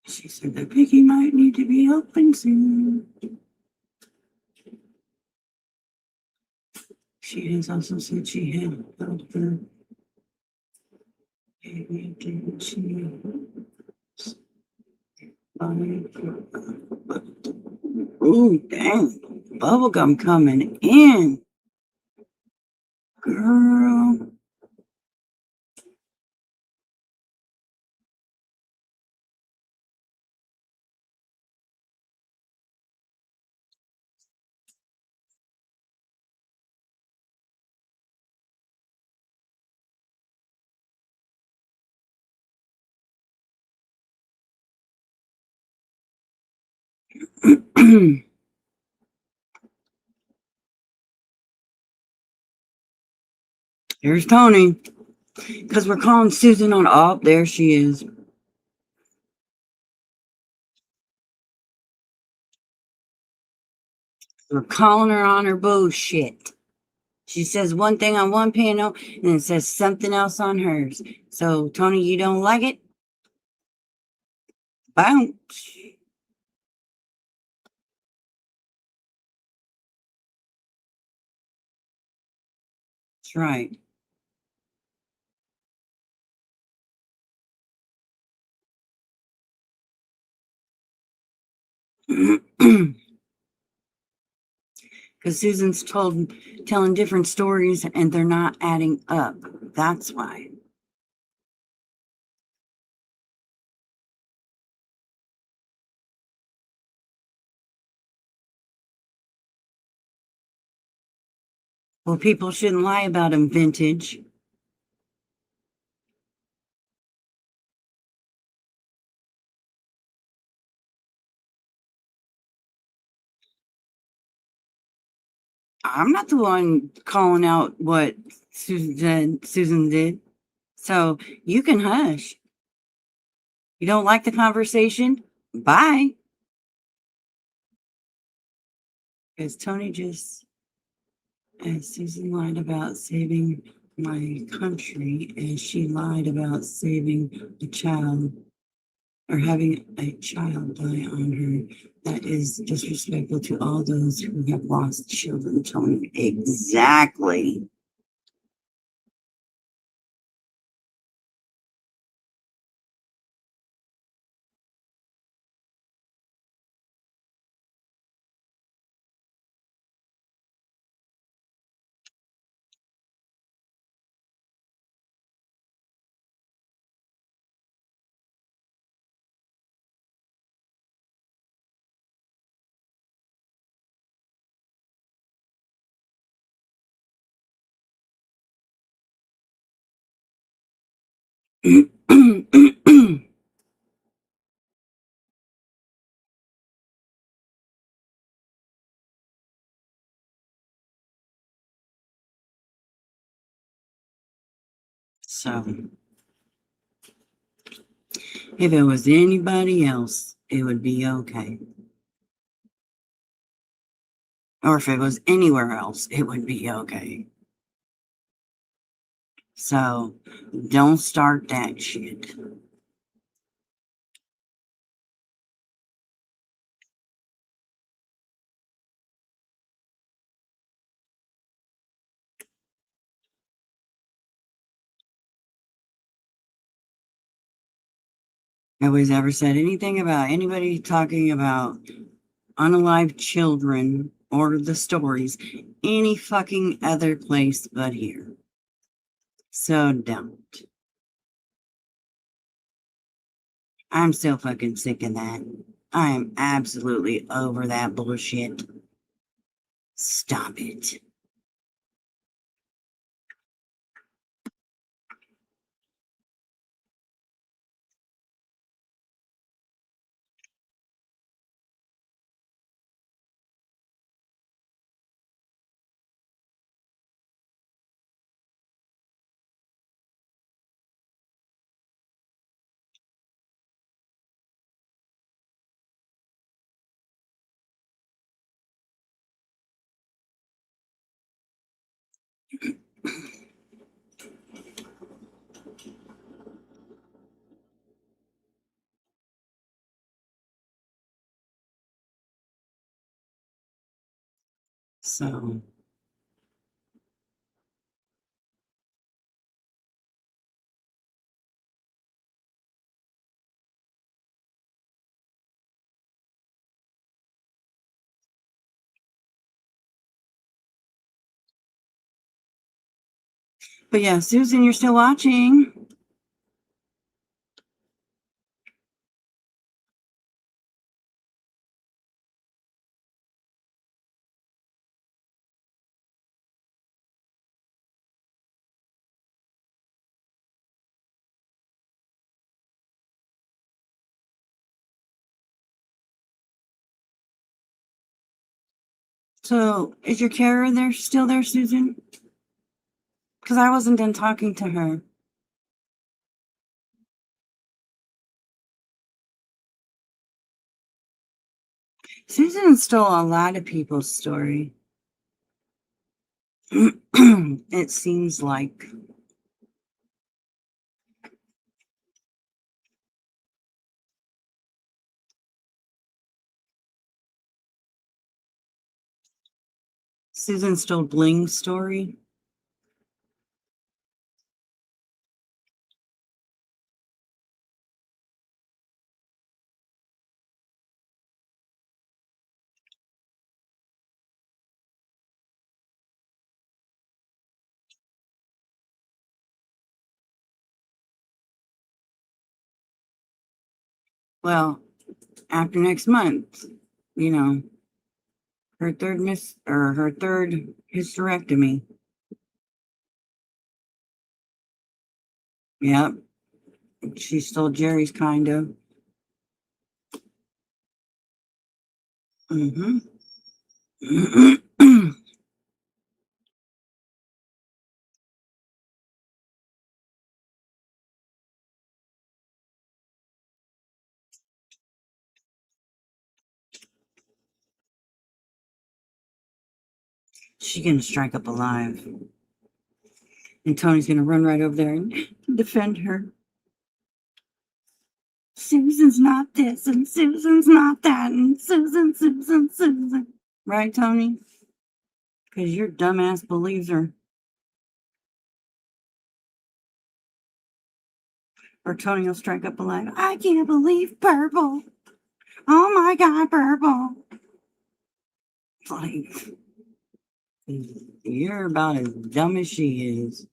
She said the piggy might need to be open soon. She has also said she had felt the baby, didn't she? Ooh, dang. Bubblegum coming in. Girl. Here's Tony. Because we're calling Susan on. Oh, there she is. We're calling her on her bullshit. She says one thing on one panel and it says something else on hers. So, Tony, you don't like it? Bounce. That's right. Because Susan's telling different stories and they're not adding up. That's why. Well, people shouldn't lie about them, vintage. I'm not the one calling out what Susan did. So you can hush. You don't like the conversation? Bye. Because Tony just, as Susan lied about saving my country, and she lied about saving a child or having a child die on her. That is disrespectful to all those who have lost children, Tony. Exactly. So, if it was anybody else, it would be okay. Or if it was anywhere else, it would be okay. So, don't start that shit. Nobody's ever said anything about anybody talking about unalive children or the stories any fucking other place but here. So don't. I'm so fucking sick of that. I am absolutely over that bullshit. Stop it. So, but yeah, Susan, you're still watching. So, is your Kara there still there, Susan? Because I wasn't done talking to her. Susan stole a lot of people's story. It seems like. Susan stole Bling's story. Well, after next month, you know, her third hysterectomy. Yep. She stole Jerry's kind of. Mm-hmm. She's gonna strike up alive. And Tony's gonna run right over there and defend her. Susan's not this, and Susan's not that, and Susan. Right, Tony? Because your dumbass believes her. Or Tony will strike up alive. I can't believe Purple. Oh my God, Purple. Like, you're about as dumb as she is.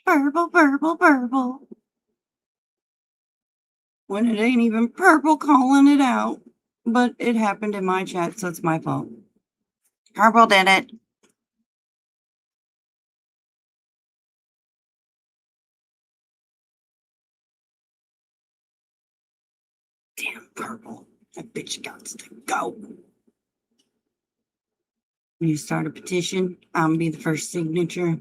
Purple. When it ain't even Purple calling it out. But it happened in my chat, so it's my fault. Purple did it. Damn purple. That bitch got to go. When you start a petition, I'm gonna be the first signature.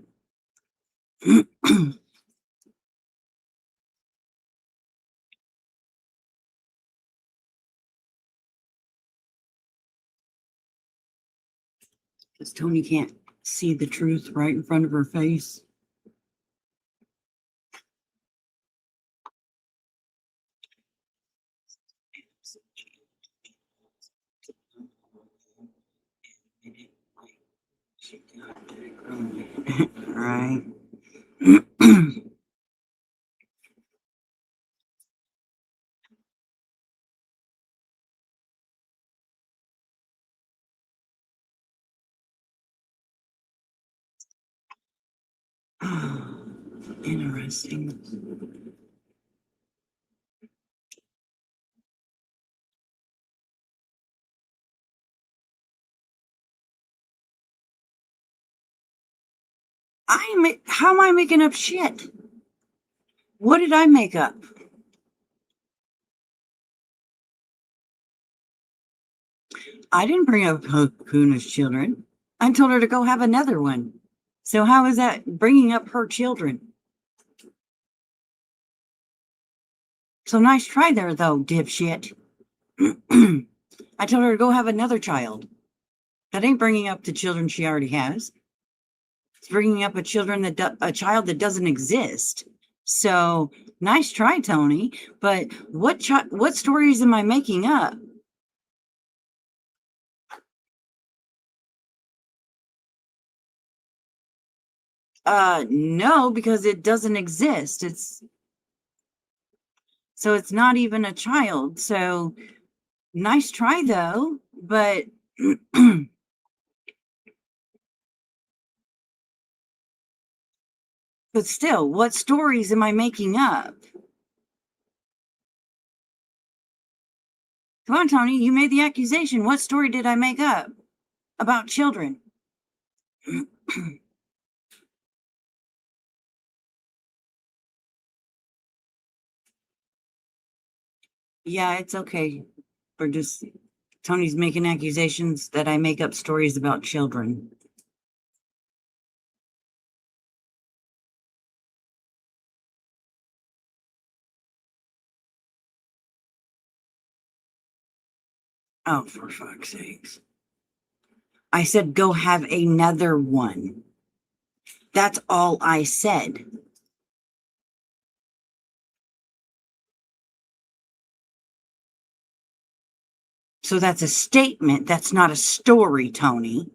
Because Tony can't see the truth right in front of her face. Right. Interesting. How am I making up shit? What did I make up? I didn't bring up Hakuna's children. I told her to go have another one. So how is that bringing up her children? So nice try there, though, dipshit. I told her to go have another child. That ain't bringing up the children she already has. It's bringing up a child that doesn't exist. So nice try, Tony. But what stories am I making up? No, because it doesn't exist. It's not even a child. So nice try though, but but still, what stories am I making up? Come on, Tony, you made the accusation. What story did I make up about children? Yeah, it's okay. Tony's making accusations that I make up stories about children. Oh, for fuck's sakes. I said, go have another one. That's all I said. So that's a statement. That's not a story, Tony.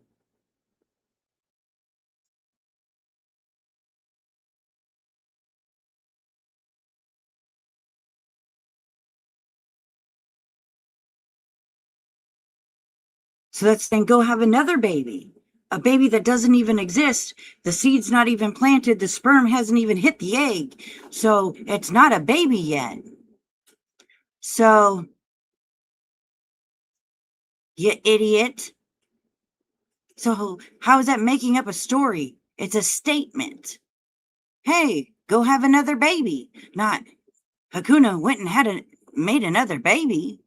So that's then go have another baby. A baby that doesn't even exist. The seed's not even planted. The sperm hasn't even hit the egg. So it's not a baby yet. So, you idiot. So how is that making up a story? It's a statement. Hey, go have another baby. Not Hakuna went and made another baby.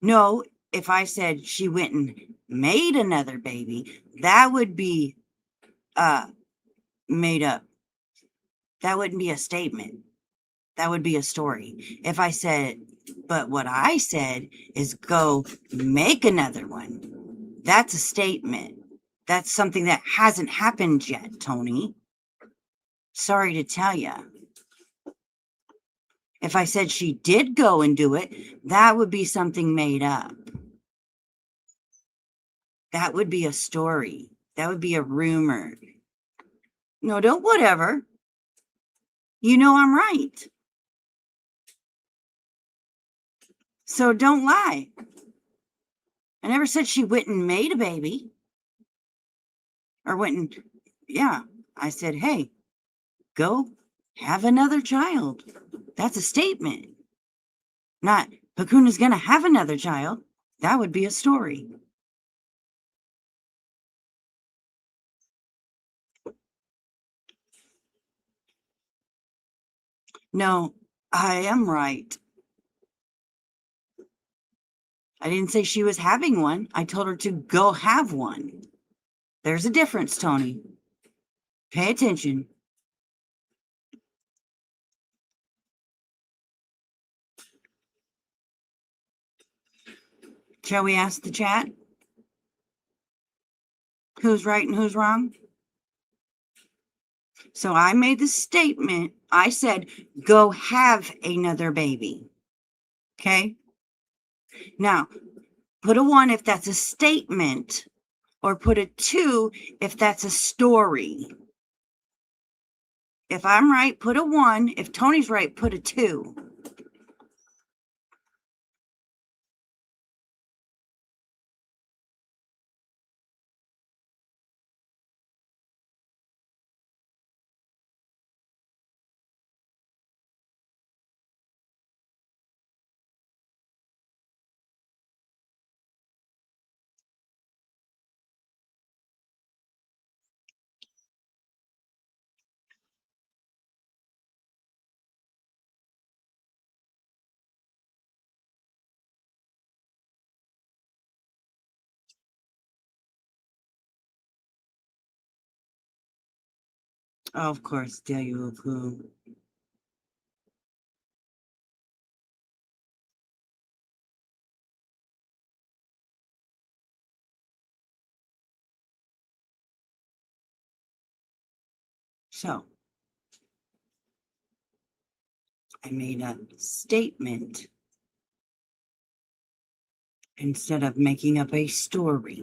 No, if I said she went and made another baby, that would be made up. That wouldn't be a statement. That would be a story. If I said, but what I said is go make another one. That's a statement. That's something that hasn't happened yet, Tony. Sorry to tell you. If I said she did go and do it, that would be something made up. That would be a story. That would be a rumor. No, don't whatever. You know I'm right. So don't lie. I never said she went and made a baby. Or went and, yeah. I said, hey, go have another child. That's a statement. Not, Hakuna's going to have another child. That would be a story. No, I am right. I didn't say she was having one. I told her to go have one. There's a difference, Tony. Pay attention. Shall we ask the chat? Who's right and who's wrong? So I made the statement. I said, go have another baby. Okay. Now, put a 1 if that's a statement, or put a 2 if that's a story. If I'm right, put a 1. If Tony's right, put a 2. Oh, of course, Delia of who. So I made a statement instead of making up a story.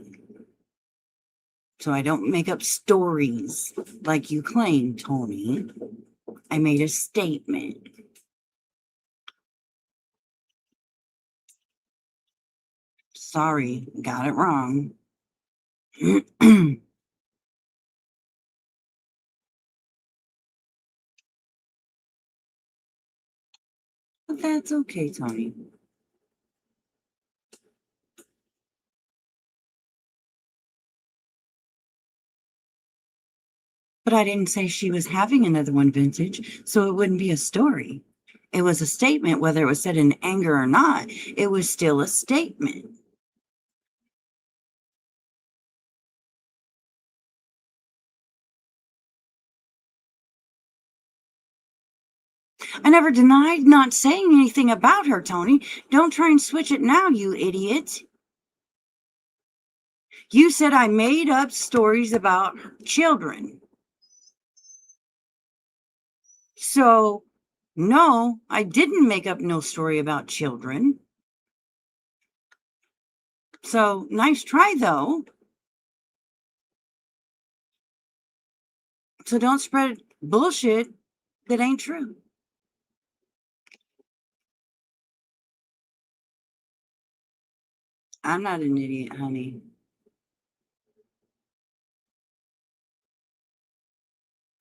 So I don't make up stories like you claim, Tony. I made a statement. Sorry, got it wrong. But that's okay, Tony. But I didn't say she was having another one, Vintage, so it wouldn't be a story. It was a statement, whether it was said in anger or not. It was still a statement. I never denied not saying anything about her, Tony. Don't try and switch it now, you idiot. You said I made up stories about children. So, no, I didn't make up no story about children. So, nice try, though. So don't spread bullshit that ain't true. I'm not an idiot, honey.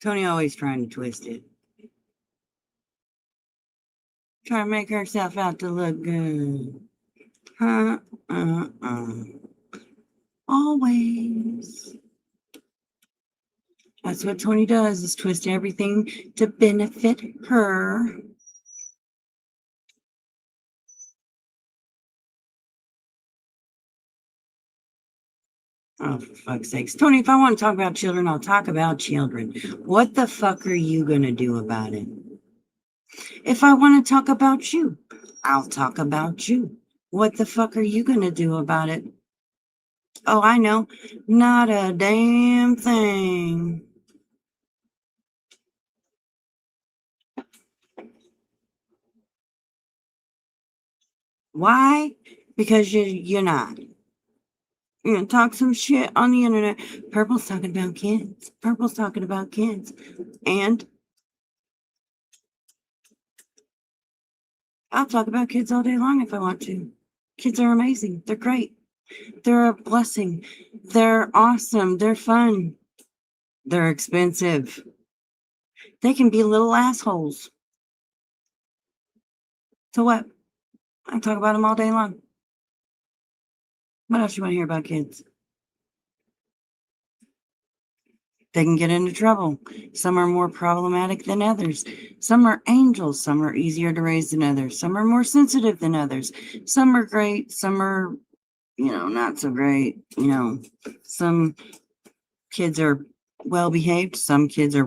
Tony always trying to twist it. Trying to make herself out to look good. Always. That's what Tony does, is twist everything to benefit her. Oh, for fuck's sakes. Tony, if I want to talk about children, I'll talk about children. What the fuck are you going to do about it? If I want to talk about you, I'll talk about you. What the fuck are you going to do about it? Oh, I know. Not a damn thing. Why? Because you're not. You're gonna talk some shit on the internet. Purple's talking about kids. Purple's talking about kids. And I'll talk about kids all day long if I want to. Kids are amazing. They're great. They're a blessing. They're awesome. They're fun. They're expensive. They can be little assholes. So what? I talk about them all day long. What else you want to hear about kids? They can get into trouble. Some are more problematic than others. Some are angels. Some are easier to raise than others. Some are more sensitive than others. Some are great. Some are, not so great. Some kids are well behaved. Some kids are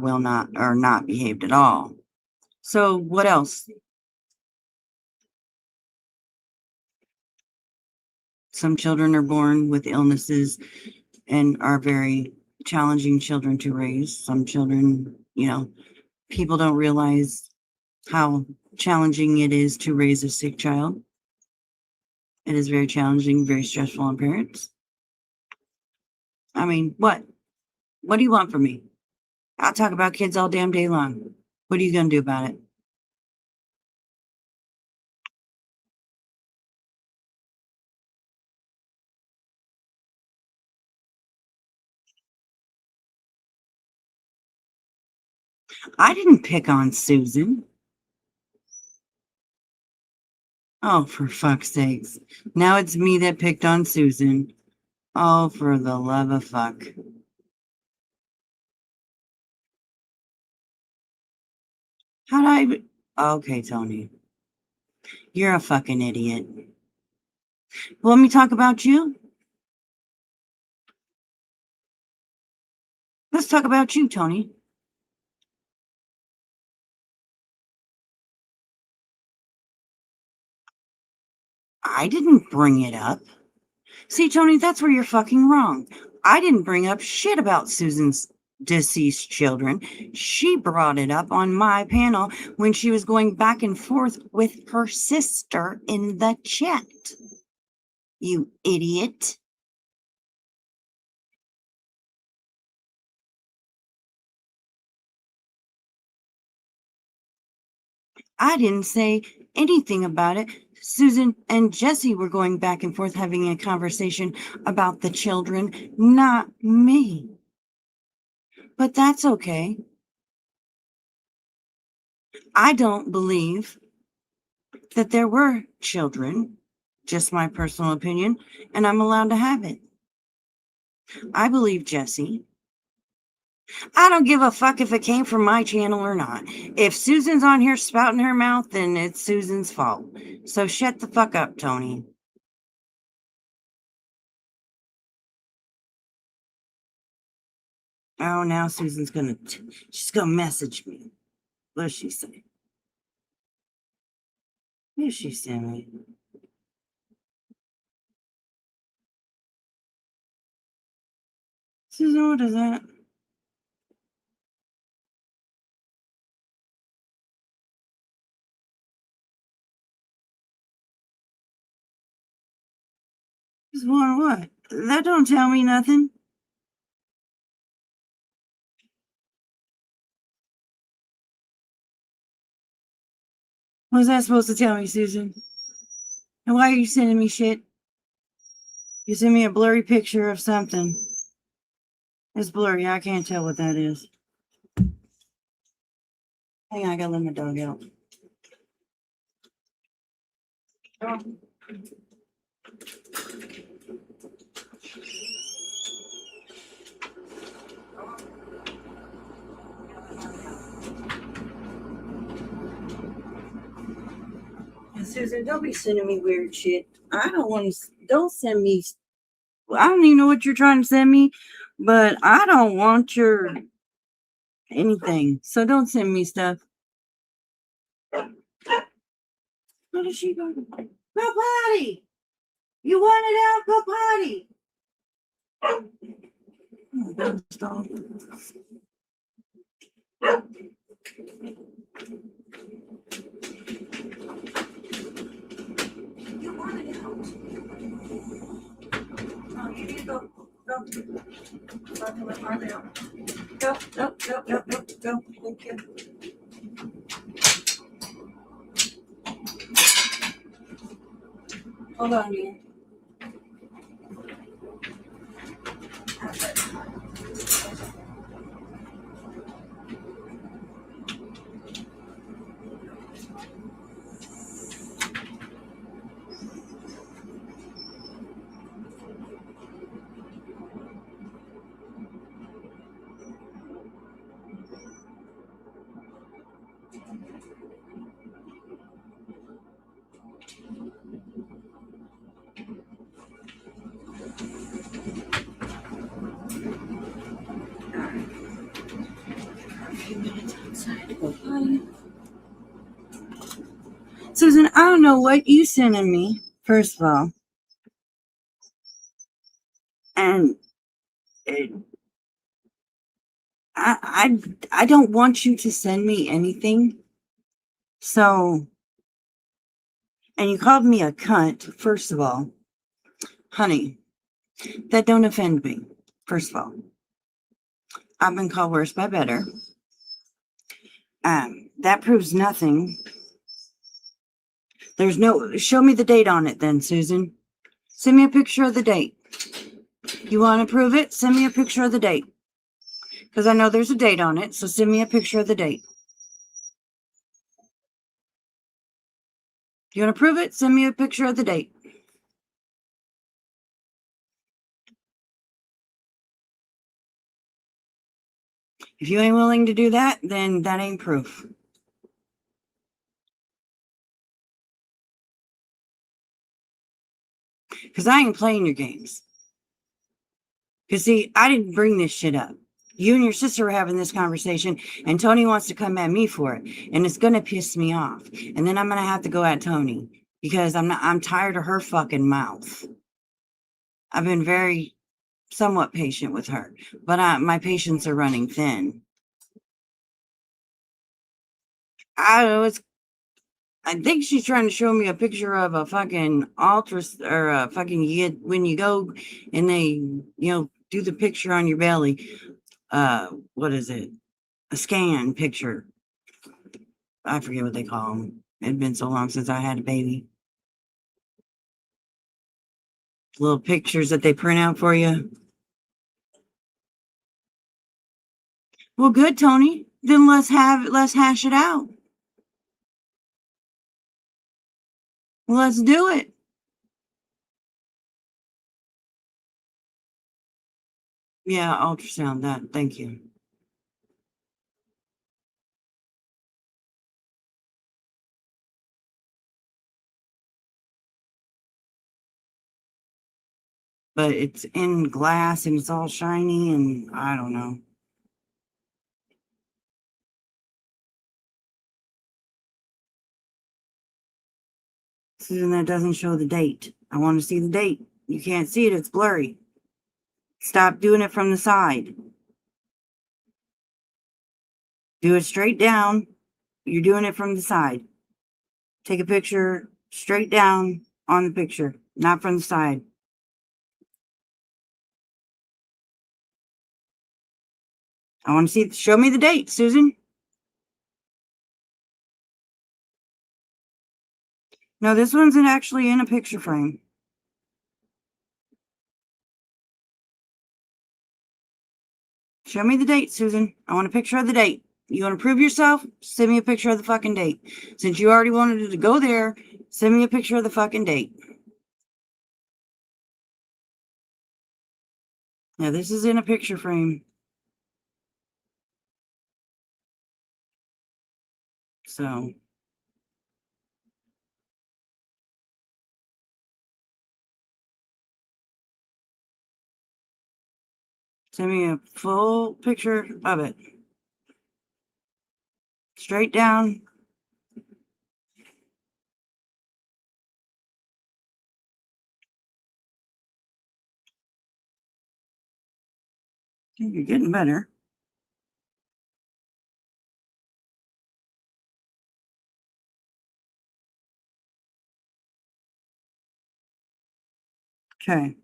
not behaved at all. So what else? Some children are born with illnesses and are very challenging children to raise. Some children, people don't realize how challenging it is to raise a sick child. It is very challenging, very stressful on parents. I mean, what? What do you want from me? I'll talk about kids all damn day long. What are you going to do about it? I didn't pick on Susan. Oh, for fuck's sakes. Now it's me that picked on Susan. Oh, for the love of fuck. How'd I... Okay, Tony. You're a fucking idiot. Well, let me talk about you. Let's talk about you, Tony. I didn't bring it up. See, Tony, that's where you're fucking wrong. I didn't bring up shit about Susan's deceased children. She brought it up on my panel when she was going back and forth with her sister in the chat. You idiot. I didn't say anything about it. Susan and Jesse were going back and forth having a conversation about the children, not me. But that's okay. I don't believe that there were children, just my personal opinion, and I'm allowed to have it. I believe Jesse. I don't give a fuck if it came from my channel or not. If Susan's on here spouting her mouth, then it's Susan's fault. So shut the fuck up, Tony. Oh, now Susan's she's gonna message me. What does she say? What did she send me? Susan, what is that? What? That don't tell me nothing. What's that supposed to tell me, Susan? And why are you sending me shit? You send me a blurry picture of something. It's blurry. I can't tell what that is. Hang on, I gotta let my dog out. Susan, don't be sending me weird shit. I don't want to. Don't send me. I don't even know what you're trying to send me, but I don't want your anything. So don't send me stuff. What is she going? Go potty. You want it out? Go potty. Oh, God, stop. You want it out. Oh, you need to go. Go. Go. Go. Thank you. Hold on, man. A few minutes outside to go potty. Susan, I don't know what you sending me, first of all. And it, I don't want you to send me anything. So, and you called me a cunt, first of all. Honey, that don't offend me, first of all. I've been called worse by better. That proves nothing. There's no, show me the date on it then, Susan. Send me a picture of the date. You want to prove it? Send me a picture of the date. Because I know there's a date on it, so send me a picture of the date. You want to prove it? Send me a picture of the date. If you ain't willing to do that, then that ain't proof. Because I ain't playing your games. Because see, I didn't bring this shit up. You and your sister were having this conversation, and Tony wants to come at me for it. And it's going to piss me off. And then I'm going to have to go at Tony. Because I'm tired of her fucking mouth. I've been very somewhat patient with her. But my patience are running thin. I think she's trying to show me a picture of a fucking or a fucking, when you go and they, do the picture on your belly. What is it? A scan picture. I forget what they call them. It'd been so long since I had a baby. Little pictures that they print out for you. Well, good, Tony. Then let's hash it out. Let's do it. Yeah, ultrasound that. Thank you. But it's in glass and it's all shiny and I don't know. Susan, that doesn't show the date. I want to see the date. You can't see it. It's blurry. Stop doing it from the side. Do it straight down. You're doing it from the side. Take a picture straight down on the picture, not from the side. I want to see, show me the date, Susan. No, this one's actually in a picture frame. Show me the date, Susan. I want a picture of the date. You want to prove yourself? Send me a picture of the fucking date. Since you already wanted to go there, send me a picture of the fucking date. Now, this is in a picture frame. So. Send me a full picture of it. Straight down. You're getting better. Okay.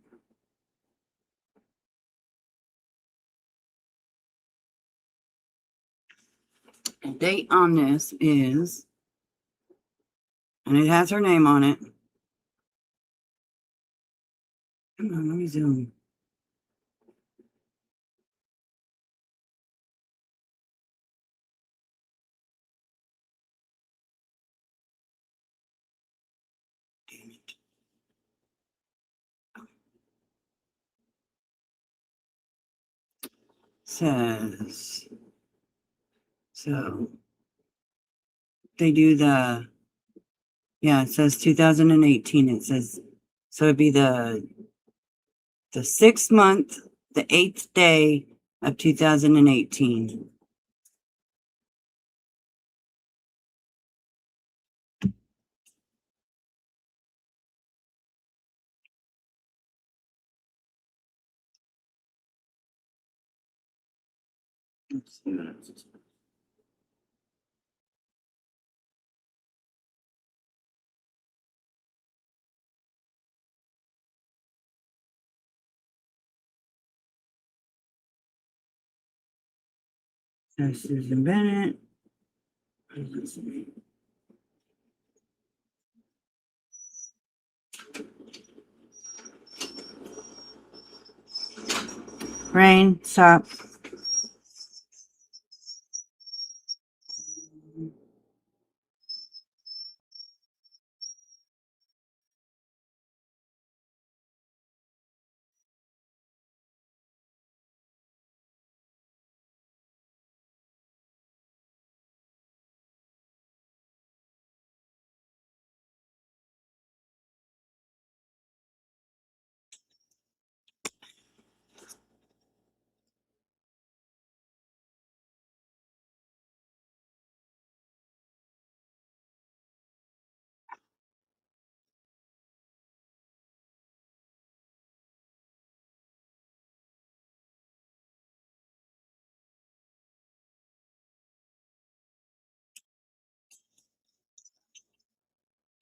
The date on this is, and it has her name on it. Come on, let me zoom. Damn it. Says, so they do the, yeah, it says 2018. It says, so it'd be the 6th month, the 8th day of 2018. Let's see what else. That's Susan Bennett. Rain, stop.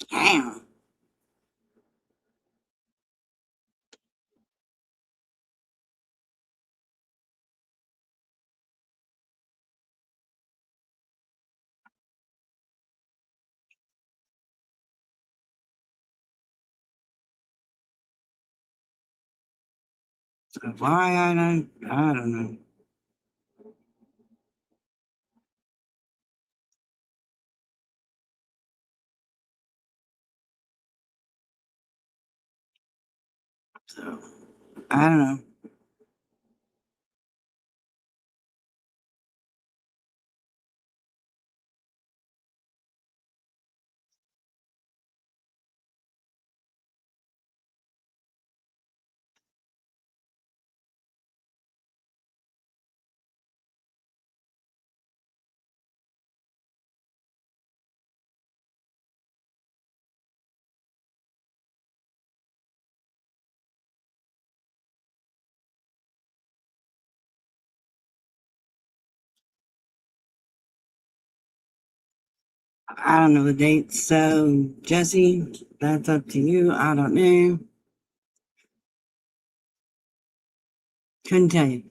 Damn. So why I don't know. So I don't know. I don't know the date. So Jesse, that's up to you. I don't know. Couldn't tell you.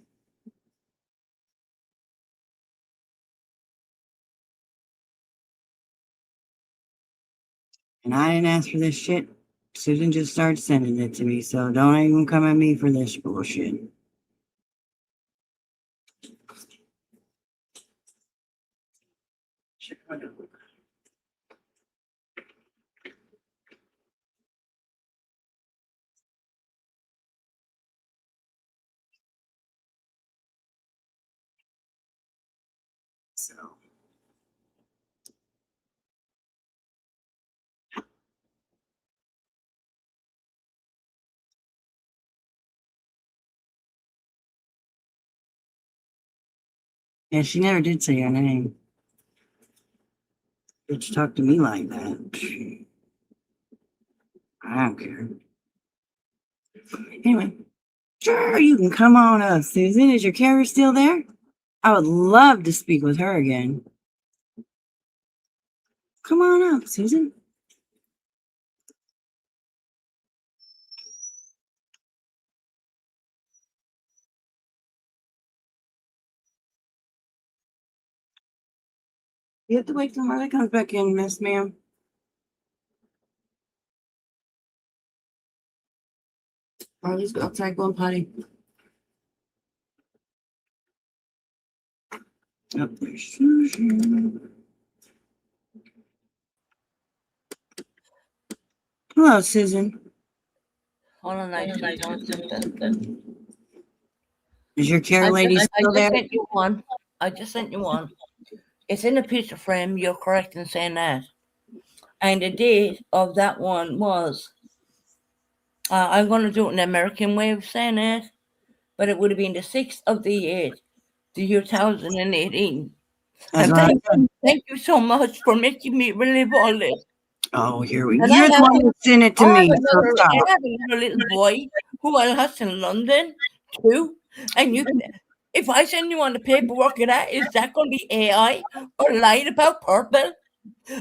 And I didn't ask for this shit. Susan just started sending it to me, so don't even come at me for this bullshit. So yeah, she never did say her name. Bitch talk to me like that. I don't care. Anyway, sure, you can come on up, Susan. Is your carrier still there? I would love to speak with her again. Come on up, Susan. You have to wait till Martha comes back in, Miss Ma'am. Marley's outside going potty. Oh, there's Susan. Hello, Susan. Hold on, I just doing something. Is your care lady I still just there? sent you one. I just sent you one. It's in a picture frame. You're correct in saying that. And the date of that one was, I'm going to do it in the American way of saying it, but it would have been the 6th of the 8th, the year 2018. That's And what I thank you so much for making me relive all this. Oh, here we And You're I the have one that sent it to I have me. So another, stop. I have another little boy who I lost in London too. And if I send you on the paperwork of that, is that going to be AI or lied about Purple?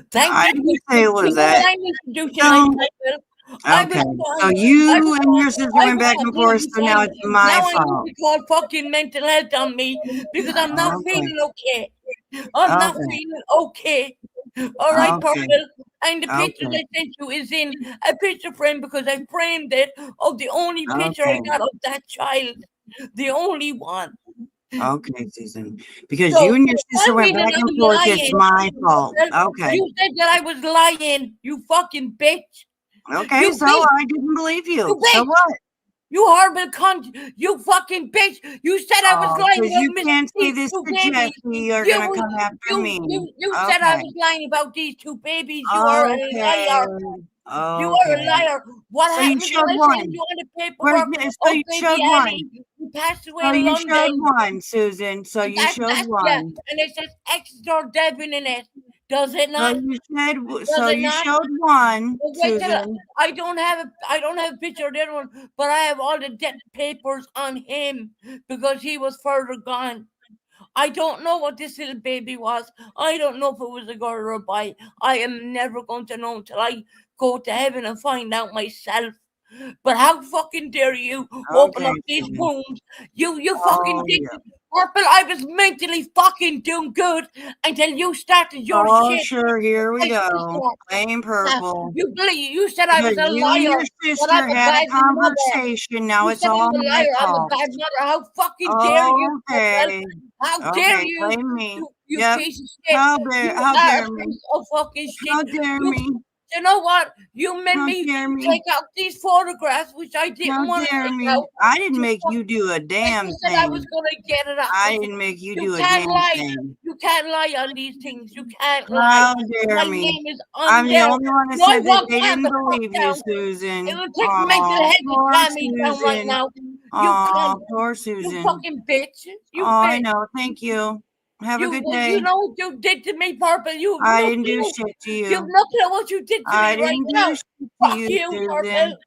Thank I you. didn't say it was You know that. what I need to do tonight, So, Purple? I was okay. So wrong. you I was and wrong. your sister I went back was and wrong. forth, so now it's my Now I fault. need to call fucking mental health on me because I'm not Okay. feeling okay. I'm not Okay. feeling okay. All right, Okay. Purple. And the picture Okay. I sent you is in a picture frame because I framed it of the only picture I Okay. got of that child. The only one. Okay, Susan. Because So you and your sister I'm went reading back and I'm forth, it's lying. my fault. Purple. Okay. You said that I was lying, you fucking bitch. Okay, You so bitch. I didn't believe You you. So bitch. what? You horrible cunt. You fucking bitch. You said I was Oh, lying because about you Miss can't say these this two to babies. Jesse, you're You, gonna come after me. you said I Okay. was lying about these two babies. You are a Okay. liar. You are a Okay. liar. What So you happened? showed I one. send you on the Where's paperwork. so Oh, you baby showed one. Annie, who passed away So in you showed London. one, Susan. So you showed Yeah, one. and it says extra Devin in it. Does it So not? you said Does so it you not? showed one, Well, wait till Susan. I don't have a picture of the other one, but I have all the death papers on him because he was further gone. I don't know what this little baby was. I don't know if it was a girl or a boy. I am never going to know until I go to heaven and find out myself. But how fucking dare you open Okay, up these Susan. wounds? You fucking Oh, did. yeah. Purple, I was mentally fucking doing good until you started your Oh, shit. sure. Here we My go. sister. Blame Purple. You believe you said I was Because a you and liar. your That sister I'm a had a bad mother. conversation. Now You it's said I'm all a my liar. I'm a fault. bad mother. How fucking dare you? Purple? Okay. How dare Okay. you? Blame me. You Yep. piece of shit. How You dare are a me? piece of fucking How shit. dare You, me? you know what? You made How me dare me? take out these photographs, which I How didn't want to dare take me? out. I didn't You make you do a and damn you said I was thing. gonna get it out. I didn't make you You do a can't damn lie. thing. You can't lie on these things. You can't lie. How My dare me? name is I'm on the there. only one that No, said that walk they down didn't the fuck believe you, down. Susan. It will take mental Oh, head to poor calm me down right Susan. now. You Oh, cunt. poor You Susan. fucking bitch. You Oh, I bitch. know. Thank you. Have a good You day. know what you did to me, Purple. You I look didn't do at shit to you you. look at what you did to I me right didn't now. do shit to Fuck you, you, Susan. Purple.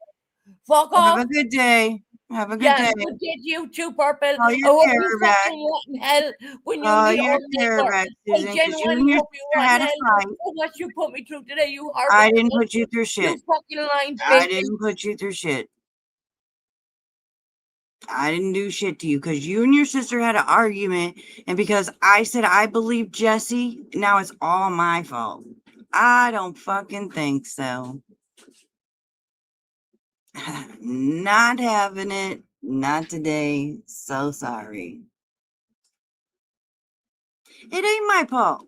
Fuck Have off. a good day. Have a good Yeah, day. good day to you too, Purple. Oh, I your hope care you back. fucking rot in hell when you Oh, get your old care neighbor. back, I Susan, because you genuinely and your hope you sister rot in had a hell fight. for what you put me through today, you horrible I didn't cunt. put you through You shit. fucking lying I bitch. didn't put you through shit. I didn't do shit to you because you and your sister had an argument, and because I said I believe Jesse, now it's all my fault. I don't fucking think so. Not having it. Not today. So sorry. It ain't my fault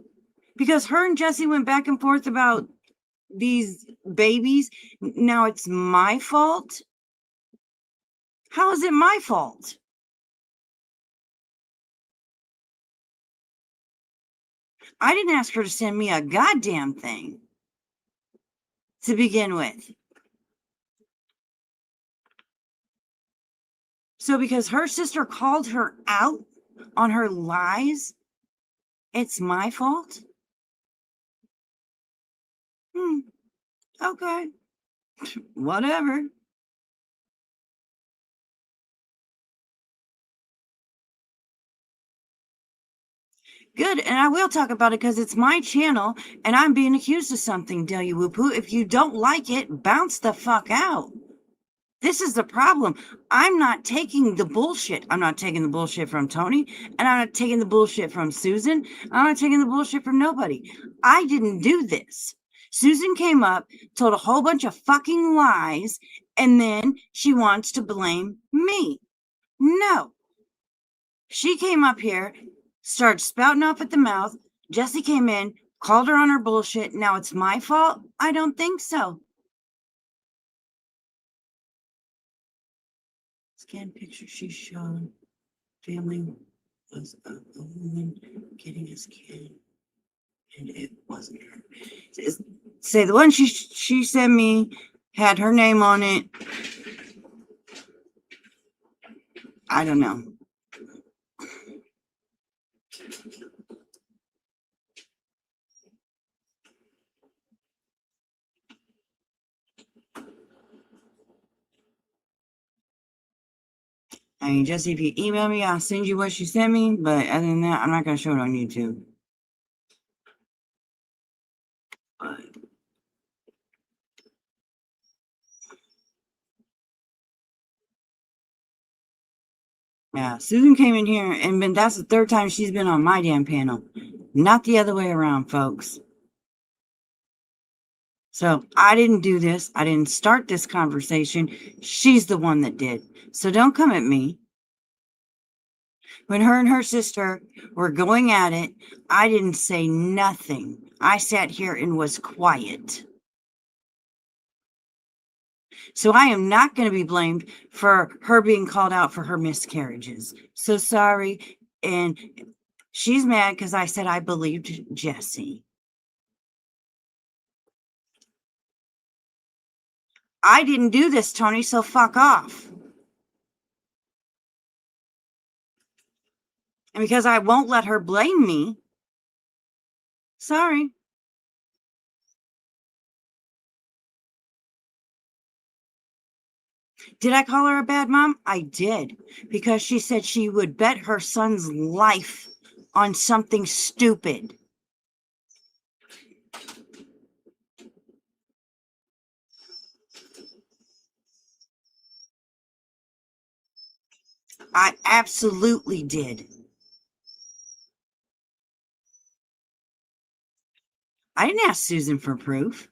because her and Jesse went back and forth about these babies. Now it's my fault. How is it my fault? I didn't ask her to send me a goddamn thing to begin with. So because her sister called her out on her lies, it's my fault? Okay. Whatever. Good, and I will talk about it because it's my channel and I'm being accused of something, Delia Whoopoo. If you don't like it, bounce the fuck out. This is the problem. I'm not taking the bullshit. I'm not taking the bullshit from Tony, and I'm not taking the bullshit from Susan. I'm not taking the bullshit from nobody. I didn't do this. Susan came up, told a whole bunch of fucking lies, and then she wants to blame me. No. She came up here, started spouting off at the mouth. Jesse came in, called her on her bullshit. Now it's my fault? I don't think so. Scan picture she showed. Family was a woman getting a scan, and it wasn't her. Say the one she sent me had her name on it. I don't know. I mean, Jesse, if you email me, I'll send you what she sent me. But other than that, I'm not going to show it on YouTube. But yeah, Susan came in here, and that's the third time she's been on my damn panel. Not the other way around, folks. So I didn't do this. I didn't start this conversation. She's the one that did. So don't come at me. When her and her sister were going at it, I didn't say nothing. I sat here and was quiet. So I am not going to be blamed for her being called out for her miscarriages. So sorry. And she's mad because I said I believed Jesse. I didn't do this, Tony, so fuck off. And because I won't let her blame me, sorry. Did I call her a bad mom? I did, because she said she would bet her son's life on something stupid. I absolutely did. I didn't ask Susan for proof.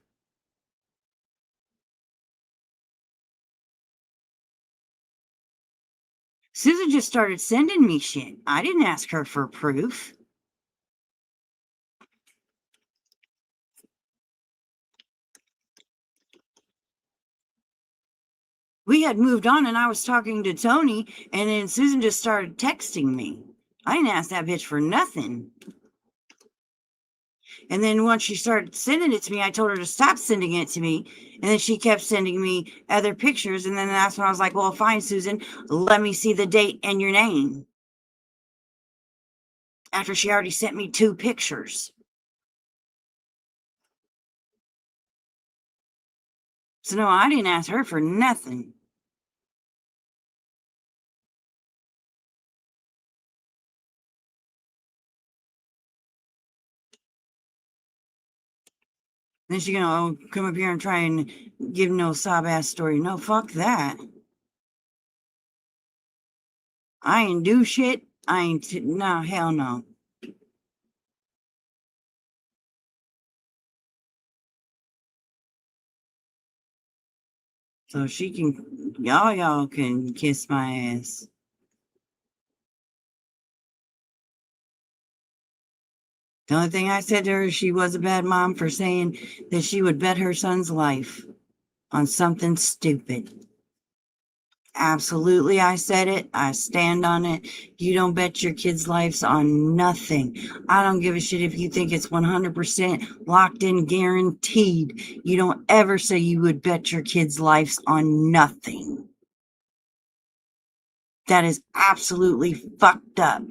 Susan just started sending me shit. I didn't ask her for proof. We had moved on and I was talking to Tony, and then Susan just started texting me. I didn't ask that bitch for nothing. And then once she started sending it to me, I told her to stop sending it to me. And then she kept sending me other pictures. And then that's when I was like, well, fine, Susan, let me see the date and your name. After she already sent me 2 pictures. So no, I didn't ask her for nothing. Then she gonna come up here and try and give no sob ass story. No, fuck that. I ain't do shit. I ain't, no, hell no. So she can, y'all can kiss my ass. The only thing I said to her is she was a bad mom for saying that she would bet her son's life on something stupid. Absolutely, I said it. I stand on it. You don't bet your kids' lives on nothing. I don't give a shit if you think it's 100% locked in, guaranteed. You don't ever say you would bet your kids' lives on nothing. That is absolutely fucked up.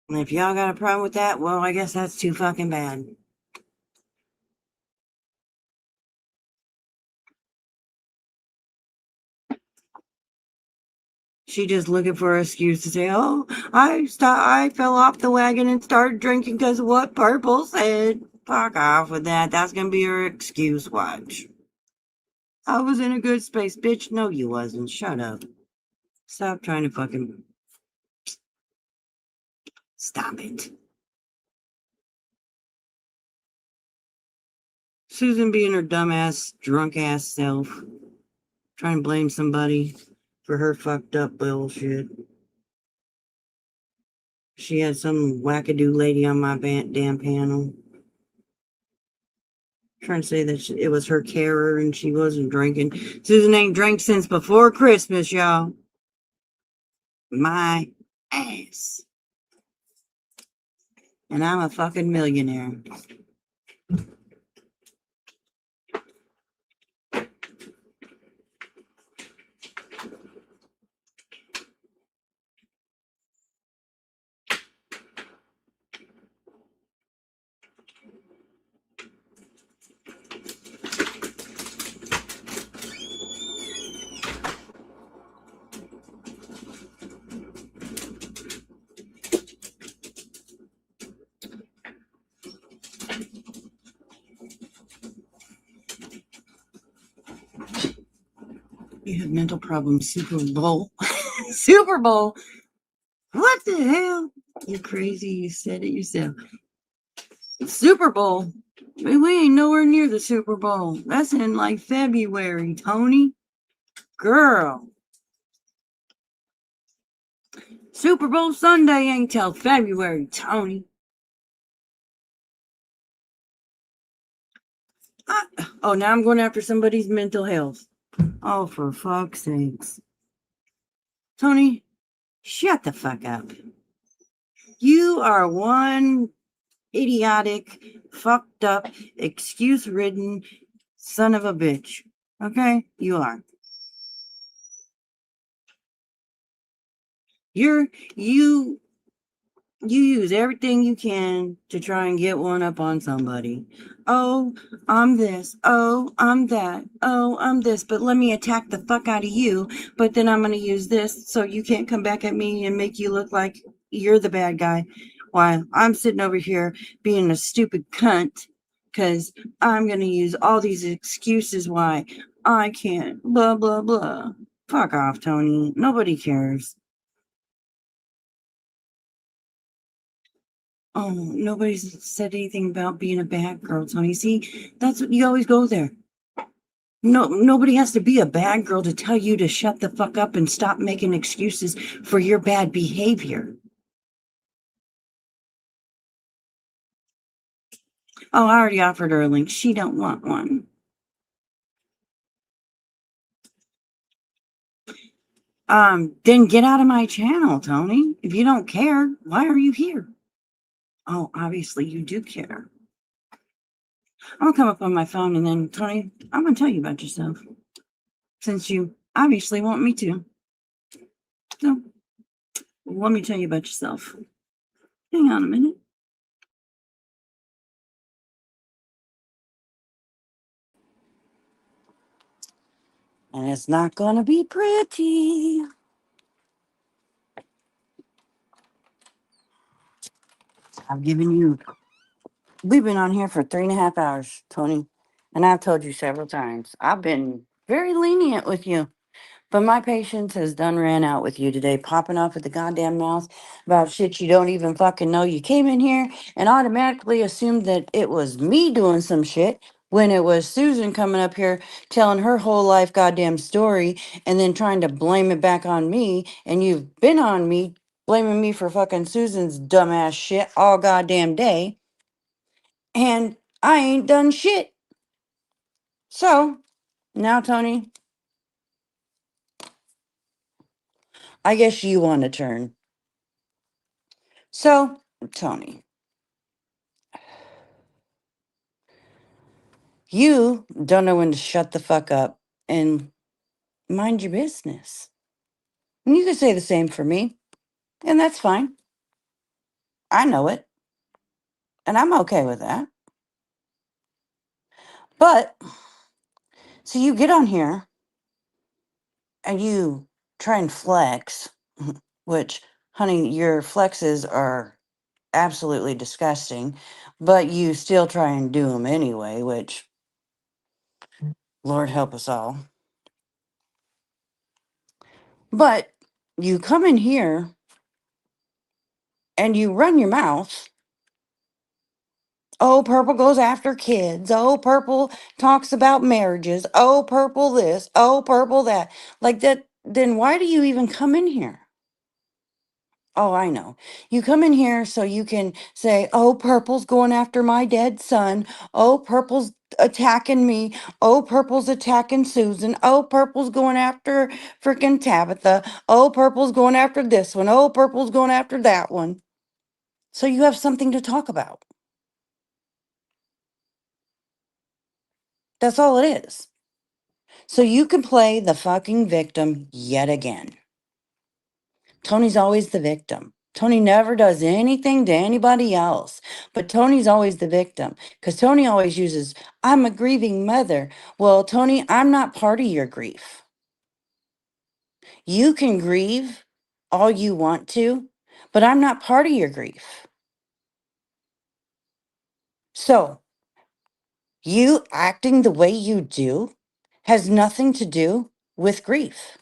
And if y'all got a problem with that, well, I guess that's too fucking bad. She just looking for an excuse to say, "Oh, I fell off the wagon and started drinking because of what Purple said." Fuck off with that. That's gonna be her excuse. Watch. I was in a good space, bitch. No, you wasn't. Shut up. Stop trying to fucking. Stop it. Susan being her dumbass, drunk ass self, trying to blame somebody. for her fucked up bullshit. She had some wackadoo lady on my damn panel trying to say that it was her carer and she wasn't drinking. Susan ain't drank since before Christmas, y'all. My ass. And I'm a fucking millionaire. You have mental problems, Super Bowl. Super Bowl. What the hell? You crazy. You said it yourself. Super Bowl. We ain't nowhere near the Super Bowl. That's in like February, Tony. Girl. Super Bowl Sunday ain't till February, Tony. Oh, now I'm going after somebody's mental health. Oh, for fuck's sakes. Tony, shut the fuck up. You are one idiotic, fucked up, excuse-ridden son of a bitch. Okay? You are. You use everything you can to try and get one up on somebody. Oh, I'm this. Oh, I'm that. Oh, I'm this. But let me attack the fuck out of you. But then I'm going to use this so you can't come back at me and make you look like you're the bad guy. While I'm sitting over here being a stupid cunt because I'm going to use all these excuses why I can't. Blah, blah, blah. Fuck off, Tony. Nobody cares. Oh, nobody's said anything about being a bad girl, Tony. See, that's what you always go there. No, nobody has to be a bad girl to tell you to shut the fuck up and stop making excuses for your bad behavior. Oh, I already offered her a link. She don't want one. Then get out of my channel, Tony. If you don't care, why are you here? Oh, obviously you do care. I'll come up on my phone and then, Tony, I'm going to tell you about yourself. Since you obviously want me to. So, let me tell you about yourself. Hang on a minute. And it's not going to be pretty. I've given you, we've been on here for 3.5 hours, Tony. And I've told you several times, I've been very lenient with you. But my patience has done ran out with you today, popping off at the goddamn mouth about shit you don't even fucking know. You came in here and automatically assumed that it was me doing some shit when it was Susan coming up here telling her whole life goddamn story and then trying to blame it back on me. And you've been on me, blaming me for fucking Susan's dumbass shit all goddamn day. And I ain't done shit. So now, Tony, I guess you want to turn. So, Tony, you don't know when to shut the fuck up and mind your business. And you could say the same for me, and that's fine. I know it, and I'm okay with that. But, so you get on here and you try and flex, which, honey, your flexes are absolutely disgusting, but you still try and do them anyway, which, Lord help us all. But you come in here and you run your mouth. Oh, Purple goes after kids. Oh, Purple talks about marriages. Oh, Purple this. Oh, Purple that. Like that. then why do you even come in here? Oh, I know. You come in here so you can say, oh, Purple's going after my dead son. Oh, Purple's attacking me. Oh, Purple's attacking Susan. Oh, Purple's going after freaking Tabitha. Oh, Purple's going after this one. Oh, Purple's going after that one. So you have something to talk about. That's all it is. So you can play the fucking victim yet again. Tony's always the victim. Tony never does anything to anybody else, but Tony's always the victim because Tony always uses, I'm a grieving mother. Well, Tony, I'm not part of your grief. You can grieve all you want to, but I'm not part of your grief. So, you acting the way you do has nothing to do with grief.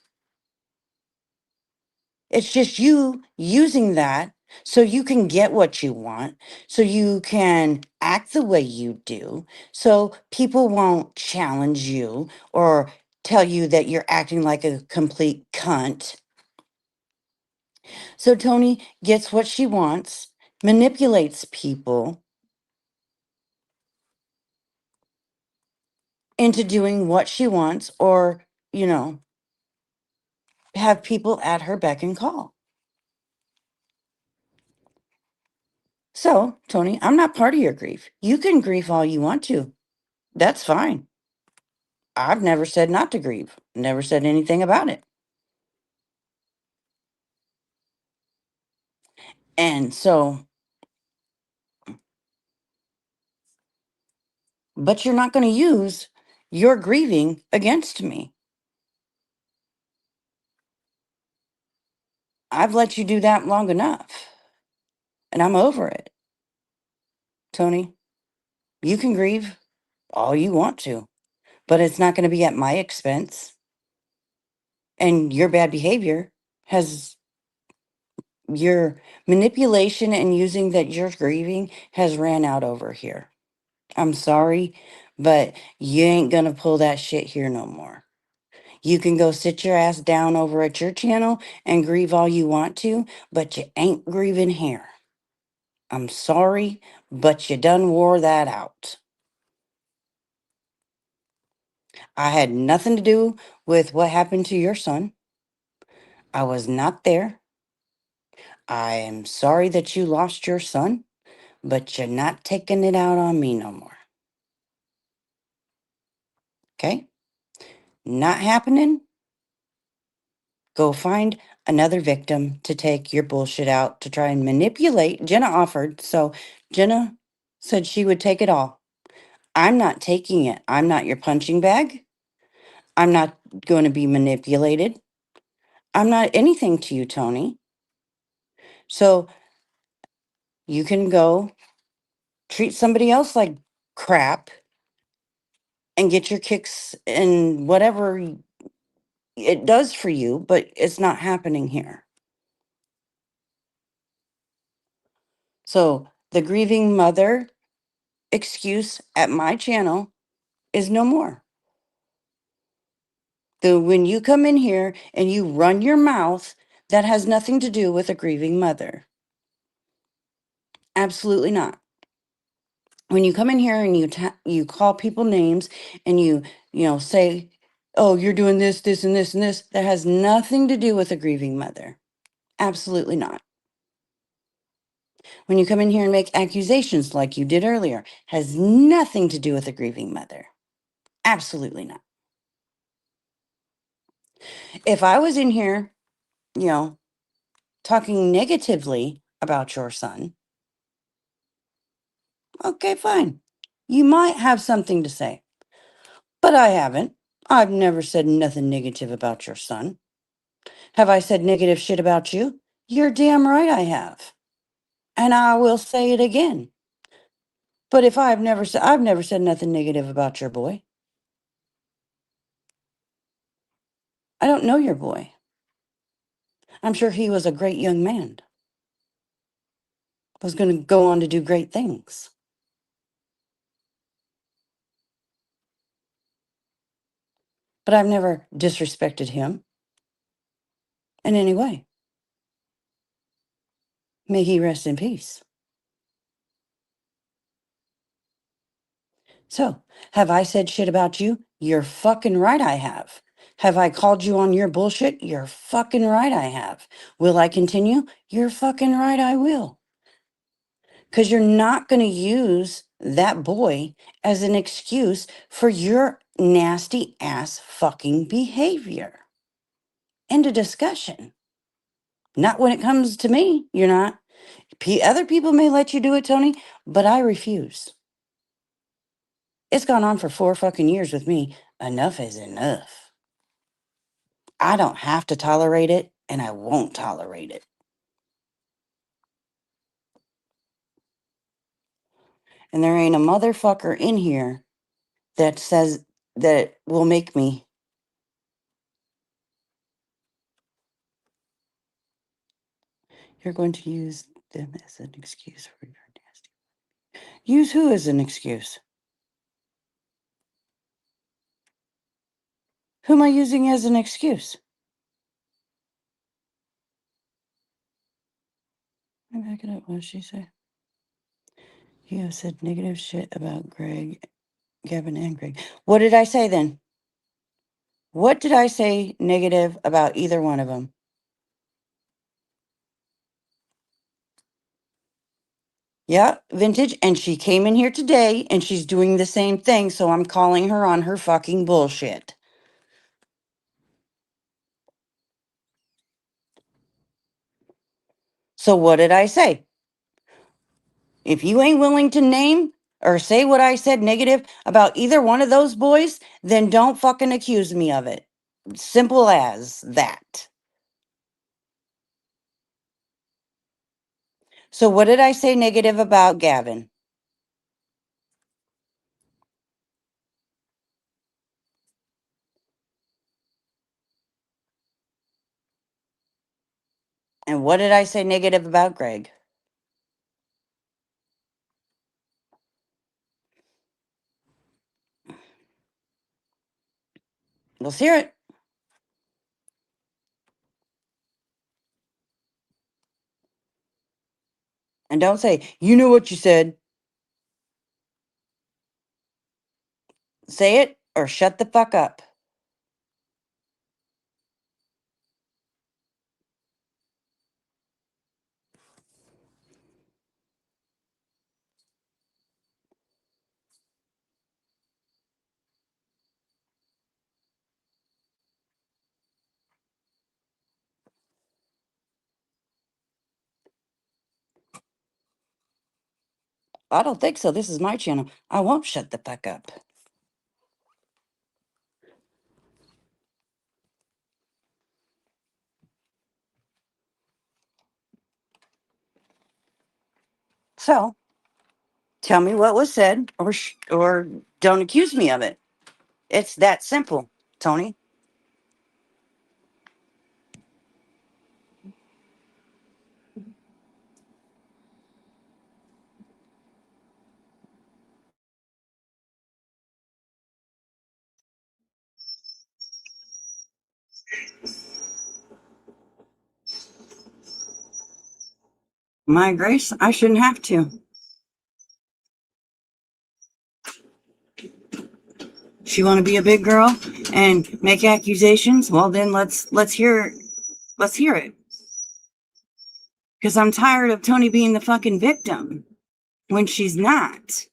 It's just you using that so you can get what you want, so you can act the way you do, so people won't challenge you or tell you that you're acting like a complete cunt. So Tony gets what she wants, manipulates people into doing what she wants, or, have people at her beck and call. So, Tony, I'm not part of your grief. You can grieve all you want to. That's fine. I've never said not to grieve, never said anything about it. And so, but you're not going to use your grieving against me. I've let you do that long enough, and I'm over it. Tony, you can grieve all you want to, but it's not going to be at my expense. And your bad behavior has, your manipulation and using that you're grieving has ran out over here. I'm sorry, but you ain't gonna pull that shit here no more. You can go sit your ass down over at your channel and grieve all you want to, but you ain't grieving here. I'm sorry, but you done wore that out. I had nothing to do with what happened to your son. I was not there. I am sorry that you lost your son, but you're not taking it out on me no more. Okay? Not happening. Go find another victim to take your bullshit out to try and manipulate. Jenna offered, so Jenna said she would take it all. I'm not taking it. I'm not your punching bag. I'm not going to be manipulated. I'm not anything to you, Tony. So you can go treat somebody else like crap and get your kicks and whatever it does for you, but it's not happening here. So the grieving mother excuse at my channel is no more. When you come in here and you run your mouth, that has nothing to do with a grieving mother. Absolutely not. When you come in here and you call people names and you say, "Oh, you're doing this, this, and this, and this," that has nothing to do with a grieving mother. Absolutely not. When you come in here and make accusations like you did earlier, has nothing to do with a grieving mother. Absolutely not. If I was in here, talking negatively about your son, okay, fine. You might have something to say, but I haven't. I've never said nothing negative about your son. Have I said negative shit about you? You're damn right I have. And I will say it again. But if I've never said nothing negative about your boy. I don't know your boy. I'm sure he was a great young man. Was going to go on to do great things. But I've never disrespected him. in any way. May he rest in peace. So, have I said shit about you? You're fucking right I have. Have I called you on your bullshit? You're fucking right I have. Will I continue? You're fucking right I will. Because you're not going to use that boy as an excuse for your nasty ass fucking behavior. End of discussion. Not when it comes to me, you're not. Other people may let you do it, Tony, but I refuse. It's gone on for 4 fucking years with me. Enough is enough. I don't have to tolerate it, and I won't tolerate it. And there ain't a motherfucker in here that says that it will make me. You're going to use them as an excuse for your nasty. Use who as an excuse? Who am I using as an excuse? Let me back it up. What did she say? You have said negative shit about Greg, Gavin, and Greg. What did I say then? What did I say negative about either one of them? Yeah, vintage. And she came in here today and she's doing the same thing. So I'm calling her on her fucking bullshit. So what did I say? If you ain't willing to name or say what I said negative about either one of those boys, then don't fucking accuse me of it. Simple as that. So what did I say negative about Gavin? And what did I say negative about Greg? Let's hear it. And don't say, you know what you said. Say it or shut the fuck up. I don't think so. This is my channel. I won't shut the fuck up. So, tell me what was said or don't accuse me of it. It's that simple, Tony. My grace, I shouldn't have to. If you want to be a big girl and make accusations, well then let's hear it. Because I'm tired of Tony being the fucking victim when she's not.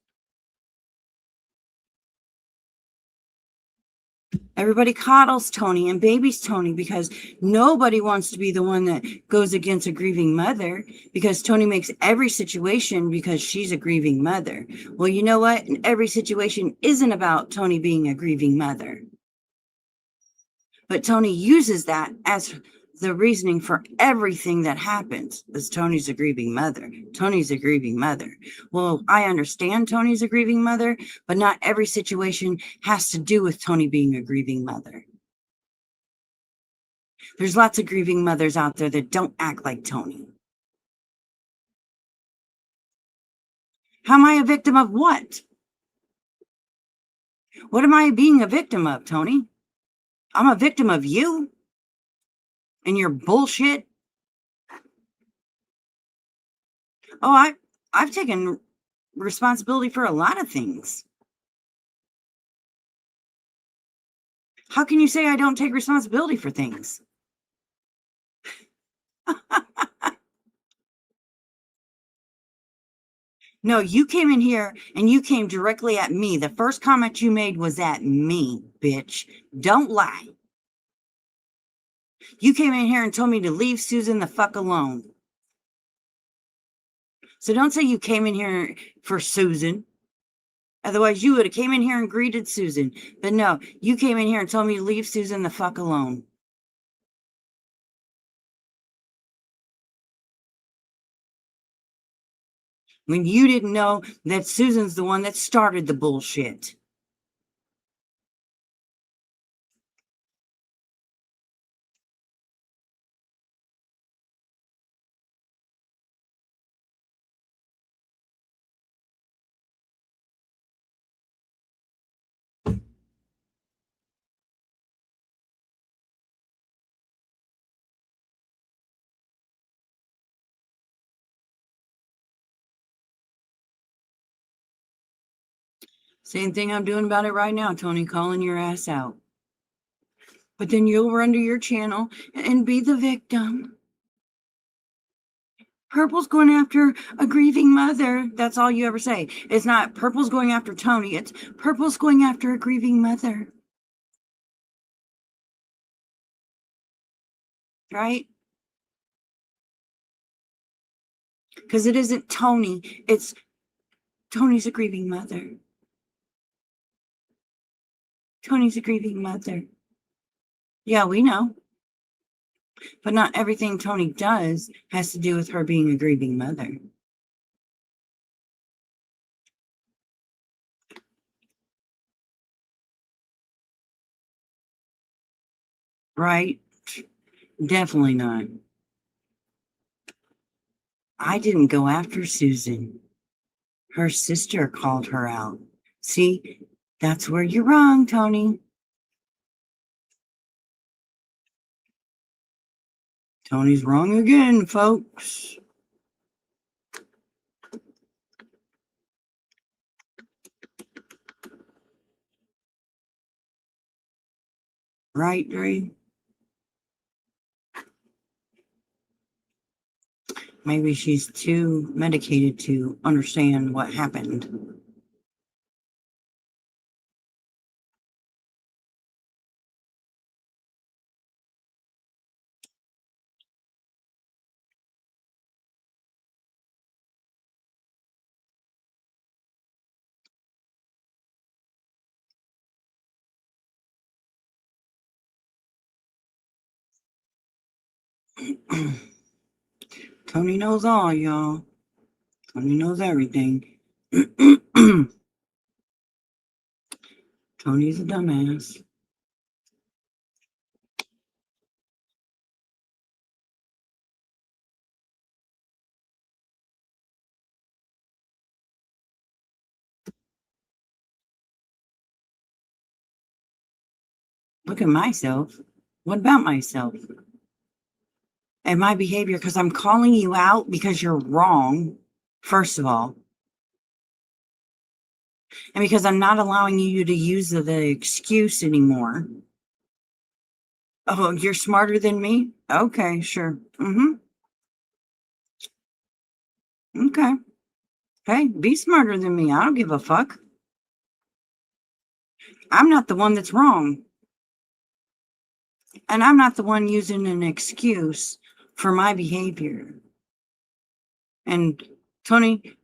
Everybody coddles Tony and babies Tony because nobody wants to be the one that goes against a grieving mother, because Tony makes every situation because she's a grieving mother. Well, you know what? Every situation isn't about Tony being a grieving mother. But Tony uses that as the reasoning for everything that happens. Is Tony's a grieving mother. Tony's a grieving mother. Well, I understand Tony's a grieving mother, but not every situation has to do with Tony being a grieving mother. There's lots of grieving mothers out there that don't act like Tony. How am I a victim of what? What am I being a victim of, Tony? I'm a victim of you. and your bullshit. Oh, I've taken responsibility for a lot of things. How can you say I don't take responsibility for things? No, you came in here and you came directly at me. The first comment you made was at me, bitch. Don't lie. You came in here and told me to leave Susan the fuck alone. So don't say you came in here for Susan. Otherwise, you would have came in here and greeted Susan. But no, you came in here and told me to leave Susan the fuck alone. When you didn't know that Susan's the one that started the bullshit. Same thing I'm doing about it right now, Tony, calling your ass out. But then you'll run to your channel and be the victim. Purple's going after a grieving mother. That's all you ever say. It's not Purple's going after Tony. It's Purple's going after a grieving mother. Right? Because it isn't Tony. It's Tony's a grieving mother. Tony's a grieving mother. Yeah, we know. But not everything Tony does has to do with her being a grieving mother. Right? Definitely not. I didn't go after Susan. Her sister called her out. See, that's where you're wrong, Tony. Tony's wrong again, folks. Right, Dre? Maybe she's too medicated to understand what happened. Tony knows all, y'all. Tony knows everything. Tony's a dumbass. Look at myself. What about myself? And my behavior, because I'm calling you out because you're wrong, first of all. And because I'm not allowing you to use the excuse anymore. Oh, you're smarter than me? Okay, sure. Okay. Hey, be smarter than me. I don't give a fuck. I'm not the one that's wrong. And I'm not the one using an excuse for my behavior. And Tony,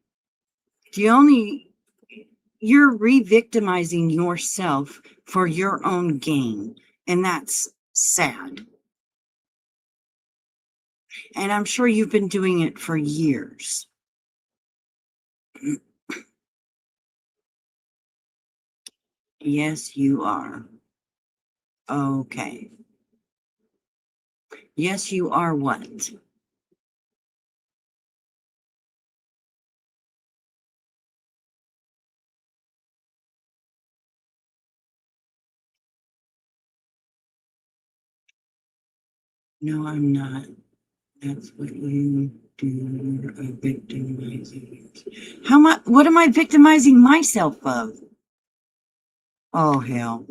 you're re-victimizing yourself for your own gain. And that's sad. And I'm sure you've been doing it for years. Yes, you are. Okay. Yes, you are what? No, I'm not. That's what you do. You're a victimizing. What am I victimizing myself of? Oh, hell.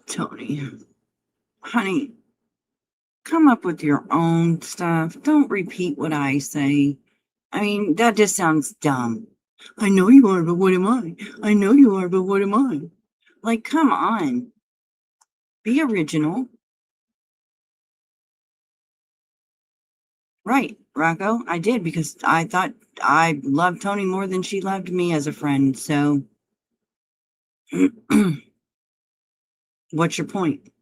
Tony, honey, come up with your own stuff. Don't repeat what I say. I mean, that just sounds dumb. I know you are, but what am I? I know you are, but what am I? Like, come on. Be original. Right, Rocco. I did because I thought I loved Tony more than she loved me as a friend. So, what's your point?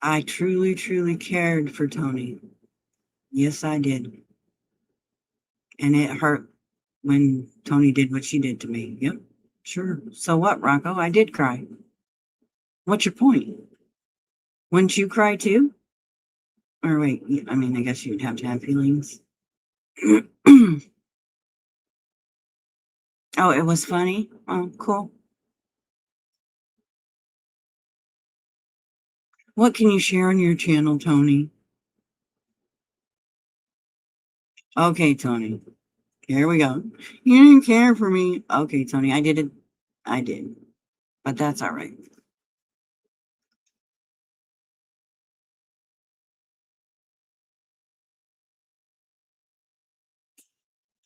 I truly, truly cared for Tony. Yes, I did. And it hurt when Tony did what she did to me. Yep, sure. So what, Rocco? I did cry. What's your point? Wouldn't you cry too? Or wait, I mean, I guess you'd have to have feelings. Oh, it was funny? Oh, cool. What can you share on your channel, Tony? Okay, Tony. Here we go. You didn't care for me. Okay, Tony, I did it. I did. But that's all right.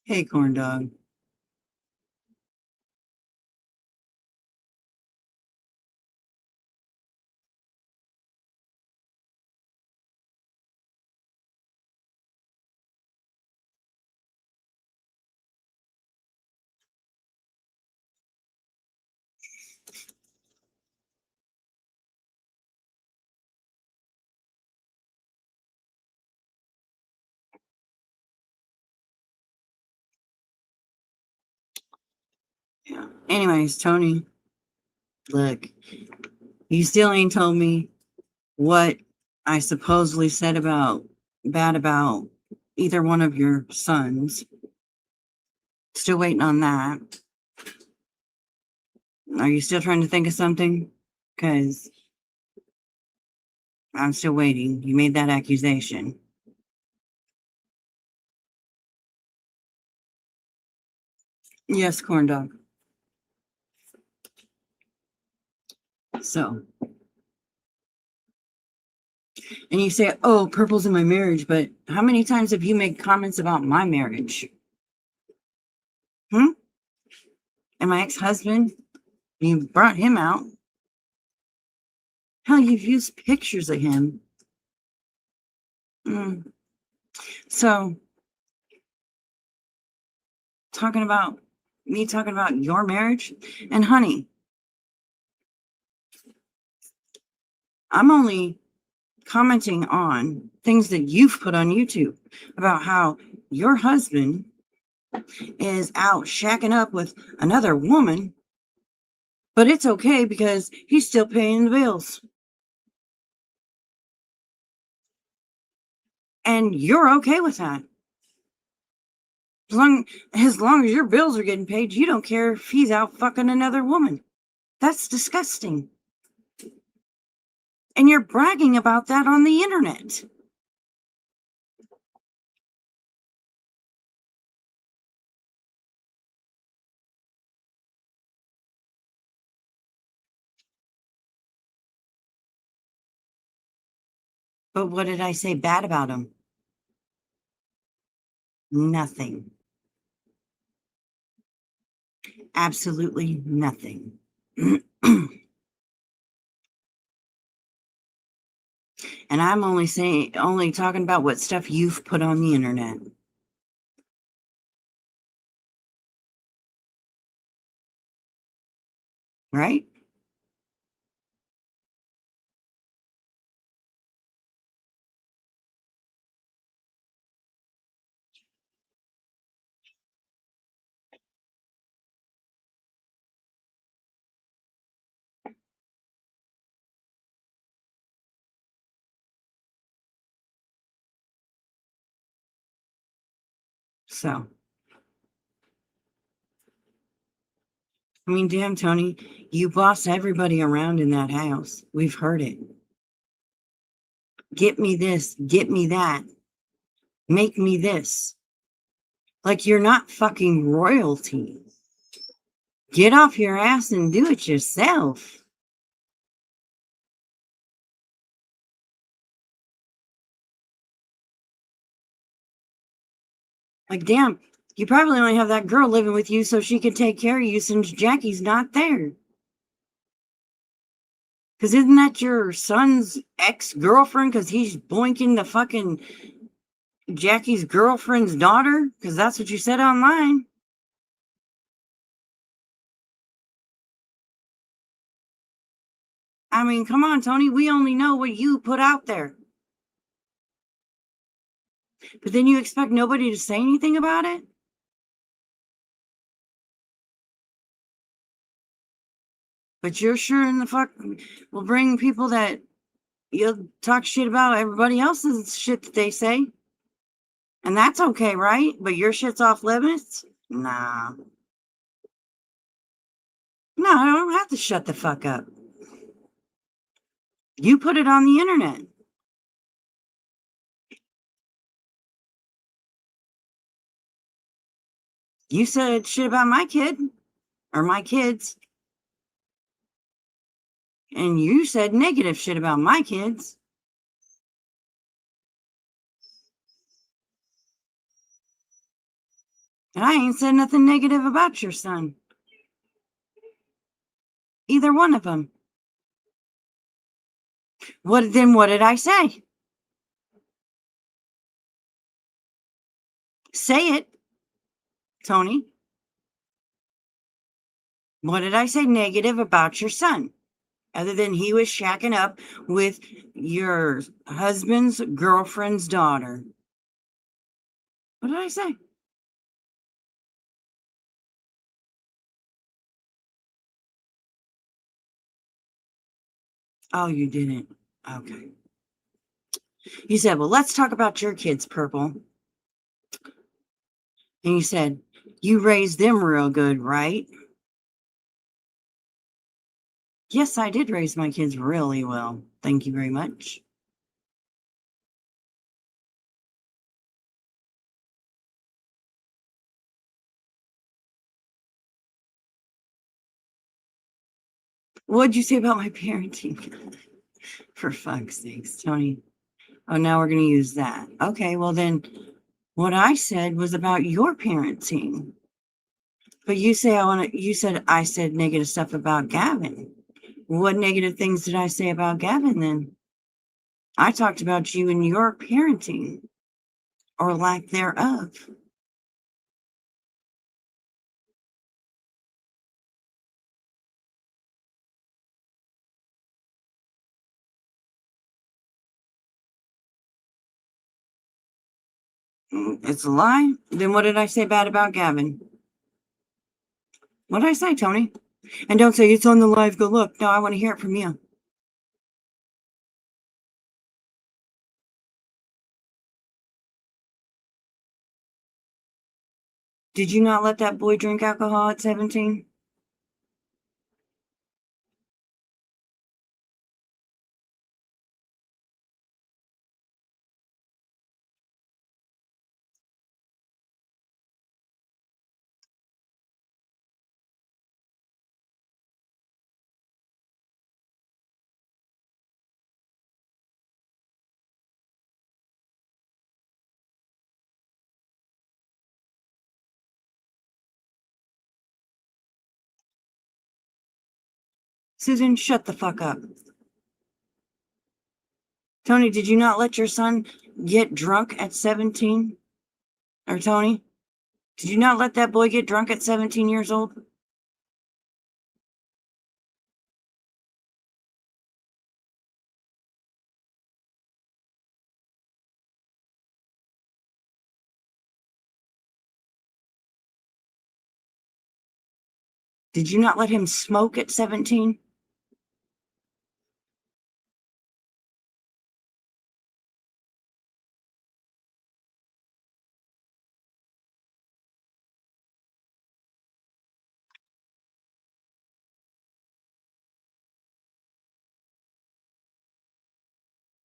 Hey, corn dog. Yeah. Anyways, Tony, look, you still ain't told me what I supposedly said bad about either one of your sons. Still waiting on that. Are you still trying to think of something? Because I'm still waiting. You made that accusation. Yes, corn dog. So, and you say, oh, purple's in my marriage, but how many times have you made comments about my marriage? And my ex-husband, you brought him out. Hell, you've used pictures of him. So, talking about your marriage, and honey, I'm only commenting on things that you've put on YouTube about how your husband is out shacking up with another woman, but it's okay because he's still paying the bills. And you're okay with that. As long as your bills are getting paid, you don't care if he's out fucking another woman. That's disgusting. And you're bragging about that on the internet. But what did I say bad about him? Nothing. Absolutely nothing. And I'm only talking about what stuff you've put on the internet. Right? So, I mean, damn, Tony, you boss everybody around in that house. We've heard it. Get me this, get me that, make me this. Like you're not fucking royalty. Get off your ass and do it yourself. Like, damn, you probably only have that girl living with you so she can take care of you since Jackie's not there. Because isn't that your son's ex-girlfriend? Because he's boinking the fucking Jackie's girlfriend's daughter? Because that's what you said online. I mean, come on, Tony. We only know what you put out there. But then you expect nobody to say anything about it? But you're sure in the fuck will bring people that you'll talk shit about everybody else's shit that they say. And that's okay, right? But your shit's off limits? Nah. No, I don't have to shut the fuck up. You put it on the internet. You said shit about my kid or my kids. And you said negative shit about my kids. And I ain't said nothing negative about your son. Either one of them. What did I say? Say it, Tony. What did I say negative about your son? Other than he was shacking up with your husband's girlfriend's daughter. What did I say? Oh, you didn't. Okay. You said, well, let's talk about your kids, Purple. And you said, you raised them real good, right? Yes, I did raise my kids really well. Thank you very much. What'd you say about my parenting? For fuck's sakes, Tony. Oh, now we're going to use that. Okay, well then, what I said was about your parenting. But you say you said I said negative stuff about Gavin. What negative things did I say about Gavin then? I talked about you and your parenting or lack thereof. It's a lie. Then what did I say bad about Gavin? What did I say, Tony? And don't say it's on the live. Go look. No, I want to hear it from you. Did you not let that boy drink alcohol at 17? Susan, shut the fuck up. Tony, did you not let your son get drunk at 17? Or Tony, did you not let that boy get drunk at 17 years old? Did you not let him smoke at 17?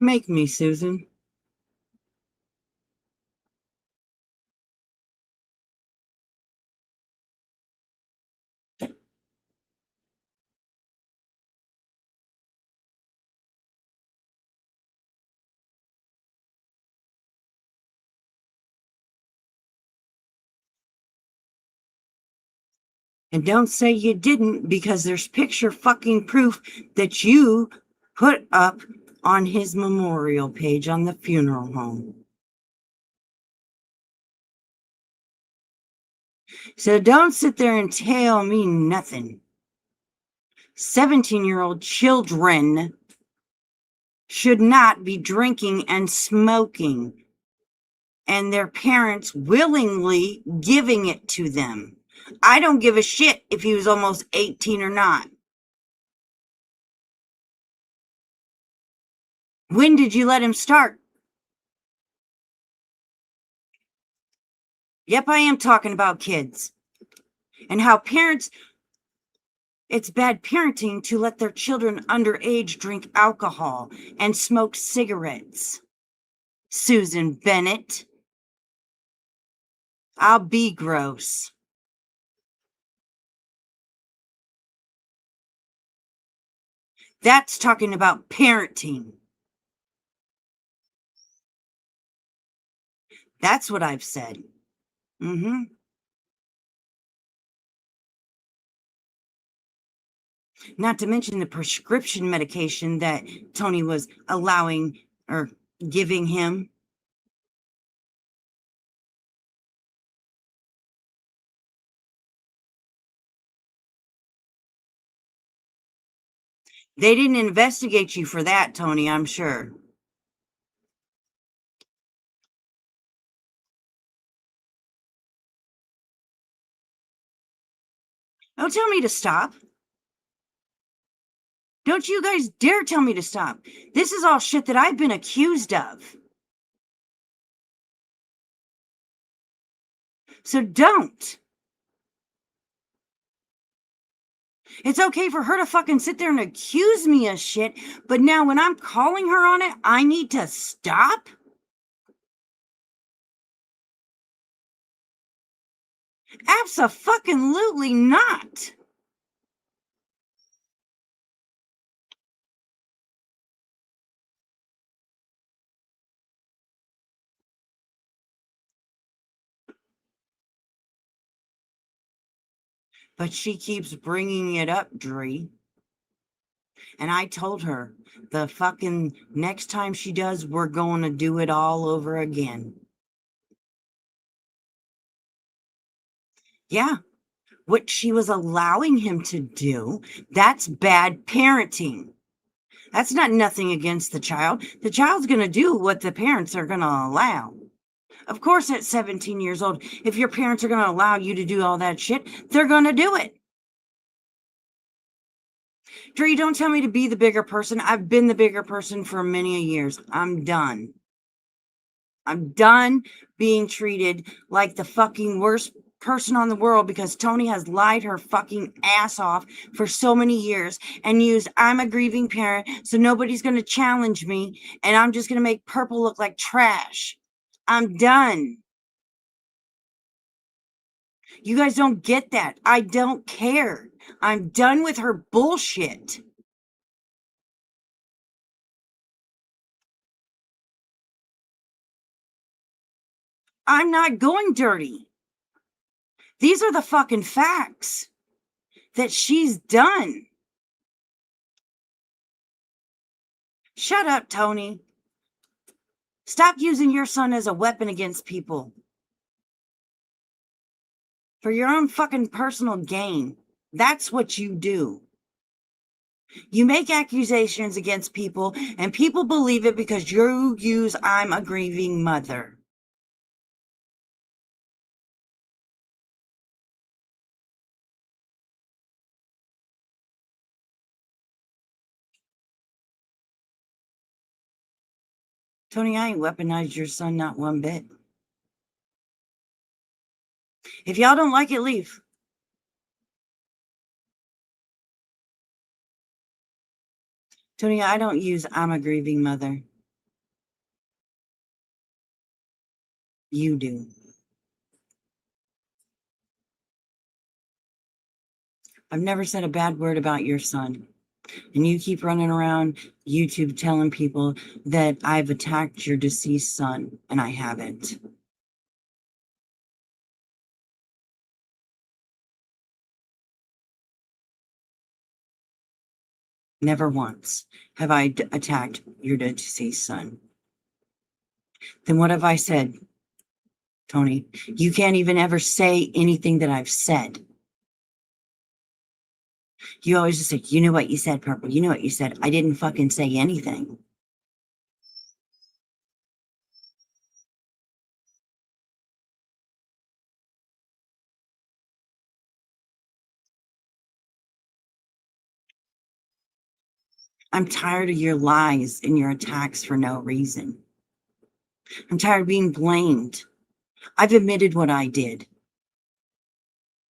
Make me, Susan. And don't say you didn't, because there's picture fucking proof that you put up on his memorial page on the funeral home. So don't sit there and tell me nothing. 17-year-old children should not be drinking and smoking, and their parents willingly giving it to them. I don't give a shit if he was almost 18 or not. When did you let him start? Yep, I am talking about kids. And how parents, it's bad parenting to let their children underage drink alcohol and smoke cigarettes. Susan Bennett. I'll be gross. That's talking about parenting. That's what I've said. Not to mention the prescription medication that Tony was allowing or giving him. They didn't investigate you for that, Tony, I'm sure. Don't tell me to stop. Don't you guys dare tell me to stop. This is all shit that I've been accused of. So don't. It's okay for her to fucking sit there and accuse me of shit, but now when I'm calling her on it, I need to stop? Abso-fucking-lutely not. But she keeps bringing it up, Dree. And I told her, the fucking next time she does, we're going to do it all over again. Yeah, what she was allowing him to do, that's bad parenting. That's not nothing against the child. The child's going to do what the parents are going to allow. Of course, at 17 years old, if your parents are going to allow you to do all that shit, they're going to do it. Dree, don't tell me to be the bigger person. I've been the bigger person for many years. I'm done. I'm done being treated like the fucking worst person on the world because Tony has lied her fucking ass off for so many years and used I'm a grieving parent, so nobody's going to challenge me, and I'm just going to make Purple look like trash. I'm done. You guys don't get that. I don't care. I'm done with her bullshit. I'm not going dirty. These are the fucking facts that she's done. Shut up, Tony. Stop using your son as a weapon against people for your own fucking personal gain. That's what you do. You make accusations against people and people believe it because you use I'm a grieving mother. Tony, I ain't weaponized your son not one bit. If y'all don't like it, leave. Tony, I don't use I'm a grieving mother. You do. I've never said a bad word about your son. And you keep running around YouTube telling people that I've attacked your deceased son, and I haven't. Never once have I attacked your deceased son. Then what have I said, Tony? You can't even ever say anything that I've said. You always just say, you know what you said, Purple. You know what you said. I didn't fucking say anything. I'm tired of your lies and your attacks for no reason. I'm tired of being blamed. I've admitted what I did.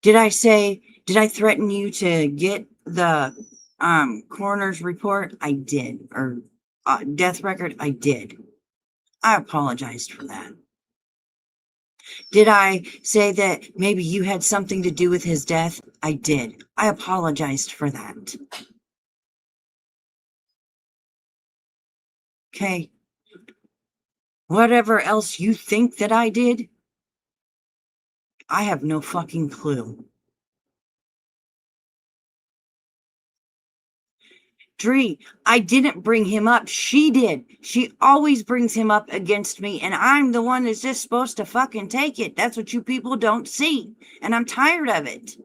Did I threaten you to get the coroner's report? I did. Or death record? I did. I apologized for that. Did I say that maybe you had something to do with his death? I did. I apologized for that. Okay. Whatever else you think that I did, I have no fucking clue. Dree, I didn't bring him up. She did. She always brings him up against me, and I'm the one that's just supposed to fucking take it. That's what you people don't see, and I'm tired of it.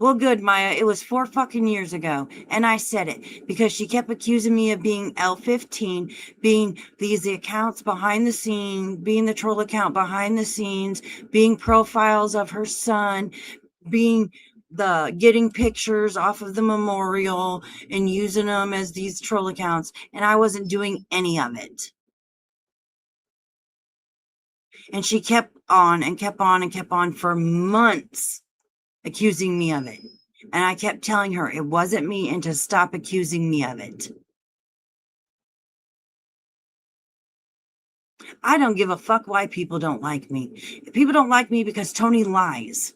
Well, good, Maya. It was 4 fucking years ago, and I said it because she kept accusing me of being L15, being the accounts behind the scene, being the troll account behind the scenes, being profiles of her son, being the getting pictures off of the memorial and using them as these troll accounts, and I wasn't doing any of it. And she kept on and kept on and kept on for months accusing me of it. And I kept telling her it wasn't me and to stop accusing me of it. I don't give a fuck why people don't like me. People don't like me because Tony lies.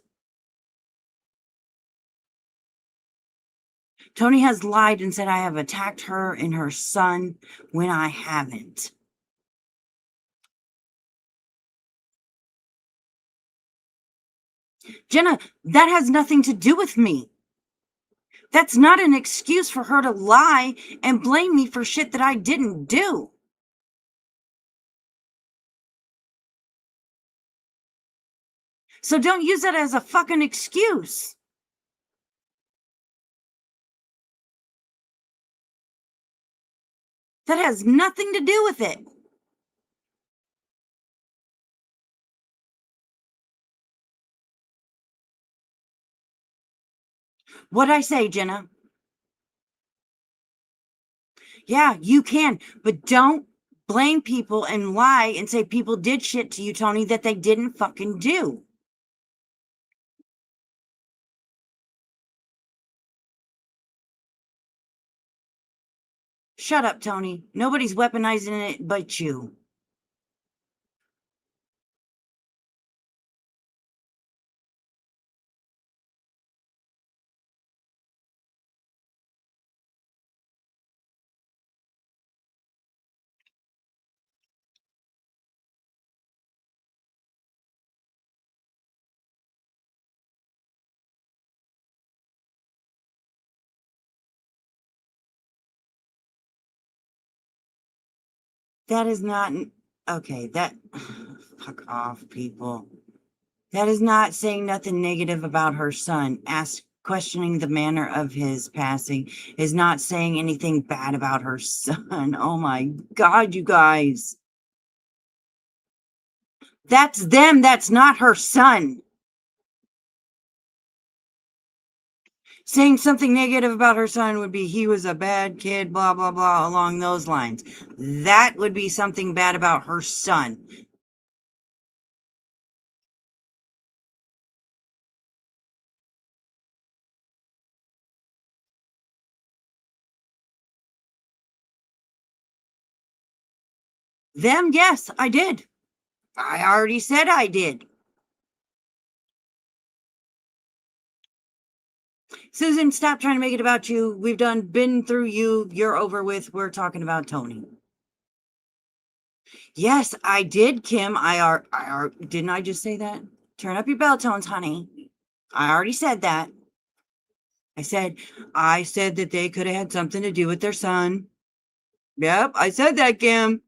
Tony has lied and said I have attacked her and her son when I haven't. Jenna, that has nothing to do with me. That's not an excuse for her to lie and blame me for shit that I didn't do. So don't use that as a fucking excuse. That has nothing to do with it. What'd I say, Jenna? Yeah, you can, but don't blame people and lie and say people did shit to you, Tony, that they didn't fucking do. Shut up, Tony. Nobody's weaponizing it but you. That is not okay. That fuck off, people. That is not saying nothing negative about her son. Questioning the manner of his passing is not saying anything bad about her son. Oh my God, you guys. That's them. That's not her son. Saying something negative about her son would be he was a bad kid, blah, blah, blah, along those lines. That would be something bad about her son. Them, yes, I did. I already said I did. Susan, stop trying to make it about you. We've been through you. You're over with. We're talking about Tony. Yes, I did, Kim. Didn't I just say that? Turn up your bell tones, honey. I already said that. I said that they could have had something to do with their son. Yep, I said that, Kim.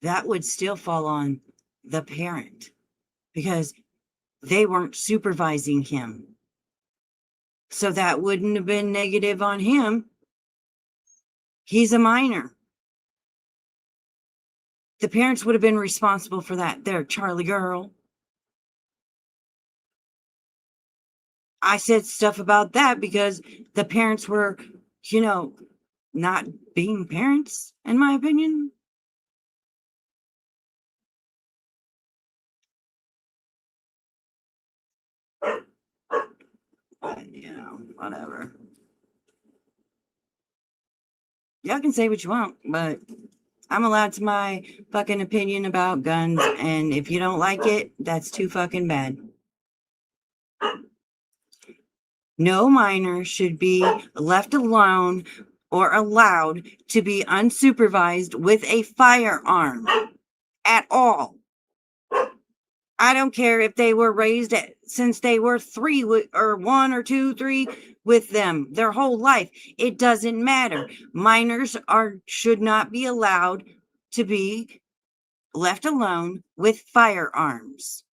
That would still fall on the parent because they weren't supervising him. So that wouldn't have been negative on him. He's a minor. The parents would have been responsible for that. There, Charlie girl. I said stuff about that because the parents were, not being parents, in my opinion. Whatever. Y'all can say what you want, but I'm allowed to my fucking opinion about guns, and if you don't like it, that's too fucking bad. No minor should be left alone or allowed to be unsupervised with a firearm at all. I don't care if they were raised since they were 3 or 1 or 2, 3 with them their whole life. It doesn't matter. Minors should not be allowed to be left alone with firearms.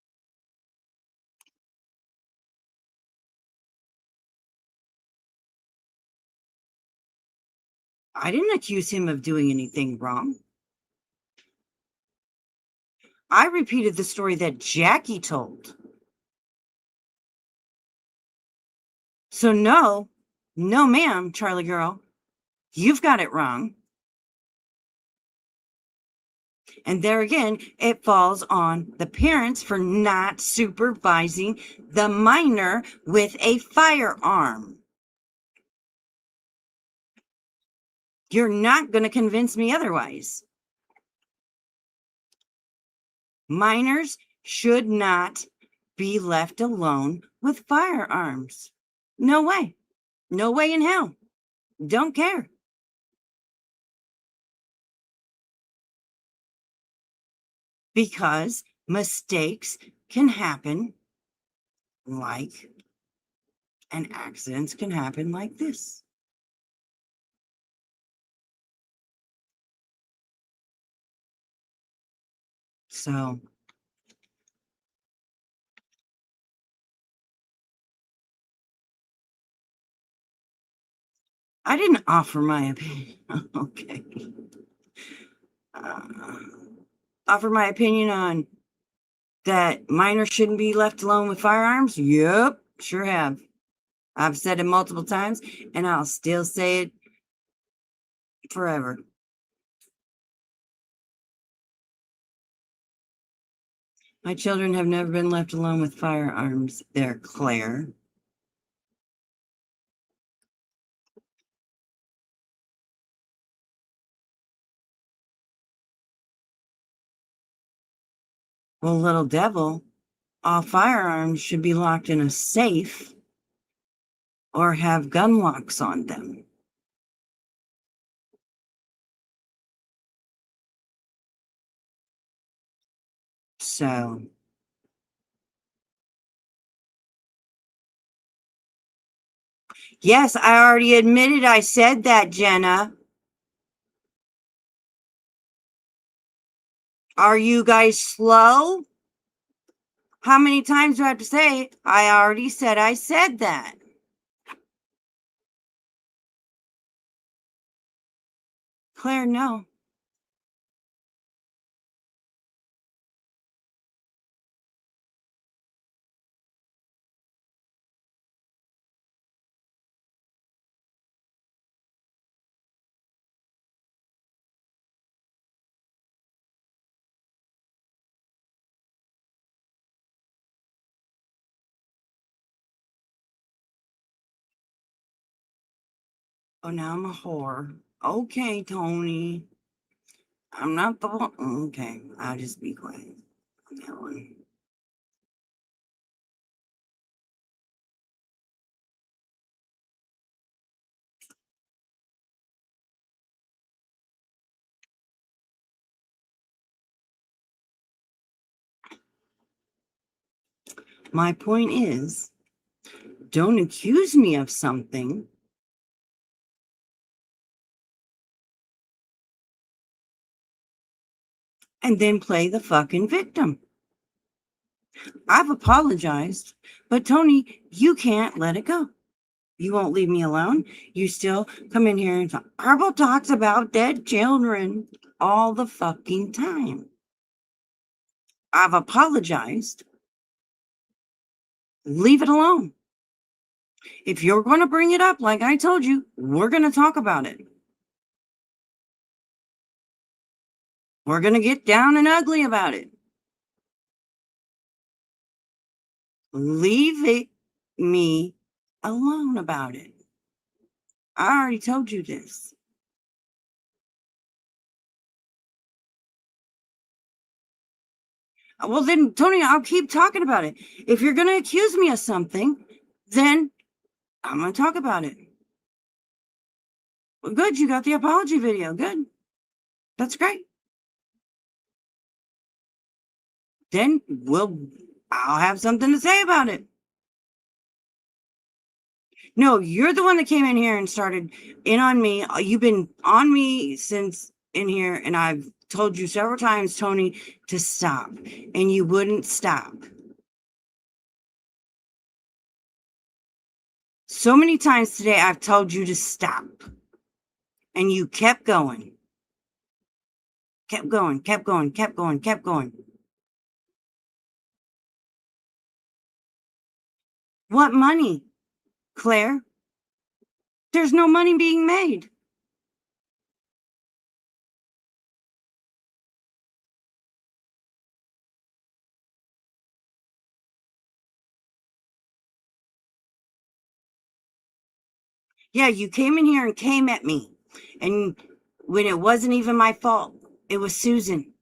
I didn't accuse him of doing anything wrong. I repeated the story that Jackie told. So no, ma'am, Charlie girl, you've got it wrong. And there again, it falls on the parents for not supervising the minor with a firearm. You're not going to convince me otherwise. Minors should not be left alone with firearms. No way. No way in hell. Don't care. Because mistakes can happen and accidents can happen like this. So I didn't offer my opinion. Okay. Offer my opinion on that minors shouldn't be left alone with firearms? Yep, sure have. I've said it multiple times, and I'll still say it forever. My children have never been left alone with firearms. They're Claire. Well, little devil, all firearms should be locked in a safe or have gun locks on them. So, yes, I already admitted I said that, Jenna. Are you guys slow? How many times do I have to say it? I already said I said that. Claire, no. Oh, now I'm a whore. Okay, Tony. I'm not the one. Okay, I'll just be quiet on that one. My point is, don't accuse me of something and then play the fucking victim. I've apologized, but Tony, you can't let it go. You won't leave me alone. You still come in here and talk herbal talks about dead children all the fucking time. I've apologized. Leave it alone. If you're going to bring it up, like I told you, we're going to talk about it. We're going to get down and ugly about it. Leave me alone about it. I already told you this. Well, then, Tony, I'll keep talking about it. If you're going to accuse me of something, then I'm going to talk about it. Well, good. You got the apology video. Good. That's great. Then I'll have something to say about it. No, you're the one that came in here and started in on me. You've been on me since in here, and I've told you several times, Tony, to stop, and you wouldn't stop. So many times today, I've told you to stop, and you kept going. Kept going, kept going, kept going, kept going. What money, Claire? There's no money being made. Yeah, you came in here and came at me. And when it wasn't even my fault, it was Susan.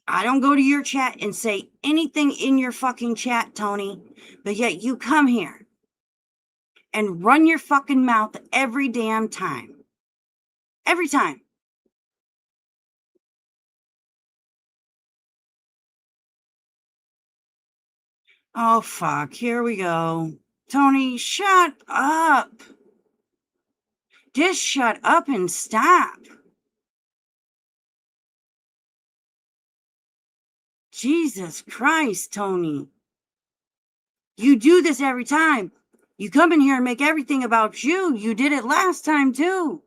I don't go to your chat and say anything in your fucking chat, Tony, but yet you come here and run your fucking mouth every damn time. Every time. Oh, fuck. Here we go. Tony, shut up. Just shut up and stop. Jesus Christ, Tony. You do this every time. You come in here and make everything about you. You did it last time, too.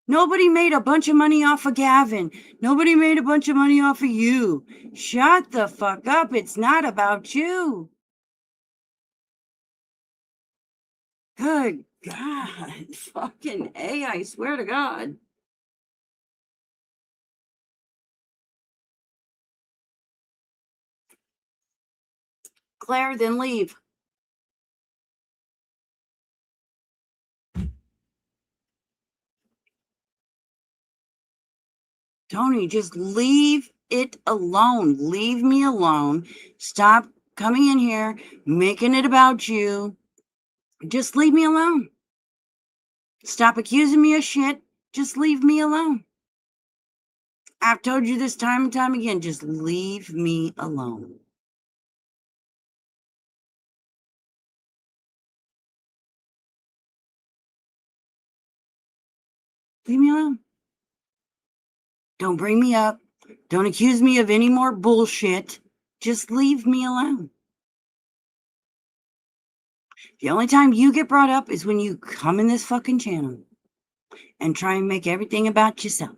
Nobody made a bunch of money off of Gavin. Nobody made a bunch of money off of you. Shut the fuck up. It's not about you. Good God. Fucking A, I swear to God. Claire, then leave. Tony, just leave it alone. Leave me alone. Stop coming in here, making it about you. Just leave me alone. Stop accusing me of shit. Just leave me alone. I've told you this time and time again. Just leave me alone. Leave me alone. Don't bring me up. Don't accuse me of any more bullshit. Just leave me alone. The only time you get brought up is when you come in this fucking channel and try and make everything about yourself.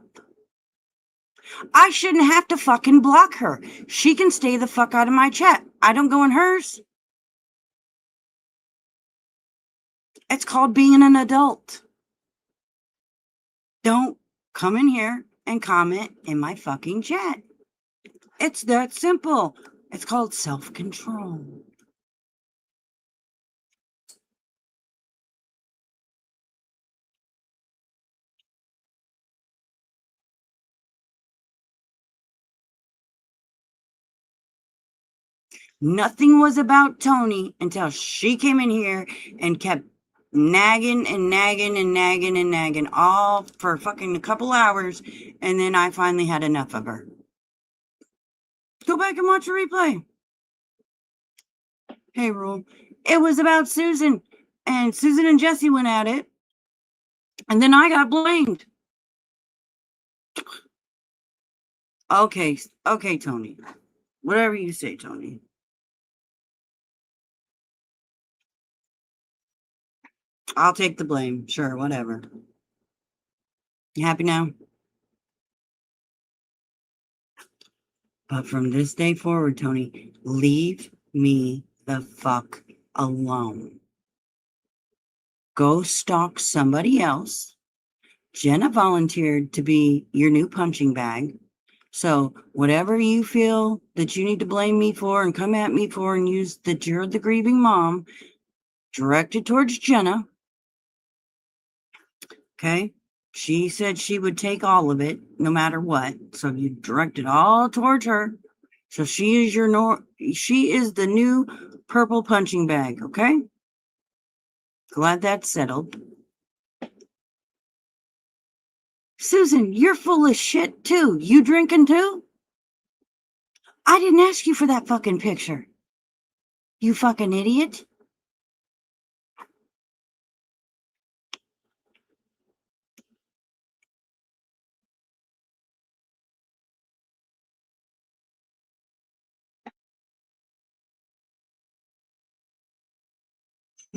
I shouldn't have to fucking block her. She can stay the fuck out of my chat. I don't go in hers. It's called being an adult. Don't come in here and comment in my fucking chat. It's that simple. It's called self-control. Nothing was about Tony until she came in here and kept nagging and nagging and nagging and nagging all for fucking a couple hours. And then I finally had enough of her. Go back and watch the replay. Hey, Rule. It was about Susan. And Susan and Jesse went at it. And then I got blamed. Okay, Tony. Whatever you say, Tony. I'll take the blame. Sure, whatever. You happy now? But from this day forward, Tony, leave me the fuck alone. Go stalk somebody else. Jenna volunteered to be your new punching bag. So whatever you feel that you need to blame me for and come at me for and use that you're the grieving mom, direct it towards Jenna. Okay? She said she would take all of it, no matter what. So you direct it all towards her. So she is she is the new purple punching bag, okay? Glad that's settled. Susan, you're full of shit too. You drinking too? I didn't ask you for that fucking picture. You fucking idiot.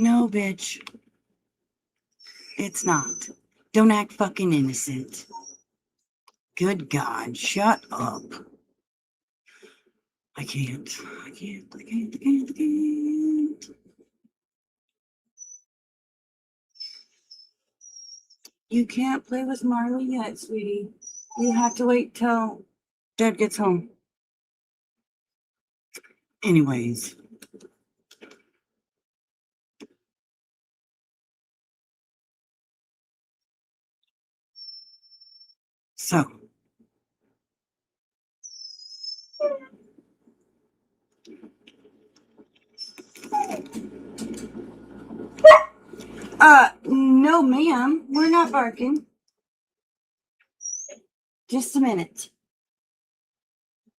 No, bitch. It's not. Don't act fucking innocent. Good God, shut up. I can't. You can't play with Marley yet, sweetie. You have to wait till Dad gets home. Anyways. So. No, ma'am. We're not barking. Just a minute.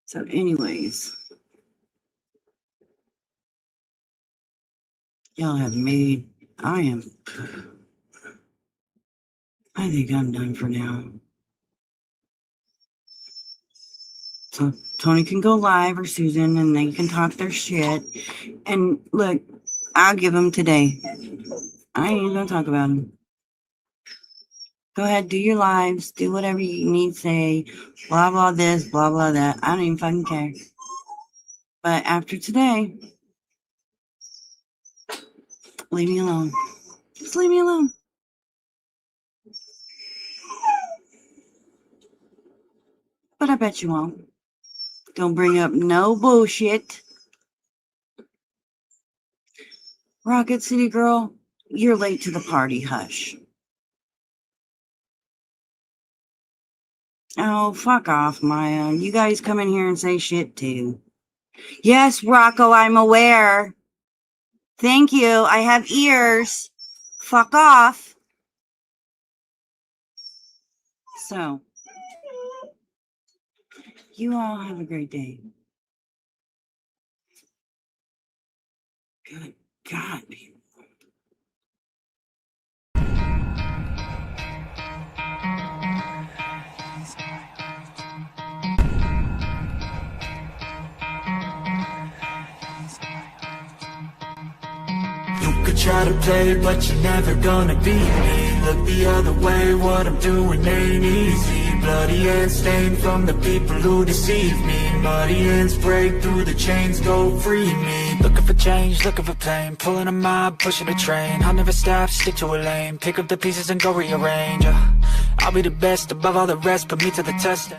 So, anyways. Y'all have made... I think I'm done for now. So Tony can go live or Susan and they can talk their shit. And look, I'll give them today. I ain't even gonna talk about them. Go ahead, do your lives, do whatever you need to say, blah, blah, this, blah, blah, that. I don't even fucking care. But after today, leave me alone. Just leave me alone. But I bet you won't. Don't bring up no bullshit. Rocket City girl, you're late to the party, hush. Oh, fuck off, Maya. You guys come in here and say shit too. Yes, Rocco, I'm aware. Thank you. I have ears. Fuck off. So, you all have a great day. Good God, people. You could try to play, but you're never gonna beat me. Look the other way, what I'm doing ain't easy. Bloody hands stained from the people who deceive me. Muddy hands break through the chains, go free me. Looking for change, looking for pain, pulling a mob, pushing a train. I'll never stop, stick to a lane, pick up the pieces and go rearrange. I'll be the best above all the rest, put me to the test.